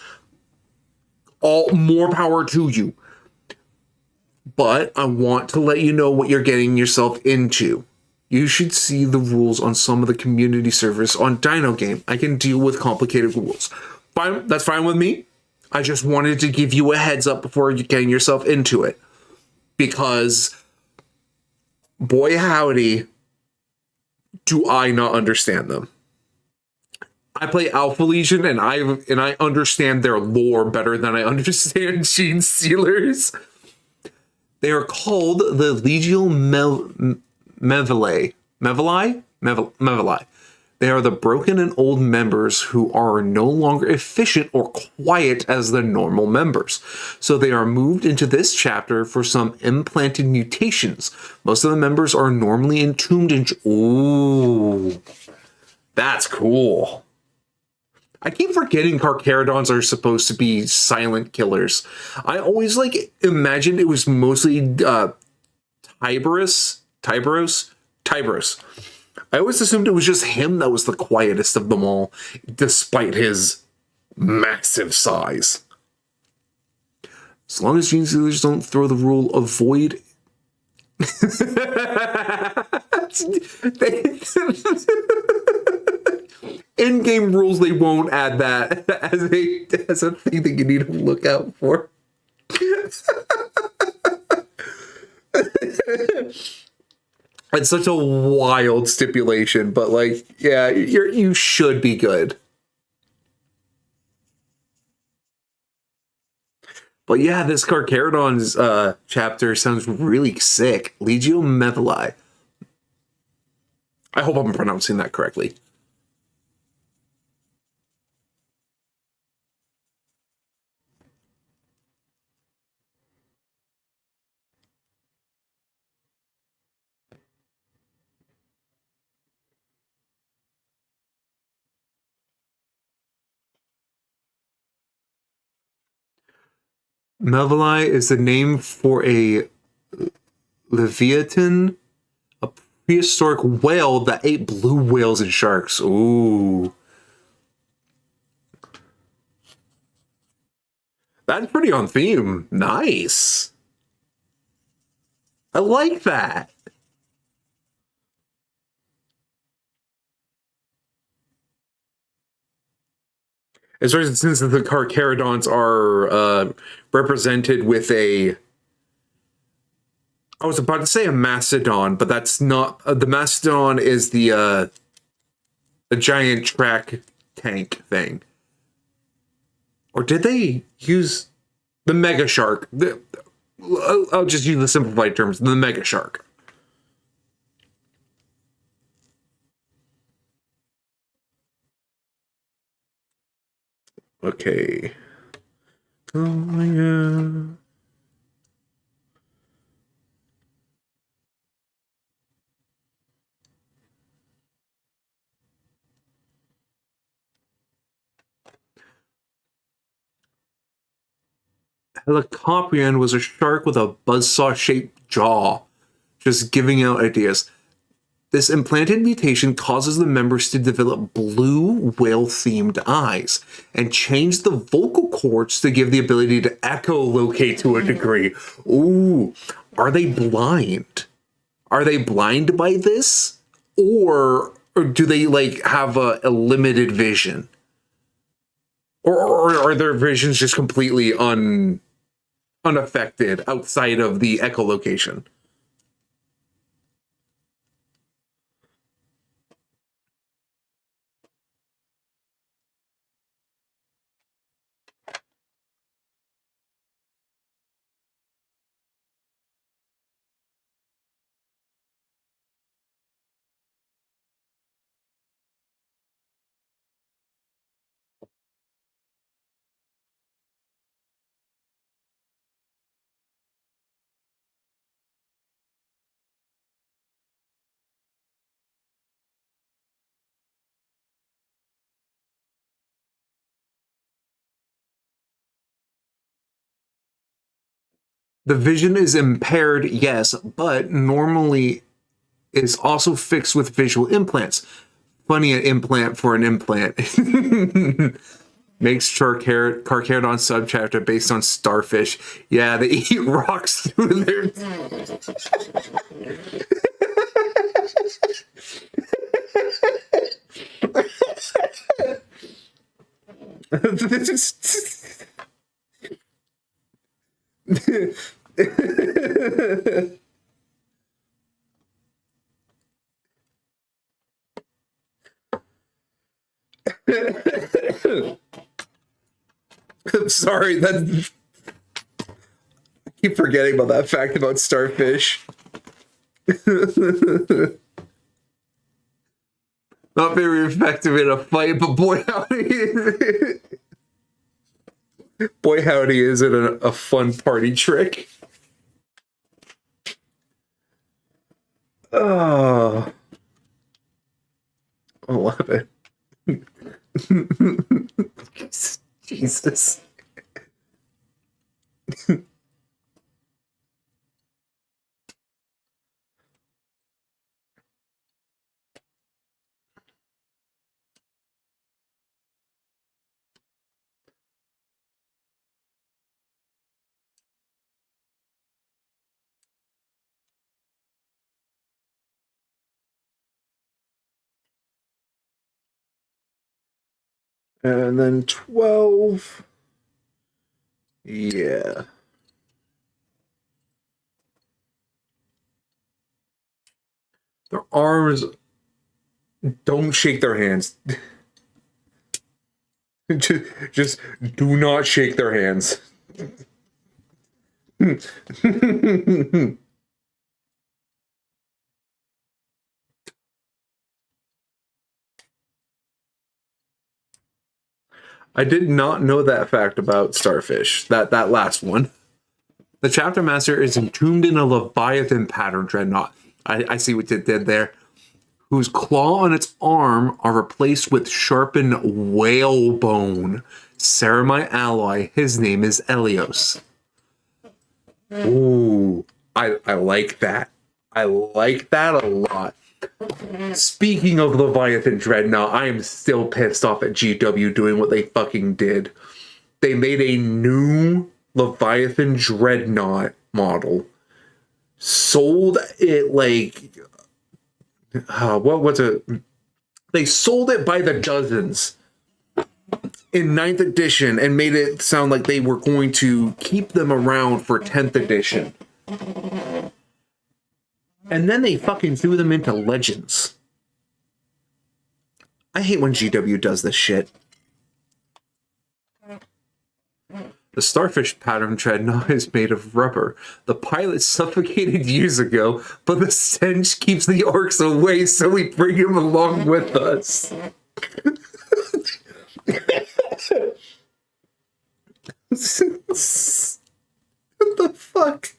all more power to you. But I want to let you know what you're getting yourself into. You should see the rules on some of the community servers on Dino Game. I can deal with complicated rules. Fine, that's fine with me. I just wanted to give you a heads up before you getting yourself into it. Because, boy howdy, do I not understand them. I play Alpha Legion and I understand their lore better than I understand Gene Stealers. They are called the Legio Mevali. They are the broken and old members who are no longer efficient or quiet as the normal members. So they are moved into this chapter for some implanted mutations. Most of the members are normally entombed in... Ooh, that's cool. I keep forgetting Carcharodons are supposed to be silent killers. I always imagined it was mostly Tiberius. I always assumed it was just him that was the quietest of them all, despite his massive size. As long as Gene Stealers don't throw the rule avoid... In-game rules, they won't add that as a thing that you need to look out for. It's such a wild stipulation, but yeah, you should be good. But yeah, this Carcharodon's chapter sounds really sick. Legio Mevali. I hope I'm pronouncing that correctly. Mevali is the name for a Leviathan, a prehistoric whale that ate blue whales and sharks. Ooh. That's pretty on theme. Nice. I like that. Especially since the Carcharodons are represented with a... I was about to say a Mastodon, but that's not... the Mastodon is the giant track tank thing. Or did they use the Mega Shark? I'll just use the simplified terms. The Mega Shark. Okay. Oh, yeah. Helicoprion was a shark with a buzzsaw-shaped jaw, just giving out ideas. This implanted mutation causes the members to develop blue whale-themed eyes and change the vocal cords to give the ability to echolocate to a degree. Ooh, are they blind? Are they blind by this? Or do they have a limited vision? Or are their visions just completely unaffected outside of the echolocation? The vision is impaired, yes, but normally is also fixed with visual implants. Funny an implant for an implant. Makes Carcharodon subchapter based on starfish. Yeah, they eat rocks through their... This is... I'm sorry, that I keep forgetting about that fact about starfish. Not very effective in a fight, but boy howdy, boy howdy is it a fun party trick. Oh, I love it. Jesus. And then 12. Yeah. Their arms don't shake their hands. just do not shake their hands. I did not know that fact about starfish. That last one. The chapter master is entombed in a Leviathan pattern dreadnought. I see what it did there. Whose claw on its arm are replaced with sharpened whalebone. Ceramite alloy. His name is Elios. Ooh, I like that. I like that a lot. Speaking of Leviathan Dreadnought, I am still pissed off at GW doing what they fucking did. They made a new Leviathan Dreadnought model. Sold it like... what was it? They sold it by the dozens in 9th edition and made it sound like they were going to keep them around for 10th edition. And then they fucking threw them into Legends. I hate when GW does this shit. The starfish pattern dreadnought is made of rubber. The pilot suffocated years ago, but the stench keeps the orcs away, so we bring him along with us. What the fuck?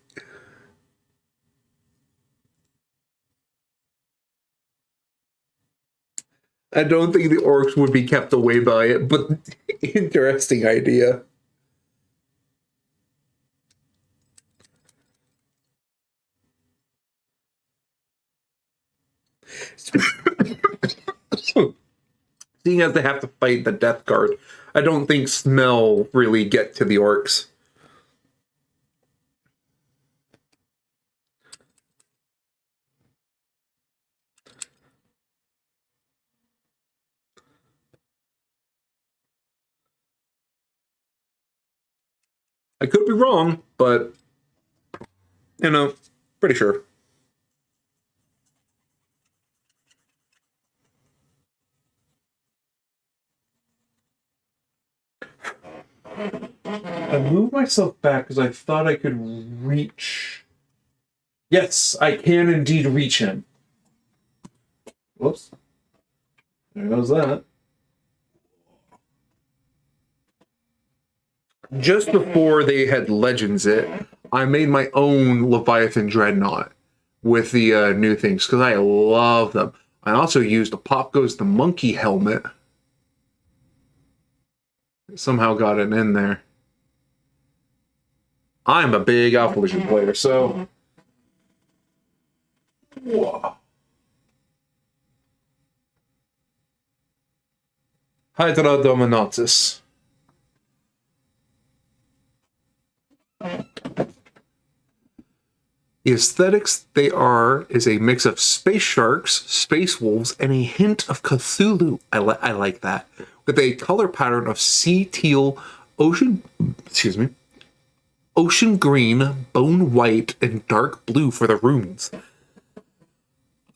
I don't think the orcs would be kept away by it, but interesting idea. Seeing as they have to fight the Death Guard, I don't think smell really get to the orcs. I could be wrong, but, you know, pretty sure. I moved myself back because I thought I could reach... Yes, I can indeed reach him. Whoops. There goes that. Just before they had Legends it, I made my own Leviathan Dreadnought with the new things because I love them. I also used a Pop Goes the Monkey helmet. Somehow got it in there. I'm a big Alpha Legion player, so. Whoa. Hydra Dominatus. The aesthetics they are is a mix of space sharks, space wolves, and a hint of Cthulhu. I like that. With a color pattern of sea teal, ocean green, bone white, and dark blue for the runes.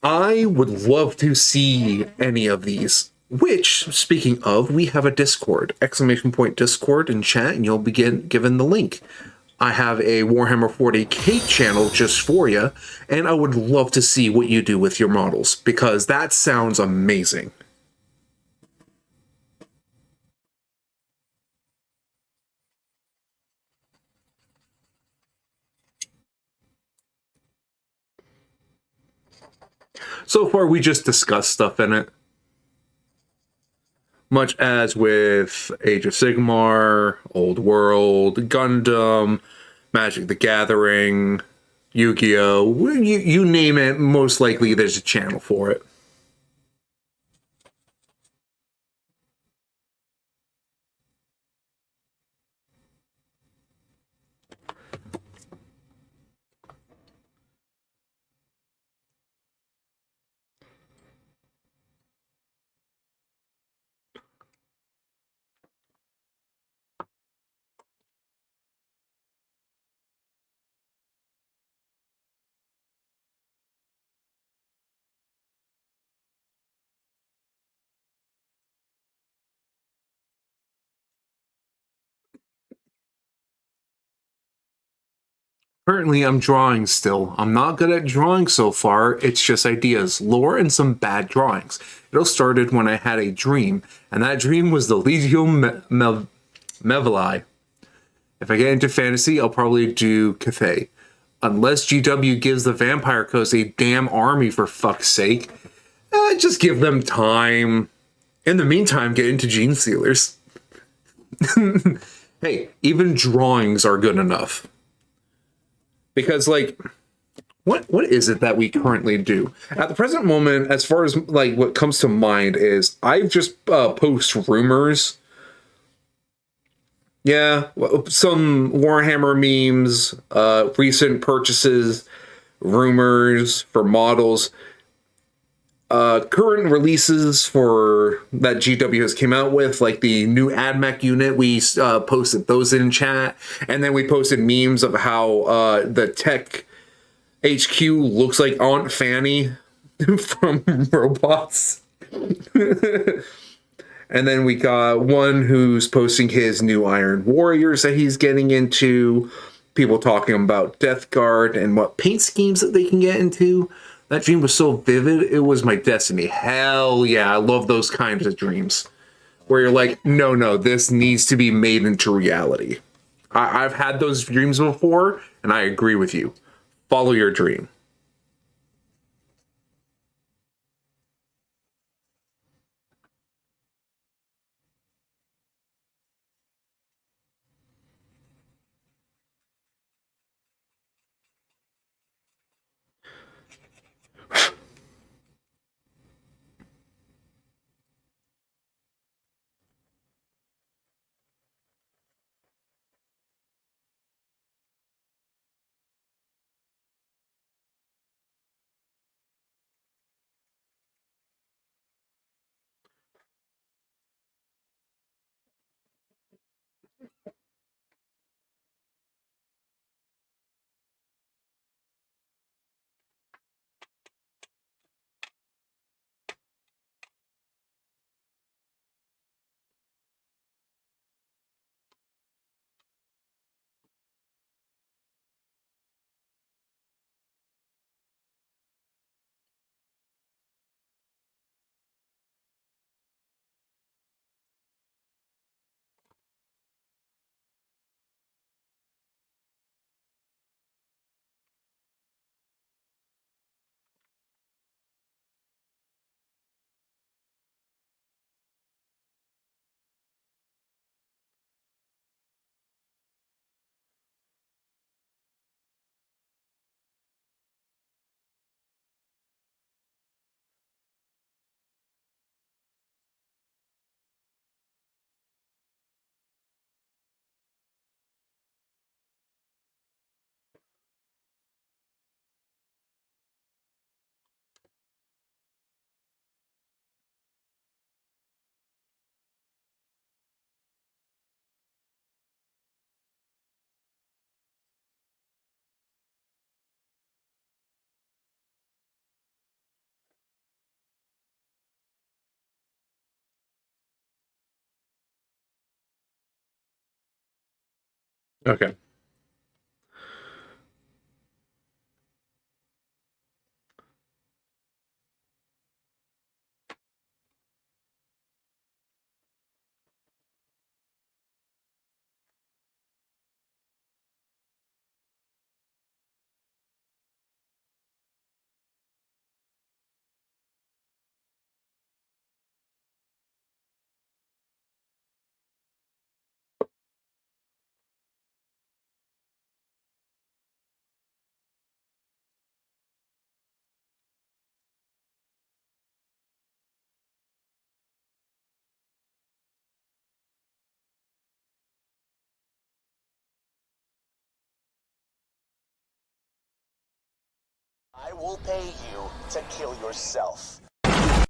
I would love to see any of these. Which, speaking of, we have a Discord, ! Discord in chat, and you'll be given the link. I have a Warhammer 40k channel just for you, and I would love to see what you do with your models, because that sounds amazing. So far, we just discussed stuff in it. Much as with Age of Sigmar, Old World, Gundam, Magic the Gathering, Yu-Gi-Oh! You name it, most likely there's a channel for it. Currently, I'm drawing still. I'm not good at drawing so far. It's just ideas, lore, and some bad drawings. It all started when I had a dream, and that dream was the Legio Mevali. If I get into fantasy, I'll probably do Cathay. Unless GW gives the Vampire Coast a damn army for fuck's sake, just give them time. In the meantime, get into Gene Stealers. Hey, even drawings are good enough. Because, like, what is it that we currently do? At the present moment, as far as, like, what comes to mind is I've just post rumors. Yeah, some Warhammer memes, recent purchases, rumors for models, current releases for that GW has came out with, like the new AdMech unit. We posted those in chat, and then we posted memes of how the Tech HQ looks like Aunt Fanny from Robots. And then we got one who's posting his new Iron Warriors that he's getting into. People talking about Death Guard and what paint schemes that they can get into. That dream was so vivid, it was my destiny. Hell yeah, I love those kinds of dreams. Where you're like, no, this needs to be made into reality. I've had those dreams before, and I agree with you. Follow your dream. Okay. I will pay you to kill yourself. I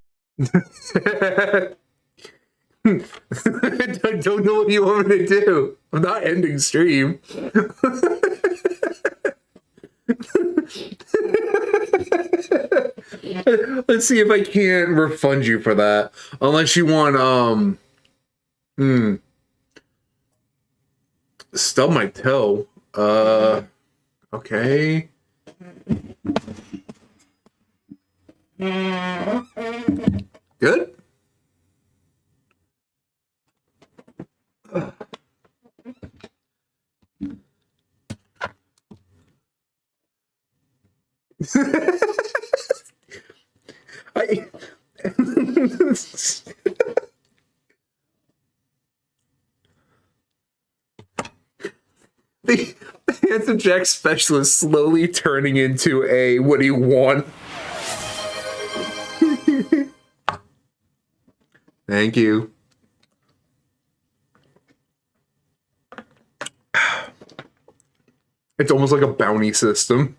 don't know what you want me to do. I'm not ending stream. Let's see if I can't refund you for that. Unless you want, stub my toe. Okay. Good? I... the Handsome Jack specialist slowly turning into a what do you want? Thank you. It's almost like a bounty system.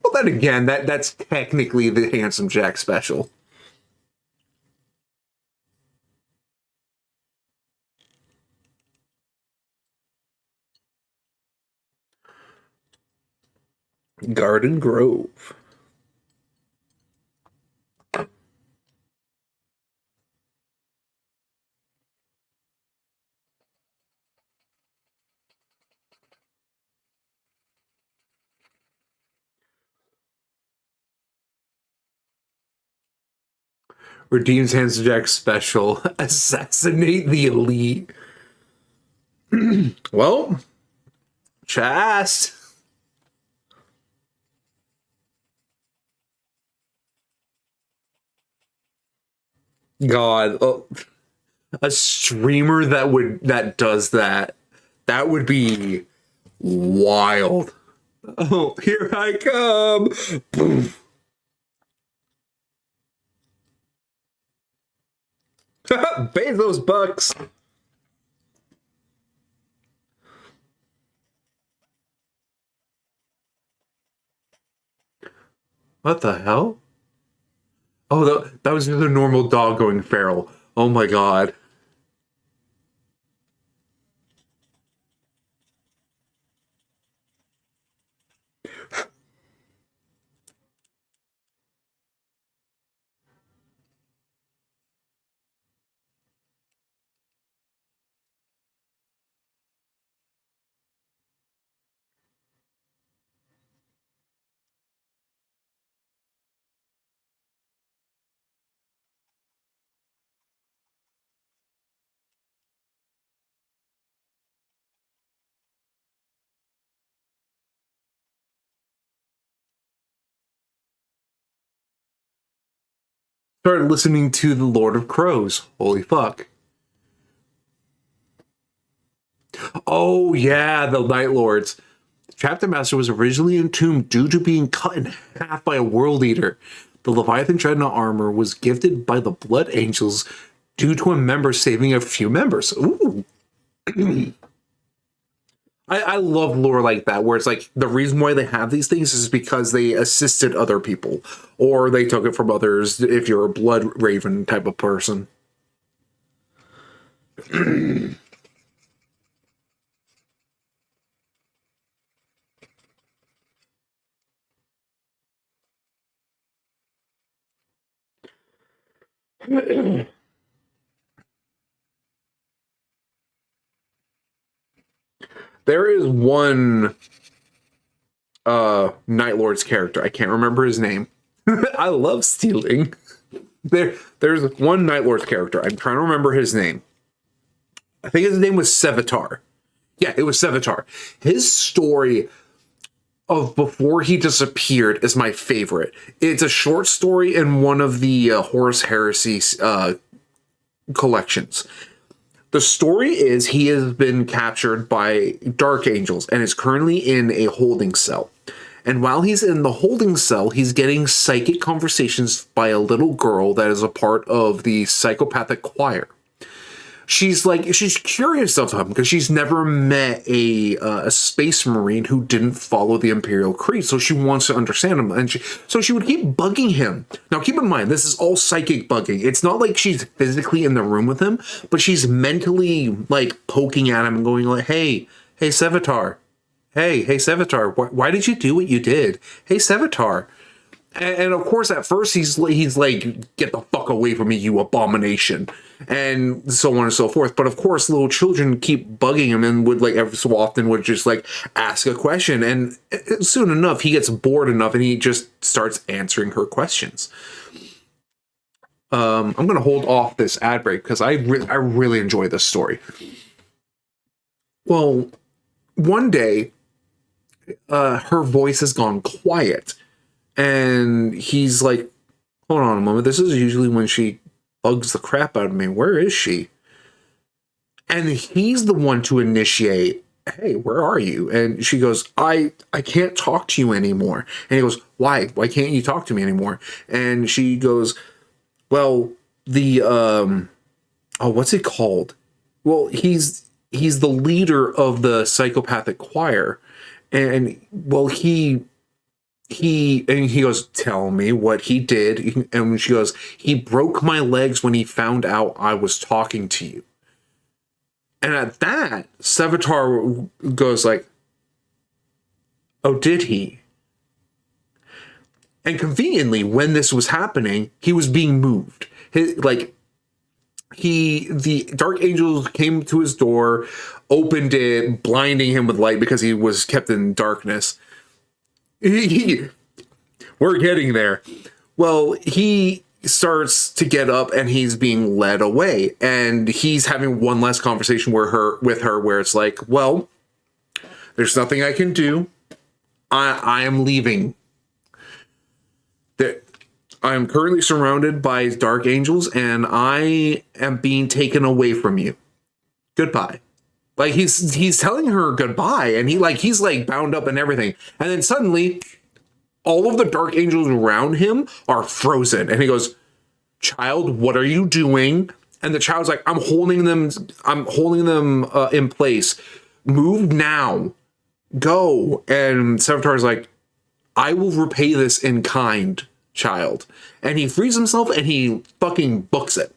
Well, then again, that's technically the Handsome Jack special. Garden Grove. Redeems Handsome Jack special. Assassinate the elite. Well, Chast. God, a streamer that does that would be wild. Oh, here I come. Boom. Bezos bucks. What the hell? Oh, that was another normal dog going feral. Oh my god. Started listening to the Lord of Crows. Holy fuck. Oh yeah, the Night Lords. Chapter Master was originally entombed due to being cut in half by a World Eater. The Leviathan Dreadnought armor was gifted by the Blood Angels due to a member saving a few members. Ooh. I love lore like that, where it's like the reason why they have these things is because they assisted other people, or they took it from others if you're a Blood Raven type of person. There is one Night Lord's character. I can't remember his name. I love stealing. There's one Night Lord's character. I'm trying to remember his name. I think his name was Sevatar. Yeah, it was Sevatar. His story of before he disappeared is my favorite. It's a short story in one of the Horus Heresy collections. The story is he has been captured by Dark Angels and is currently in a holding cell. And while he's in the holding cell, he's getting psychic conversations by a little girl that is a part of the psychopathic choir. She's curious of him because she's never met a space marine who didn't follow the Imperial Creed. So she wants to understand him. And so she would keep bugging him. Now, keep in mind, this is all psychic bugging. It's not like she's physically in the room with him, but she's mentally like poking at him and going like, hey, Sevatar. Hey, Sevatar, why did you do what you did? Hey, Sevatar. And of course, at first, he's like, get the fuck away from me, you abomination. And so on and so forth. But of course, little children keep bugging him and would like every so often would just like ask a question. And soon enough, he gets bored enough and he just starts answering her questions. I'm going to hold off this ad break because I really enjoy this story. Well, one day, her voice has gone quiet. And he's like, hold on a moment. This is usually when she bugs the crap out of me. Where is she? And he's the one to initiate, hey, where are you? And she goes, I can't talk to you anymore. And he goes, why? Why can't you talk to me anymore? And she goes, well, the, what's it called? Well, he's the leader of the psychopathic choir. And, well, he goes, tell me what he did. And she goes, he broke my legs when he found out I was talking to you. And at that, Sevatar goes like, oh, did he? And conveniently, when this was happening, he was being moved. The Dark Angels came to his door, opened it, blinding him with light because he was kept in darkness. We're getting there. Well, he starts to get up and he's being led away, and he's having one last conversation with her where it's like, well, there's nothing I can do. I am leaving. I am currently surrounded by Dark Angels and I am being taken away from you. Goodbye. Like he's telling her goodbye, and he's bound up and everything. And then suddenly all of the Dark Angels around him are frozen. And he goes, child, what are you doing? And the child's like, I'm holding them in place. Move now. Go. And Sevatar's like, I will repay this in kind, child. And he frees himself and he fucking books it.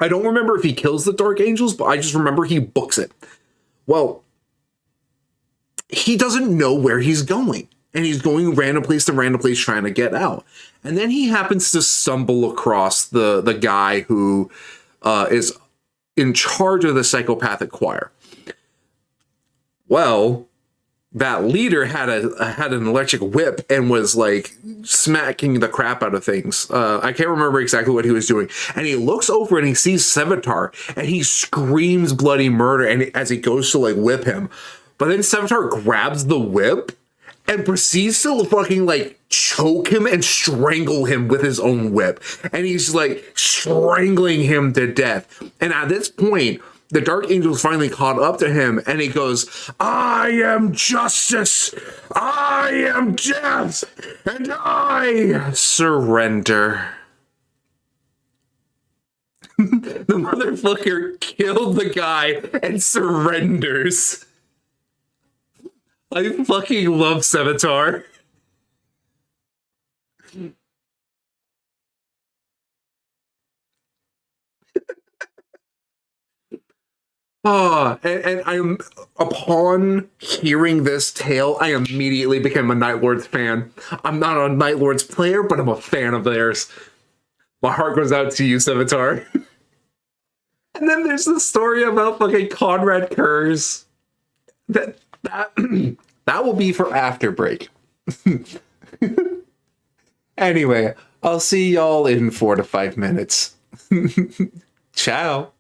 I don't remember if he kills the Dark Angels, but I just remember he books it. Well, he doesn't know where he's going. And he's going random place to random place trying to get out. And then he happens to stumble across the guy who is in charge of the psychopathic choir. Well, that leader had an electric whip and was like smacking the crap out of things. I can't remember exactly what he was doing. And he looks over and he sees Sevatar and he screams bloody murder and as he goes to like whip him. But then Sevatar grabs the whip and proceeds to fucking like choke him and strangle him with his own whip. And he's like strangling him to death. And at this point, the Dark Angels finally caught up to him and he goes, I am justice, I am death, and I surrender. The motherfucker killed the guy and surrenders. I fucking love Sevatar. And I'm, upon hearing this tale, I immediately became a Night Lords fan. I'm not a Night Lords player, but I'm a fan of theirs. My heart goes out to you, Sevatar. And then there's the story about fucking Conrad Kurz. that that will be for after break. Anyway, I'll see y'all in 4 to 5 minutes. Ciao.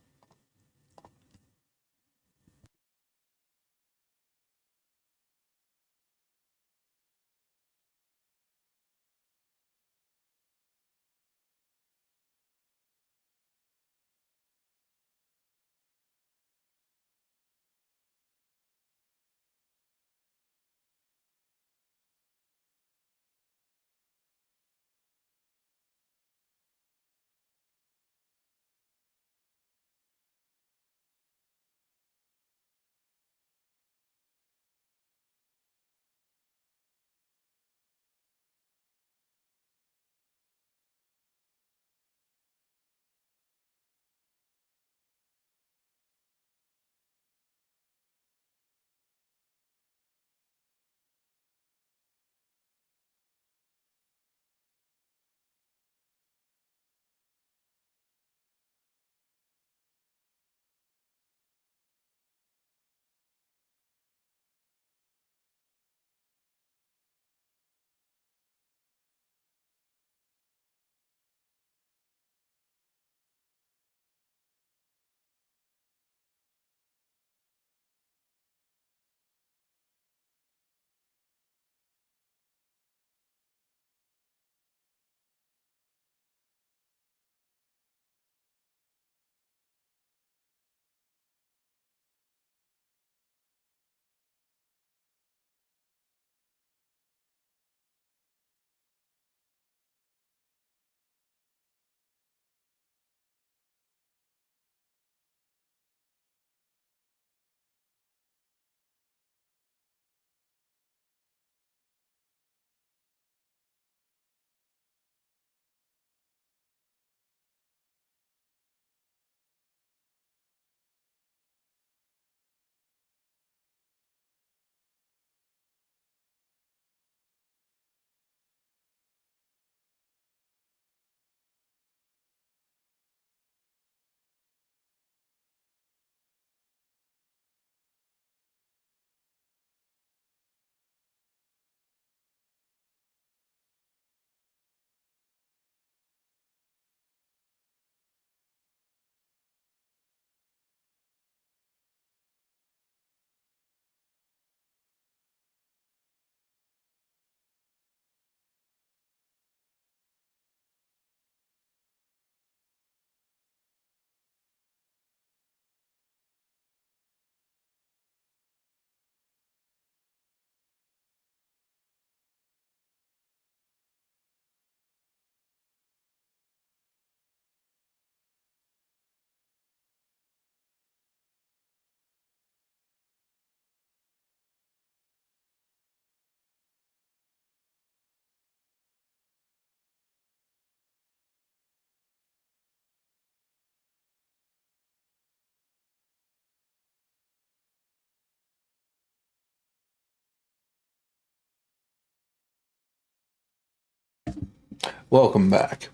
Welcome back.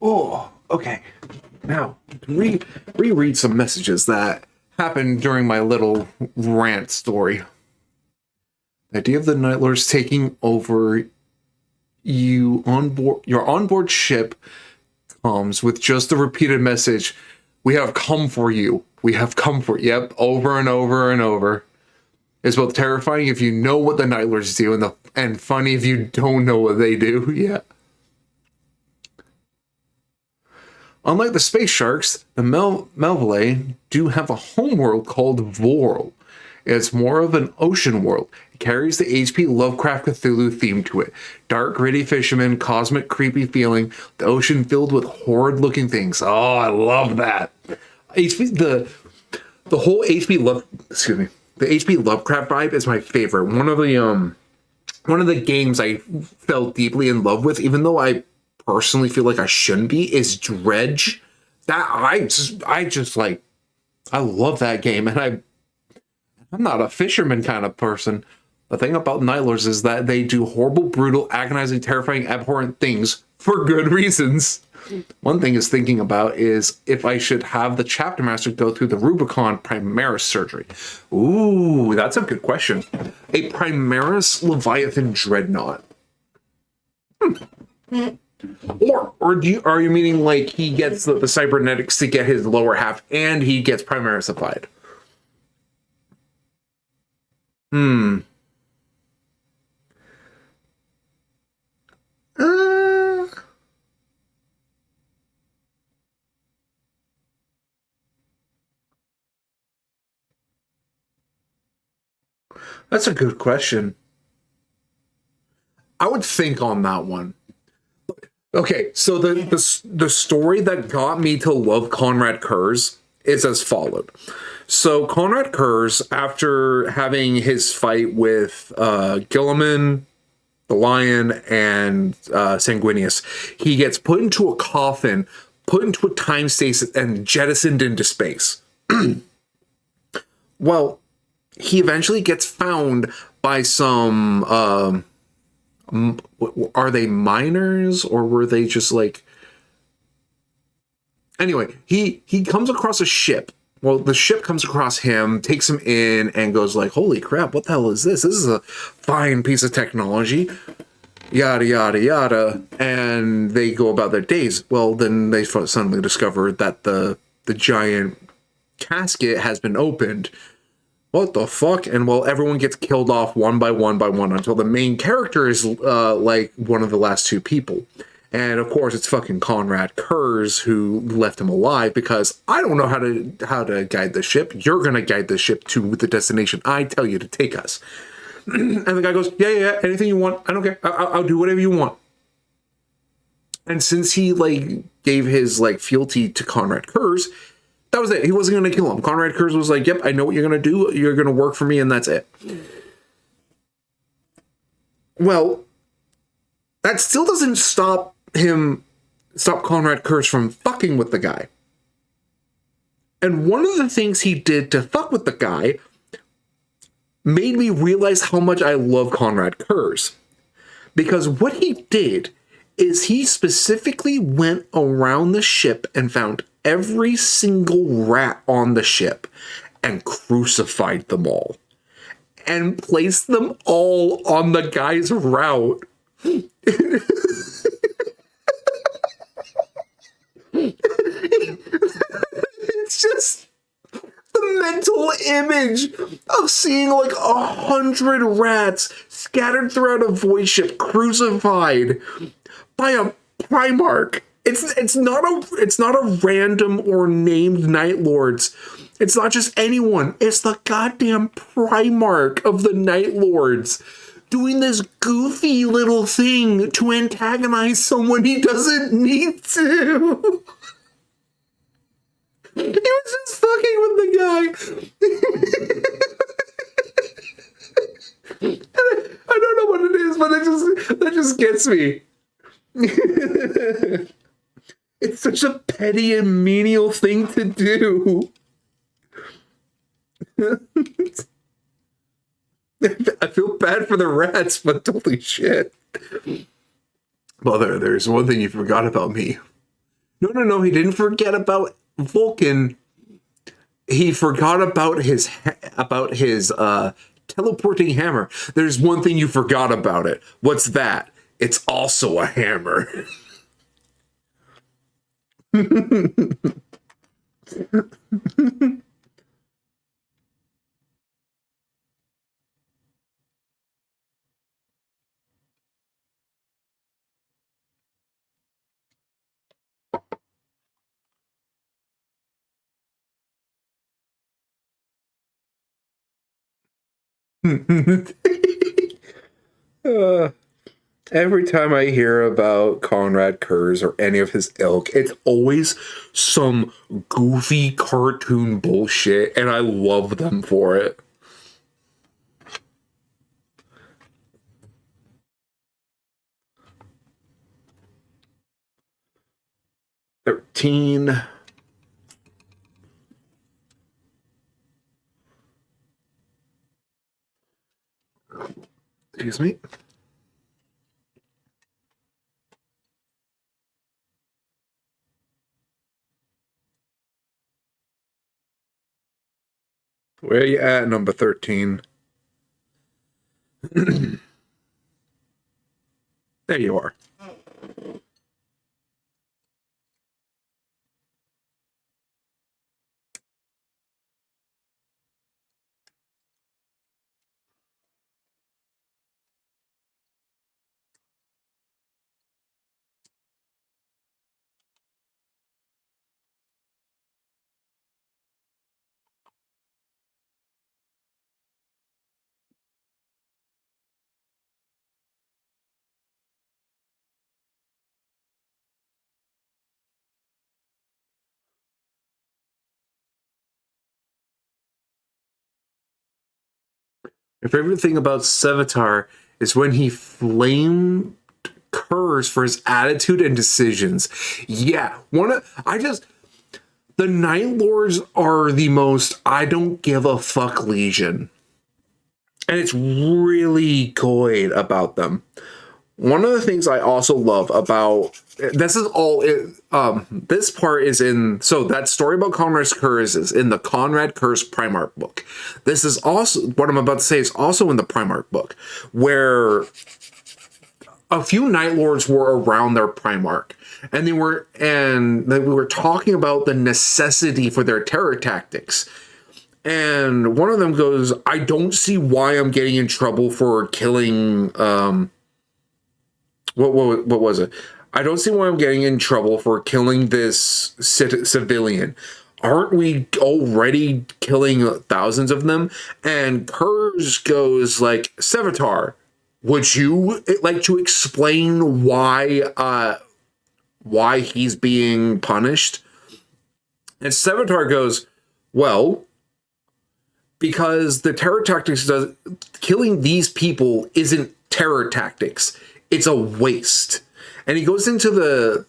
Oh, okay. Now, reread some messages that happened during my little rant story. The idea of the Night Lords taking over your onboard ship comes with just a repeated message. We have come for you. We have come for you. Yep, over and over and over. It's both terrifying if you know what the Night Lords do and funny if you don't know what they do. Yeah. Unlike the space sharks, the Melville do have a homeworld called Vorl. It's more of an ocean world. It carries the H.P. Lovecraft Cthulhu theme to it. Dark, gritty fishermen, cosmic, creepy feeling, the ocean filled with horrid-looking things. Oh, I love that. The whole the H.P. Lovecraft vibe is my favorite. One of the games I fell deeply in love with, even though I personally feel like I shouldn't be, is Dredge. That I love that game, and I'm not a fisherman kind of person. The thing about Night Lords is that they do horrible, brutal, agonizing, terrifying, abhorrent things for good reasons. One thing is thinking about is if I should have the chapter master go through the Rubicon Primaris surgery. Ooh, that's a good question. A Primaris Leviathan Dreadnought. Or are you meaning like he gets the cybernetics to get his lower half and he gets Primarisified? Uh, that's a good question. I would think on that one. Okay, so the story that got me to love Conrad Kurz is as followed. So Conrad Kurz, after having his fight with Gilliman, the Lion, and Sanguinius, he gets put into a coffin, put into a time stasis, and jettisoned into space. Well, he eventually gets found by some are they miners or were they just like, anyway, he comes across a ship. Well, the ship comes across him, takes him in, and goes like, holy crap, what the hell is this? This is a fine piece of technology. Yada, yada, yada. And they go about their days. Well, then they suddenly discover that the giant casket has been opened. What the fuck? And well, everyone gets killed off one by one by one until the main character is like one of the last two people. And of course, it's fucking Conrad Kurz who left him alive because I don't know how to guide the ship. You're gonna guide the ship to the destination I tell you to take us. And the guy goes, yeah, anything you want. I don't care. I'll do whatever you want. And since he like gave his like fealty to Conrad Kurz, that was it. He wasn't going to kill him. Conrad Kurz was like, yep, I know what you're going to do. You're going to work for me, and that's it. Well, that still doesn't stop Conrad Kurz from fucking with the guy. And one of the things he did to fuck with the guy made me realize how much I love Conrad Kurz. Because what he did is he specifically went around the ship and found every single rat on the ship and crucified them all and placed them all on the guy's route. It's just the mental image of seeing like 100 rats scattered throughout a void ship crucified by a Primarch. It's not a random or named Night Lords. It's not just anyone. It's the goddamn Primarch of the Night Lords doing this goofy little thing to antagonize someone he doesn't need to. He was just fucking with the guy. I don't know what it is, but that just gets me. It's such a petty and menial thing to do. I feel bad for the rats, but holy shit. Well, there's one thing you forgot about me. No, he didn't forget about Vulcan. He forgot about his teleporting hammer. There's one thing you forgot about it. What's that? It's also a hammer. Every time I hear about Conrad Kurz or any of his ilk, it's always some goofy cartoon bullshit, and I love them for it. $13. Excuse me. Where you at, number 13? There you are. My favorite thing about Sevatar is when he flamed Kurz for his attitude and decisions. Yeah, the Night Lords are the most I don't give a fuck legion. And it's really good about them. One of the things I also love about this is all this part is in so that story about Conrad Kurz is in the Conrad Kurz Primarch book. This is also what I'm about to say is also in the Primarch book, where a few Night Lords were around their Primarch, and we were talking about the necessity for their terror tactics. And one of them goes, I don't see why I'm getting in trouble for killing what was it? I don't see why I'm getting in trouble for killing this civilian. Aren't we already killing thousands of them? And Kurz goes like, Sevatar, would you like to explain why he's being punished? And Sevatar goes, well, because the terror tactics killing these people isn't terror tactics. It's a waste. And he goes into the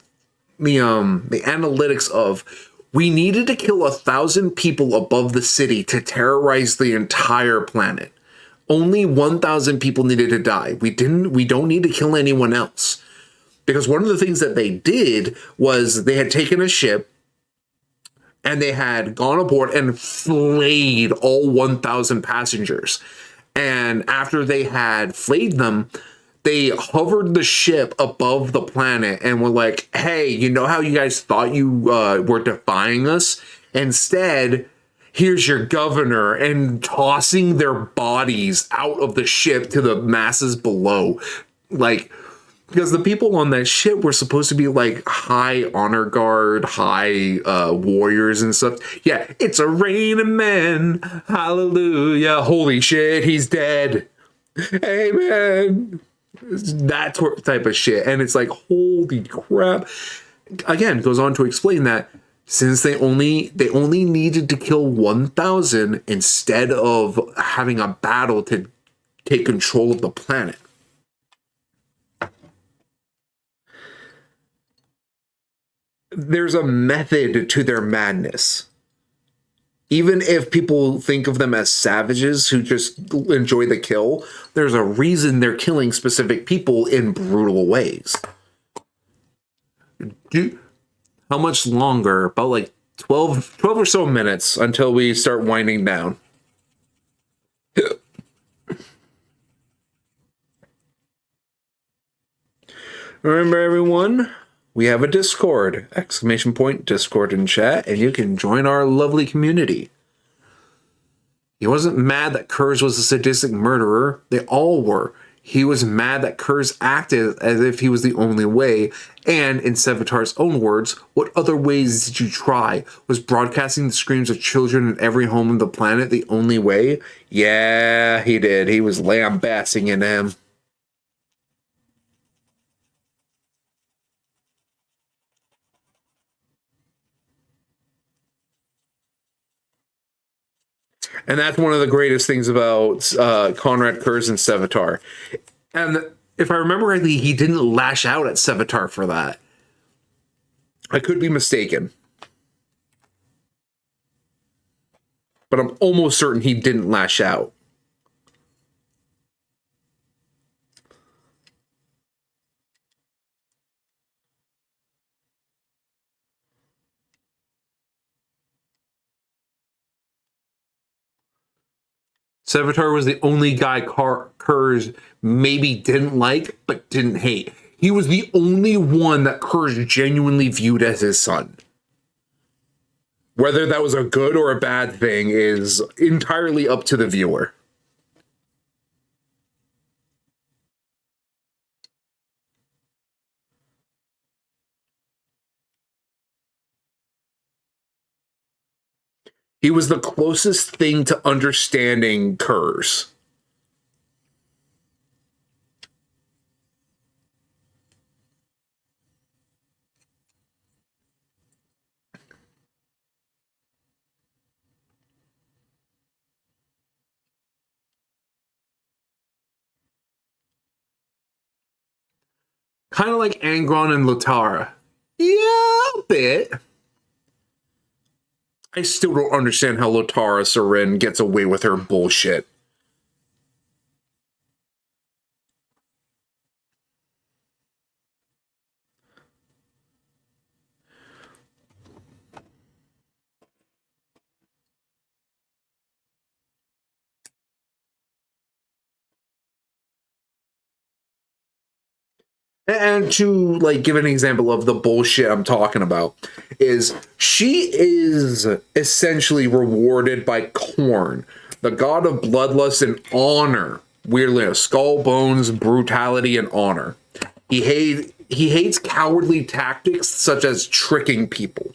analytics of we needed to kill 1,000 people above the city to terrorize the entire planet. Only 1,000 people needed to die. We don't need to kill anyone else. Because one of the things that they did was they had taken a ship and they had gone aboard and flayed all 1,000 passengers. And after they had flayed them, they hovered the ship above the planet and were like, hey, you know how you guys thought you were defying us? Instead, here's your governor, and tossing their bodies out of the ship to the masses below. Like, because the people on that ship were supposed to be like high honor guard, high warriors and stuff. Yeah, it's a rain of men. Hallelujah. Holy shit, he's dead. Amen. That type of shit. And it's like, holy crap. Again, goes on to explain that since they only needed to kill 1,000 instead of having a battle to take control of the planet. There's a method to their madness. Even if people think of them as savages who just enjoy the kill, there's a reason they're killing specific people in brutal ways. How much longer? About like 12 or so minutes until we start winding down. Remember, everyone, we have a Discord, ! Discord in chat, and you can join our lovely community. He wasn't mad that Kurz was a sadistic murderer. They all were. He was mad that Kurz acted as if he was the only way. And in Sevatar's own words, what other ways did you try? Was broadcasting the screams of children in every home on the planet the only way? Yeah, he did. He was lambasting in him. And that's one of the greatest things about Conrad Kurz and Sevatar. And if I remember rightly, he didn't lash out at Sevatar for that. I could be mistaken. But I'm almost certain he didn't lash out. Savitar was the only guy Kurz maybe didn't like, but didn't hate. He was the only one that Kurz genuinely viewed as his son. Whether that was a good or a bad thing is entirely up to the viewer. He was the closest thing to understanding Kurz. Kind of like Angron and Latara. Yeah, a bit. I still don't understand how Latara Sarin gets away with her bullshit. And to like give an example of the bullshit I'm talking about is she is essentially rewarded by Khorne, the god of bloodlust and honor. Weirdly enough, skull, bones, brutality, and honor. He hates cowardly tactics such as tricking people.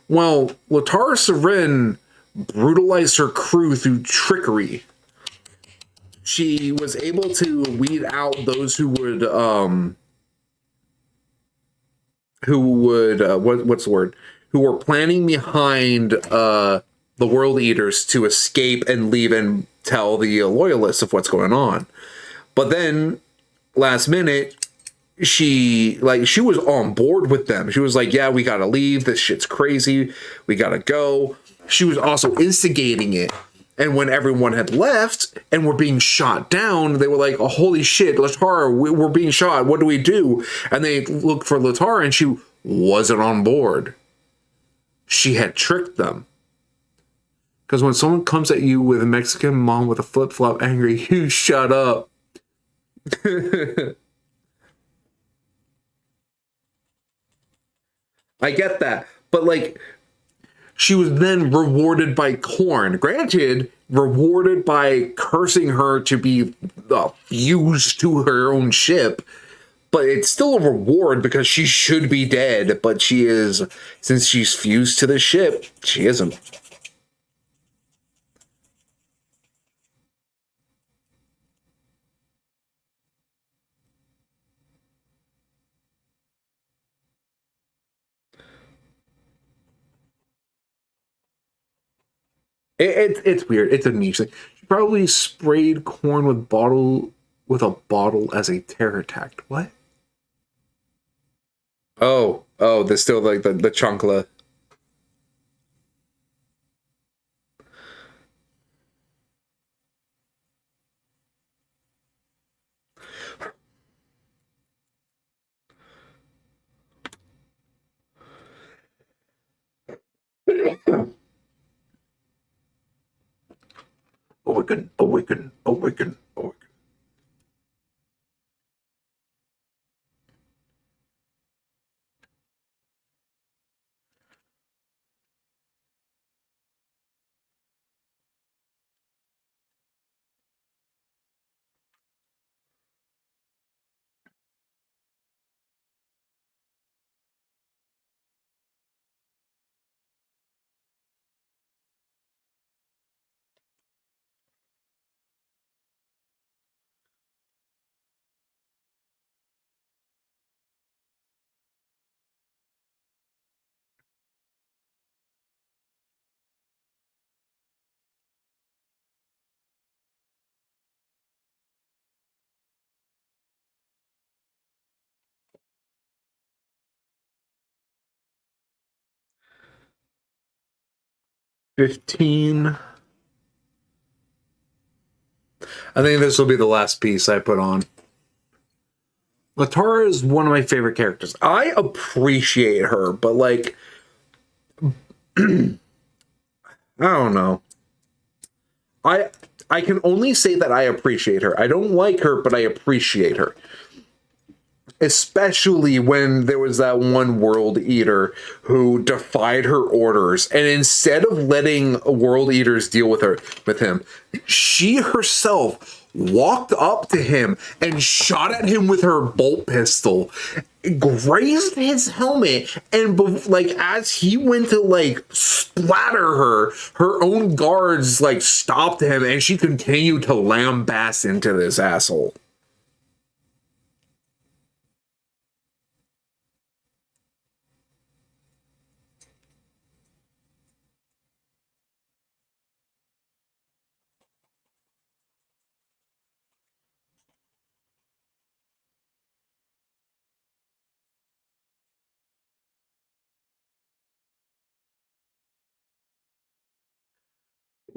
Well, Latara Sarin brutalized her crew through trickery. She was able to weed out those who would what's the word? Who were planning behind the World Eaters to escape and leave and tell the loyalists of what's going on. But then last minute she was on board with them. She was like, yeah, we gotta leave. This shit's crazy. We gotta go. She was also instigating it. And when everyone had left and were being shot down, they were like, oh, holy shit, Latara, we're being shot. What do we do? And they looked for Latara and she wasn't on board. She had tricked them. Because when someone comes at you with a Mexican mom with a flip-flop angry, you shut up. I get that. But like, she was then rewarded by Khorne. Granted, rewarded by cursing her to be fused to her own ship. But it's still a reward because she should be dead. But she is, since she's fused to the ship, she isn't. It's weird. It's a niche thing. She probably sprayed Khorne with a bottle as a terror attack. What? Oh, there's still like the chunkla. Awaken, awaken, awaken, awaken. $15. I think this will be the last piece I put on. Latara is one of my favorite characters. I appreciate her, but like, I don't know. I can only say that I appreciate her. I don't like her, but I appreciate her. Especially when there was that one World Eater who defied her orders, and instead of letting World Eaters deal with him, she herself walked up to him and shot at him with her bolt pistol, grazed his helmet, and like as he went to like splatter her, her own guards like stopped him, and she continued to lambaste into this asshole.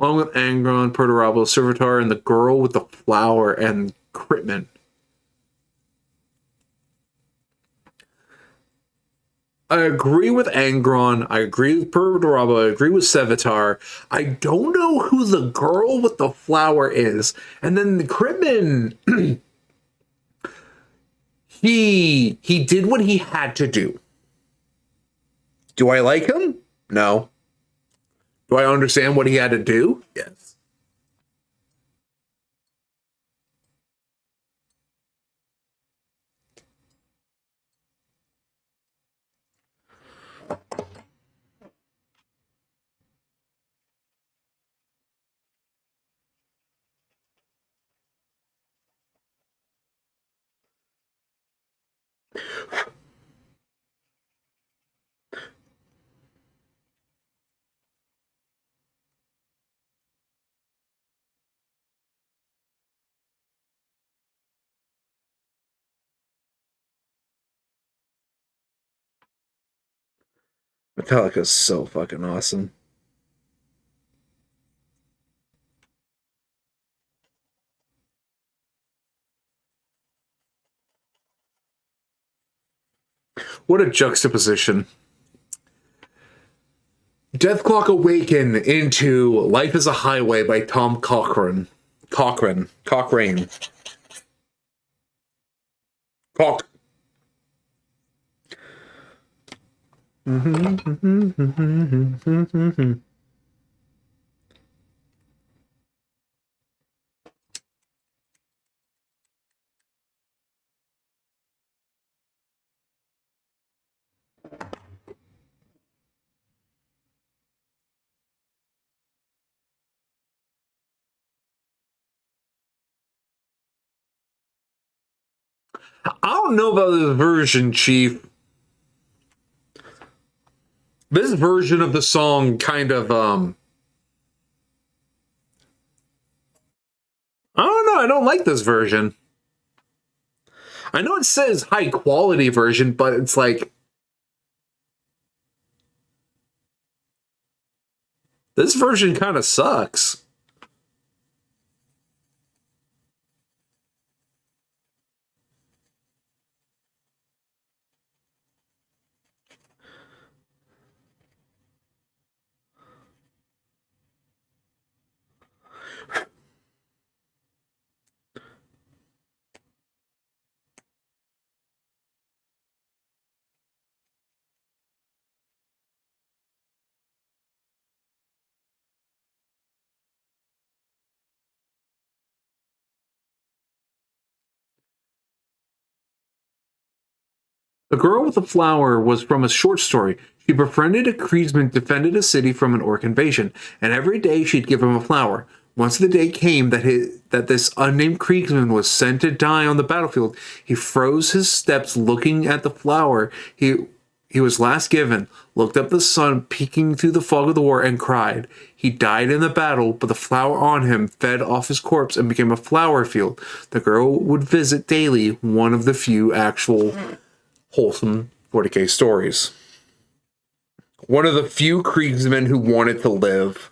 Along with Angron, Perturabo, Servitor, and the girl with the flower, and Critman. I agree with Angron. I agree with Perturabo. I agree with Sevitar. I don't know who the girl with the flower is. And then the Critman, he did what he had to do. Do I like him? No. Do I understand what he had to do? Yes. Metallica's so fucking awesome. What a juxtaposition. Deathclock Awaken into Life is a Highway by Tom Cochrane. Cochrane. I don't know about this version, Chief. This version of the song kind of, I don't know. I don't like this version. I know it says high quality version, but it's like, this version kind of sucks. The Girl with the Flower was from a short story. She befriended a Kriegsman, defended a city from an orc invasion, and every day she'd give him a flower. Once the day came that this unnamed Kriegsman was sent to die on the battlefield, he froze his steps looking at the flower he was last given, looked up the sun peeking through the fog of the war, and cried. He died in the battle, but the flower on him fed off his corpse and became a flower field. The girl would visit daily, one of the few actual wholesome 40k stories. One of the few Kriegsmen who wanted to live.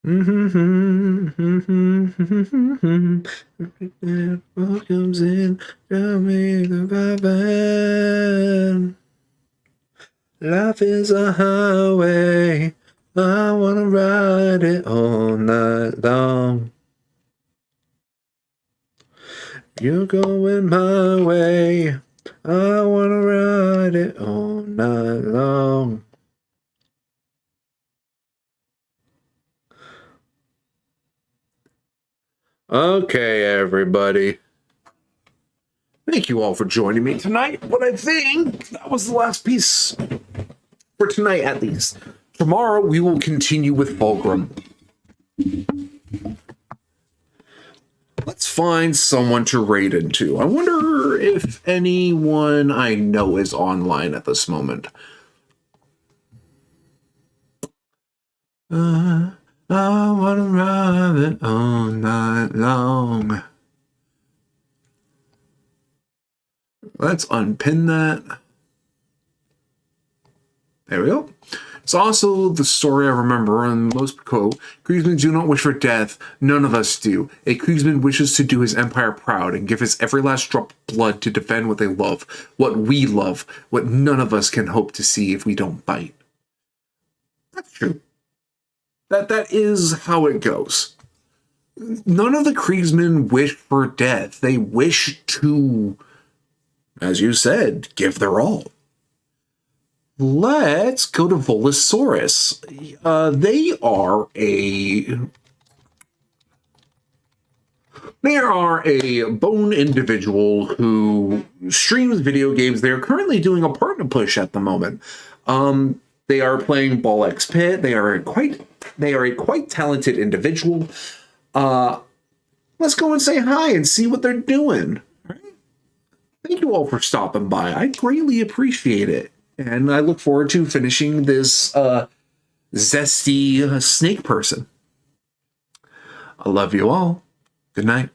What comes in, tell me the life is a highway. I wanna ride it all night long. You're going my way. I wanna ride it all night long. Okay, everybody. Thank you all for joining me tonight. But I think that was the last piece for tonight, at least. Tomorrow we will continue with Fulgrim. Let's find someone to raid into. I wonder if anyone I know is online at this moment. I wanna ride it all night long. Let's unpin that. There we go. It's also the story I remember in most quote, Kriegsmen do not wish for death, none of us do. A Kriegsman wishes to do his empire proud and give his every last drop of blood to defend what they love, what we love, what none of us can hope to see if we don't fight. That's true. That is how it goes. None of the Kriegsmen wish for death. They wish to, as you said, give their all. Let's go to Volosaurus. They are a bone individual who streams video games. They are currently doing a partner push at the moment. They are playing Ball X Pit. They are a quite talented individual. Let's go and say hi and see what they're doing. All right? Thank you all for stopping by. I greatly appreciate it. And I look forward to finishing this zesty snake person. I love you all. Good night.